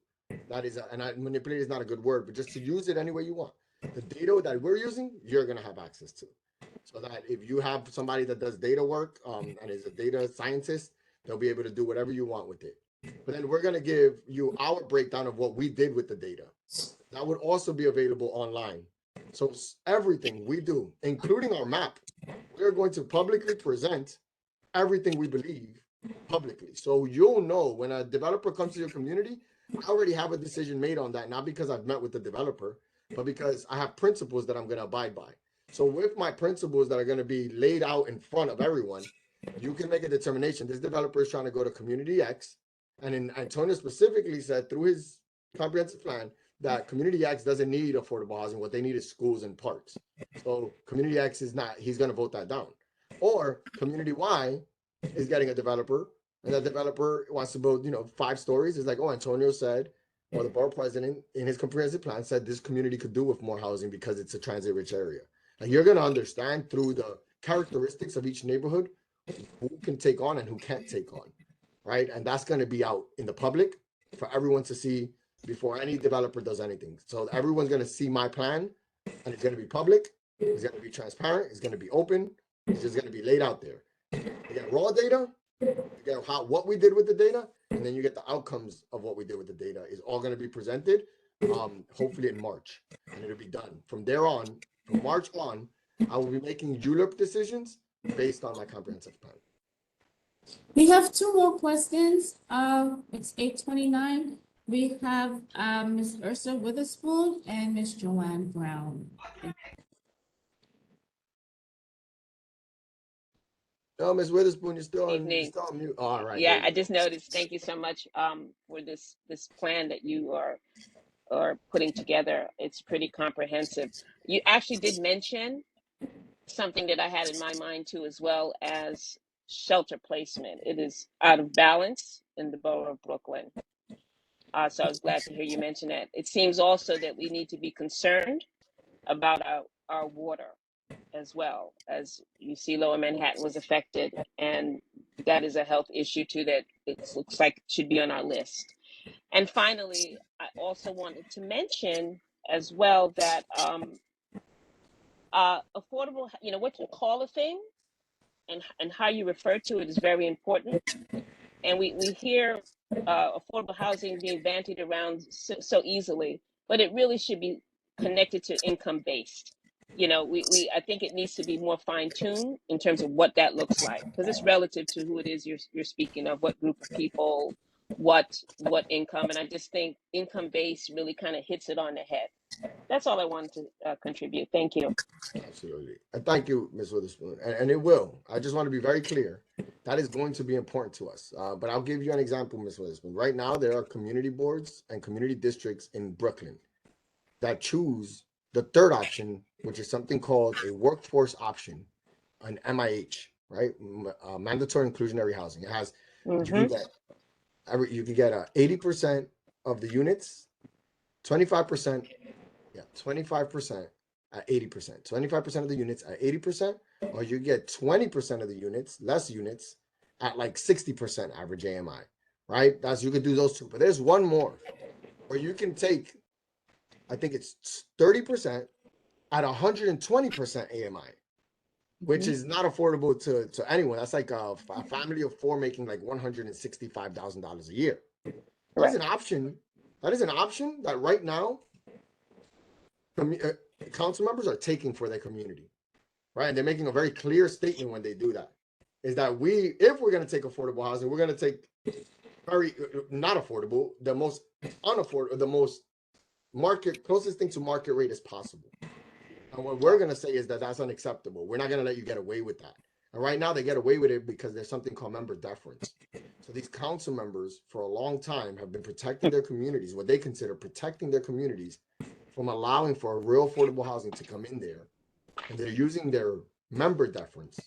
That is, manipulate is not a good word, but just to use it any way you want. The data that we're using, you're going to have access to. So that if you have somebody that does data work and is a data scientist, they'll be able to do whatever you want with it. But then we're going to give you our breakdown of what we did with the data. That would also be available online. So everything we do, including our map, we're going to publicly present everything we believe publicly. So you'll know when a developer comes to your community, I already have a decision made on that, not because I've met with the developer, but because I have principles that I'm going to abide by. So with my principles that are going to be laid out in front of everyone, you can make a determination. This developer is trying to go to community X. And in Antonio specifically said through his comprehensive plan that community X doesn't need affordable housing. What they need is schools and parks. So community X is not, he's going to vote that down. Or community Y is getting a developer and that developer wants to build, 5 stories. It's like, oh, Antonio said, or the borough president in his comprehensive plan said this community could do with more housing because it's a transit rich area. Like you're going to understand through the characteristics of each neighborhood who can take on and who can't take on. Right. And that's going to be out in the public for everyone to see before any developer does anything. So everyone's going to see my plan and it's going to be public. It's going to be transparent. It's going to be open. It's just going to be laid out there. You get raw data, you get what we did with the data, and then you get the outcomes of what we did with the data is all going to be presented, hopefully in March, and it'll be done. From there on, from March on, I will be making ULURP decisions based on my comprehensive plan. We have 2 more questions. It's 8:29. We have Ms. Ursa Witherspoon and Ms. Joanne Brown. No, Ms. Witherspoon, you're still on mute. Oh, all right. Yeah, I just noticed. Thank you so much for this plan that you are putting together. It's pretty comprehensive. You actually did mention something that I had in my mind too, as well as shelter placement. It is out of balance in the borough of Brooklyn. So I was glad to hear you mention that. It seems also that we need to be concerned about our water as well. As you see, Lower Manhattan was affected, and that is a health issue too that it looks like should be on our list. And finally, I also wanted to mention as well that affordable, what you call a thing and how you refer to it is very important. And we hear affordable housing being bandied around so easily, but it really should be connected to income based. I think it needs to be more fine-tuned in terms of what that looks like, because it's relative to who it is you're speaking of, what group of people, what income. And I just think income based really kind of hits it on the head. That's all I wanted to contribute. Thank you. Absolutely. And thank you, Ms. Witherspoon. And it will. I just want to be very clear. That is going to be important to us. But I'll give you an example, Ms. Witherspoon. Right now, there are community boards and community districts in Brooklyn that choose the third option, which is something called a workforce option, an MIH, right? Mandatory inclusionary housing. It has, you can get 80% of the units, 25%, 25% at 80%, 25% of the units at 80%, or you get 20% of the units, less units, at like 60% average AMI, right? You could do those two. But there's one more where you can take, I think it's 30% at 120% AMI, which is not affordable to anyone. That's like a family of 4 making like $165,000 a year. That's an option. That is an option that right now council members are taking for their community, right? And they're making a very clear statement when they do that, is that if we're going to take affordable housing, we're going to take very not affordable, the most unaffordable, the most closest thing to market rate as possible. And what we're going to say is that that's unacceptable. We're not going to let you get away with that. And right now they get away with it because there's something called member deference. So these council members for a long time have been protecting their communities, what they consider protecting their communities from allowing for real affordable housing to come in there, and they're using their member deference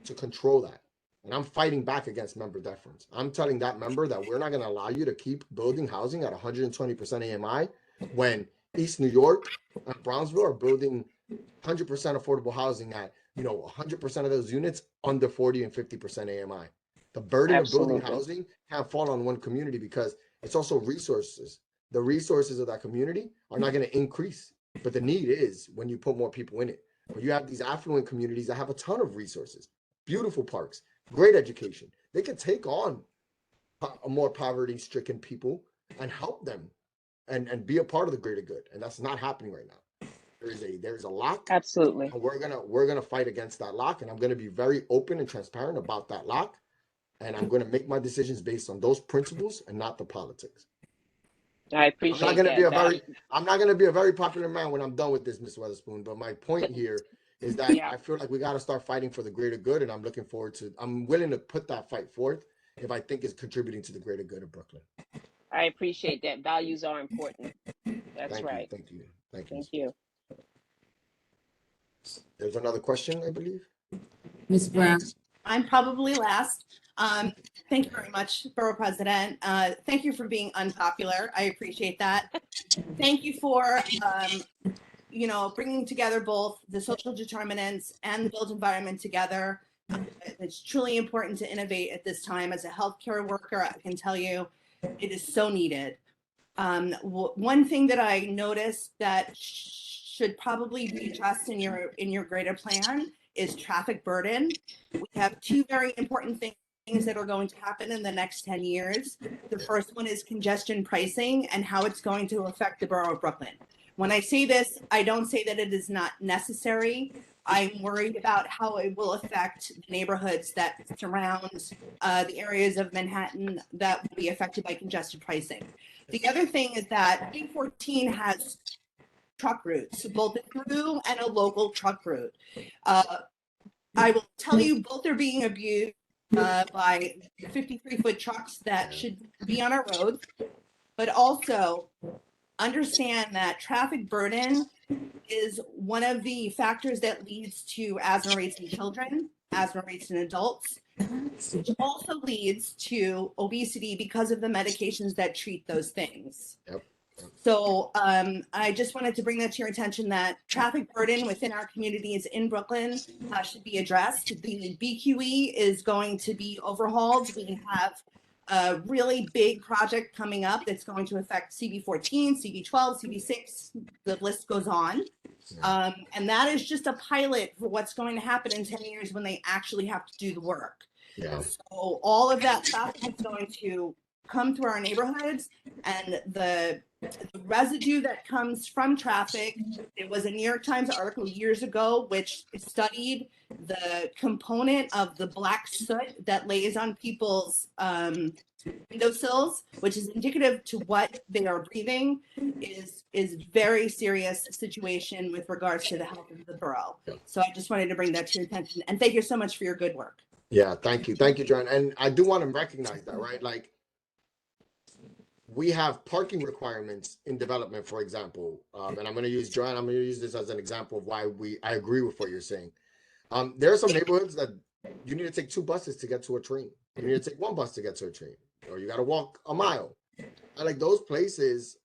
to control that. And I'm fighting back against member deference. I'm telling that member that we're not going to allow you to keep building housing at 120% AMI when East New York and Brownsville are building 100% affordable housing at, 100% of those units under 40 and 50% AMI. The burden of building Absolutely. housing can't fall on one community because it's also resources. The resources of that community are not going to increase, but the need is when you put more people in it. But you have these affluent communities that have a ton of resources, beautiful parks, great education. They can take on a more poverty-stricken people and help them and be a part of the greater good. And that's not happening right now. There's a lock. Absolutely. And we're gonna fight against that lock. And I'm gonna be very open and transparent about that lock. And I'm gonna make my decisions based on those principles and not the politics. I appreciate that. I'm not gonna be a very popular man when I'm done with this, Ms. Weatherspoon. But my point here is that Yeah. I feel like we gotta start fighting for the greater good, and I'm willing to put that fight forth if I think it's contributing to the greater good of Brooklyn. I appreciate that. Values are important. That's Thank right. you. Thank you. Thank you. There's another question, I believe. Ms. Brown. I'm probably last. Thank you very much, Borough President. Thank you for being unpopular. I appreciate that. Thank you for, bringing together both the social determinants and the built environment together. It's truly important to innovate at this time. As a healthcare worker, I can tell you it is so needed. One thing that I noticed that should probably be addressed in your greater plan is traffic burden. We have two very important things that are going to happen in the next 10 years. The first one is congestion pricing and how it's going to affect the borough of Brooklyn. When I say this, I don't say that it is not necessary. I'm worried about how it will affect the neighborhoods that surround the areas of Manhattan that will be affected by congestion pricing. The other thing is that B14 has truck routes, both a through and a local truck route. I will tell you, both are being abused by 53-foot trucks that should be on our roads, but also understand that traffic burden is one of the factors that leads to asthma rates in children, asthma rates in adults, which also leads to obesity because of the medications that treat those things. Yep. So I just wanted to bring that to your attention that traffic burden within our communities in Brooklyn should be addressed. The BQE is going to be overhauled. We have a really big project coming up that's going to affect CB14, CB12, CB6, the list goes on. And that is just a pilot for what's going to happen in 10 years when they actually have to do the work. Yeah. So all of that traffic is going to come through our neighborhoods, and the residue that comes from traffic. There was a New York Times article years ago which studied the component of the black soot that lays on people's windowsills, which is indicative to what they are breathing, is very serious situation with regards to the health of the borough. So I just wanted to bring that to your attention, and thank you so much for your good work. Yeah, thank you, John. And I do want to recognize that, right? Like, we have parking requirements in development, for example, and I'm going to use Joanne. I'm going to use this as an example of why I agree with what you're saying. There are some neighborhoods that you need to take 2 buses to get to a train. You need to take 1 bus to get to a train, or you got to walk a mile. And like those places,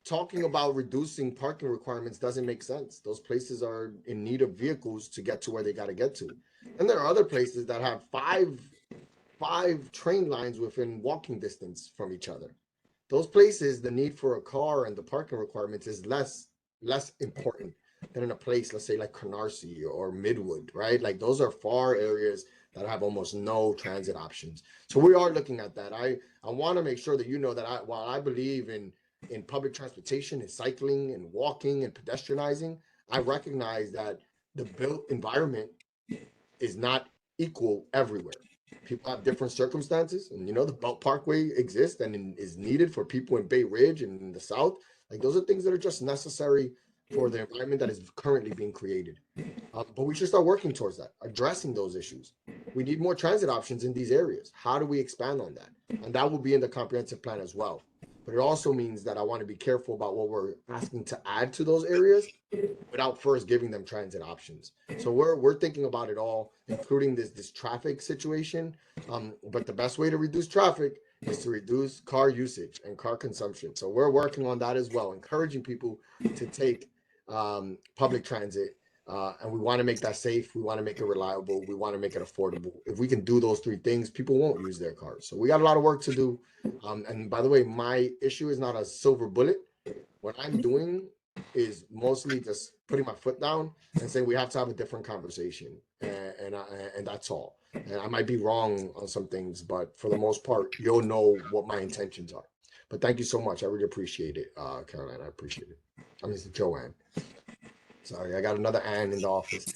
talking about reducing parking requirements doesn't make sense. Those places are in need of vehicles to get to where they got to get to. And there are other places that have five train lines within walking distance from each other. Those places, the need for a car and the parking requirements is less important than in a place, let's say like Canarsie or Midwood, right? Like those are far areas that have almost no transit options. So we are looking at that. I want to make sure that you know that while I believe in public transportation and cycling and walking and pedestrianizing, I recognize that the built environment is not equal everywhere. People have different circumstances, and the Belt Parkway exists and is needed for people in Bay Ridge and in the South. Like those are things that are just necessary for the environment that is currently being created. But we should start working towards that, addressing those issues. We need more transit options in these areas. How do we expand on that? And that will be in the comprehensive plan as well. but it also means that I want to be careful about what we're asking to add to those areas without first giving them transit options. So we're thinking about it all, including this traffic situation. But the best way to reduce traffic is to reduce car usage and car consumption. So we're working on that as well, encouraging people to take public transit. And we want to make that safe. We want to make it reliable. We want to make it affordable. If we can do those three things, people won't use their cars. So we got a lot of work to do. And by the way, my issue is not a silver bullet. What I'm doing is mostly just putting my foot down and saying we have to have a different conversation, and that's all. And I might be wrong on some things, but for the most part, you'll know what my intentions are. But thank you so much. I really appreciate it, Caroline. I appreciate it. I mean, it's Joanne. Sorry, I got another Ann in the office.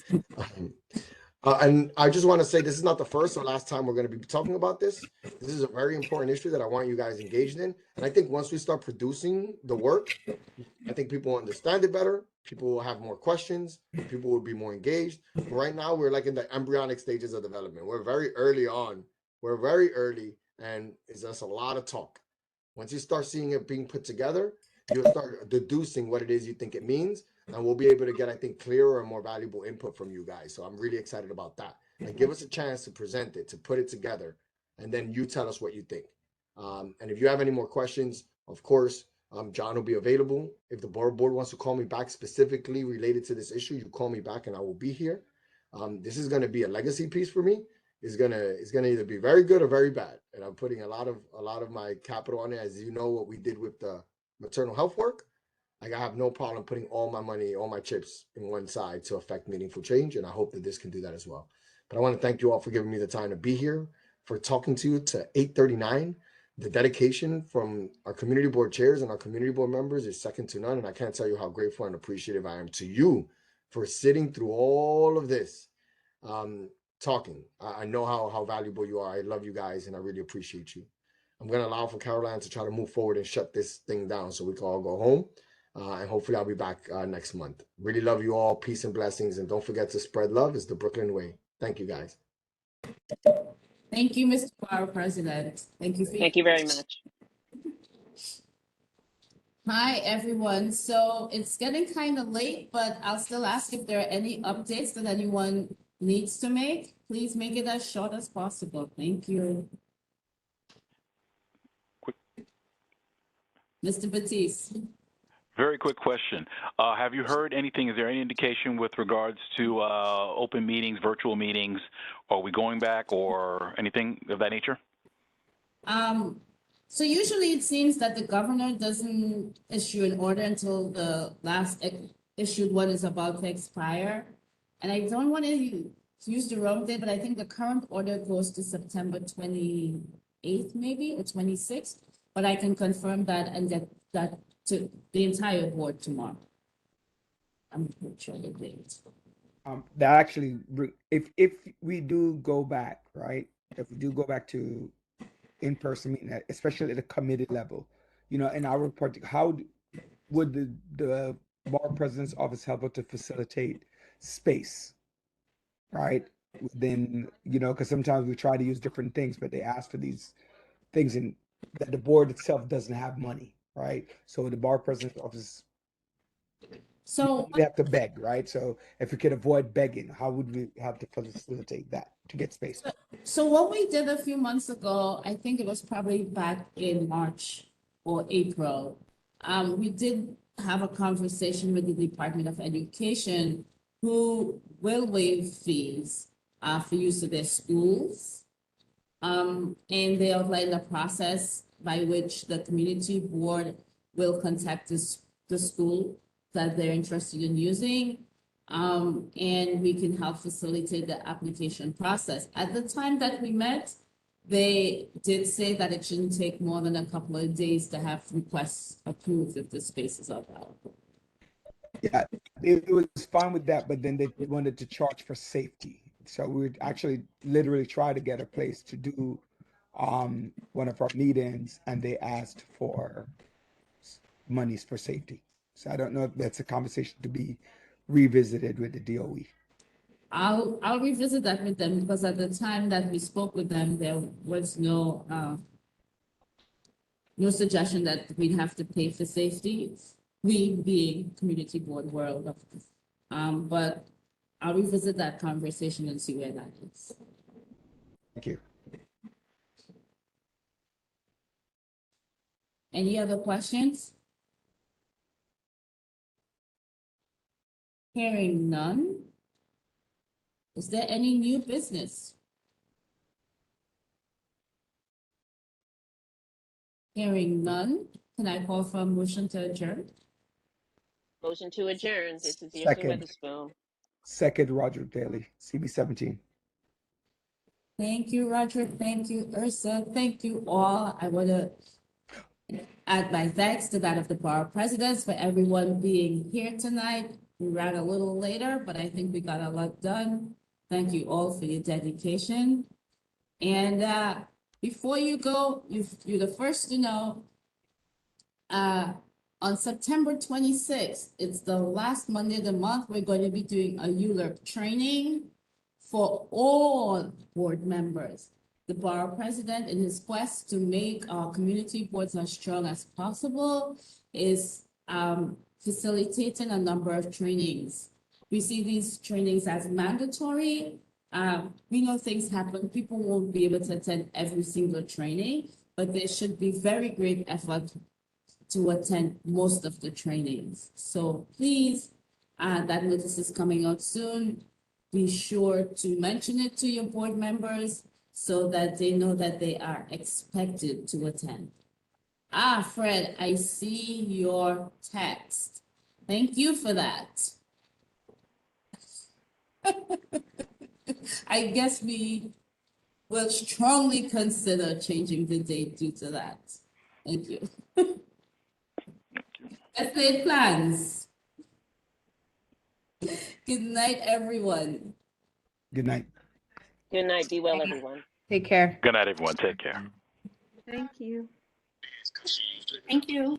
And I just want to say this is not the first or last time we're going to be talking about this. This is a very important issue that I want you guys engaged in. And I think once we start producing the work, I think people will understand it better. People will have more questions. People will be more engaged. But right now, we're like in the embryonic stages of development. We're very early on. We're very early, and it's just a lot of talk. Once you start seeing it being put together, you'll start deducing what it is you think it means. And we'll be able to get, I think, clearer and more valuable input from you guys. So I'm really excited about that. And give us a chance to present it, to put it together, and then you tell us what you think. And if you have any more questions, of course, John will be available. If the Borough Board wants to call me back specifically related to this issue, you call me back and I will be here. This is going to be a legacy piece for me. It's gonna either be very good or very bad. And I'm putting a lot of my capital on it. As you know, what we did with the maternal health work. I have no problem putting all my money, all my chips in one side to affect meaningful change. And I hope that this can do that as well. But I want to thank you all for giving me the time to be here, for talking to you to 8:39. The dedication from our community board chairs and our community board members is second to none. And I can't tell you how grateful and appreciative I am to you for sitting through all of this, talking. I know how valuable you are. I love you guys and I really appreciate you. I'm going to allow for Caroline to try to move forward and shut this thing down so we can all go home. And hopefully I'll be back next month. Really love you all. Peace and blessings. And don't forget to spread love. It's the Brooklyn way. Thank you, guys. Thank you, Mr. Borough President. Thank you. Thank you very much. Hi, everyone. So it's getting kind of late, but I'll still ask if there are any updates that anyone needs to make. Please make it as short as possible. Thank you. Mr. Batiste. Very quick question. Have you heard anything? Is there any indication with regards to open meetings, virtual meetings? Are we going back or anything of that nature? So usually it seems that the governor doesn't issue an order until the last issued one is about to expire. And I don't want to use the wrong date, but I think the current order goes to September 28th, maybe, or 26th. But I can confirm that and get that to the entire board tomorrow. I'm not sure the date. That actually, if we do go back, right? If we do go back to in-person meeting, especially at the committee level, in our report, how would the Borough President's office help us to facilitate space, right? Then, because sometimes we try to use different things, but they ask for these things and that the board itself doesn't have money. Right. So the Borough President's office, so we have to beg, right? So if we could avoid begging, how would we have to facilitate that to get space? So what we did a few months ago, I think it was probably back in March or April. We did have a conversation with the Department of Education, who will waive fees for use of their schools. And they outlined a process by which the community board will contact the school that they're interested in using, and we can help facilitate the application process. At the time that we met, they did say that it shouldn't take more than a couple of days to have requests approved if the spaces are available. Yeah, it was fine with that, but then they wanted to charge for safety. So we would actually literally try to get a place to do one of our meetings, and they asked for monies for safety. So I don't know if that's a conversation to be revisited with the DOE. I'll revisit that with them, because at the time that we spoke with them, there was no no suggestion that we'd have to pay for safety. We being community board world, but I'll revisit that conversation and see where that is. Thank you. Any other questions? Hearing none. Is there any new business? Hearing none, can I call for a motion to adjourn? Motion to adjourn. This is Irsa Second. Witherspoon. Second, Roger Daly, CB 17. Thank you, Roger. Thank you, Ursa. Thank you all. I want to add my thanks to that of the borough presidents for everyone being here tonight. We ran a little later, but I think we got a lot done. Thank you all for your dedication. And before you go, you're the first to know, on September 26th, it's the last Monday of the month, we're going to be doing a ULERP training for all board members. The borough president, in his quest to make our community boards as strong as possible, is facilitating a number of trainings. We see these trainings as mandatory. We know things happen. People won't be able to attend every single training, but there should be very great effort to attend most of the trainings. So please, that notice is coming out soon. Be sure to mention it to your board members so that they know that they are expected to attend. Fred, I see your text. Thank you for that. I guess we will strongly consider changing the date due to that. Thank you. Let's make plans. Good night, everyone. Good night. Good night. Be well, everyone. Take care. Good night, everyone. Take care. Thank you. Thank you.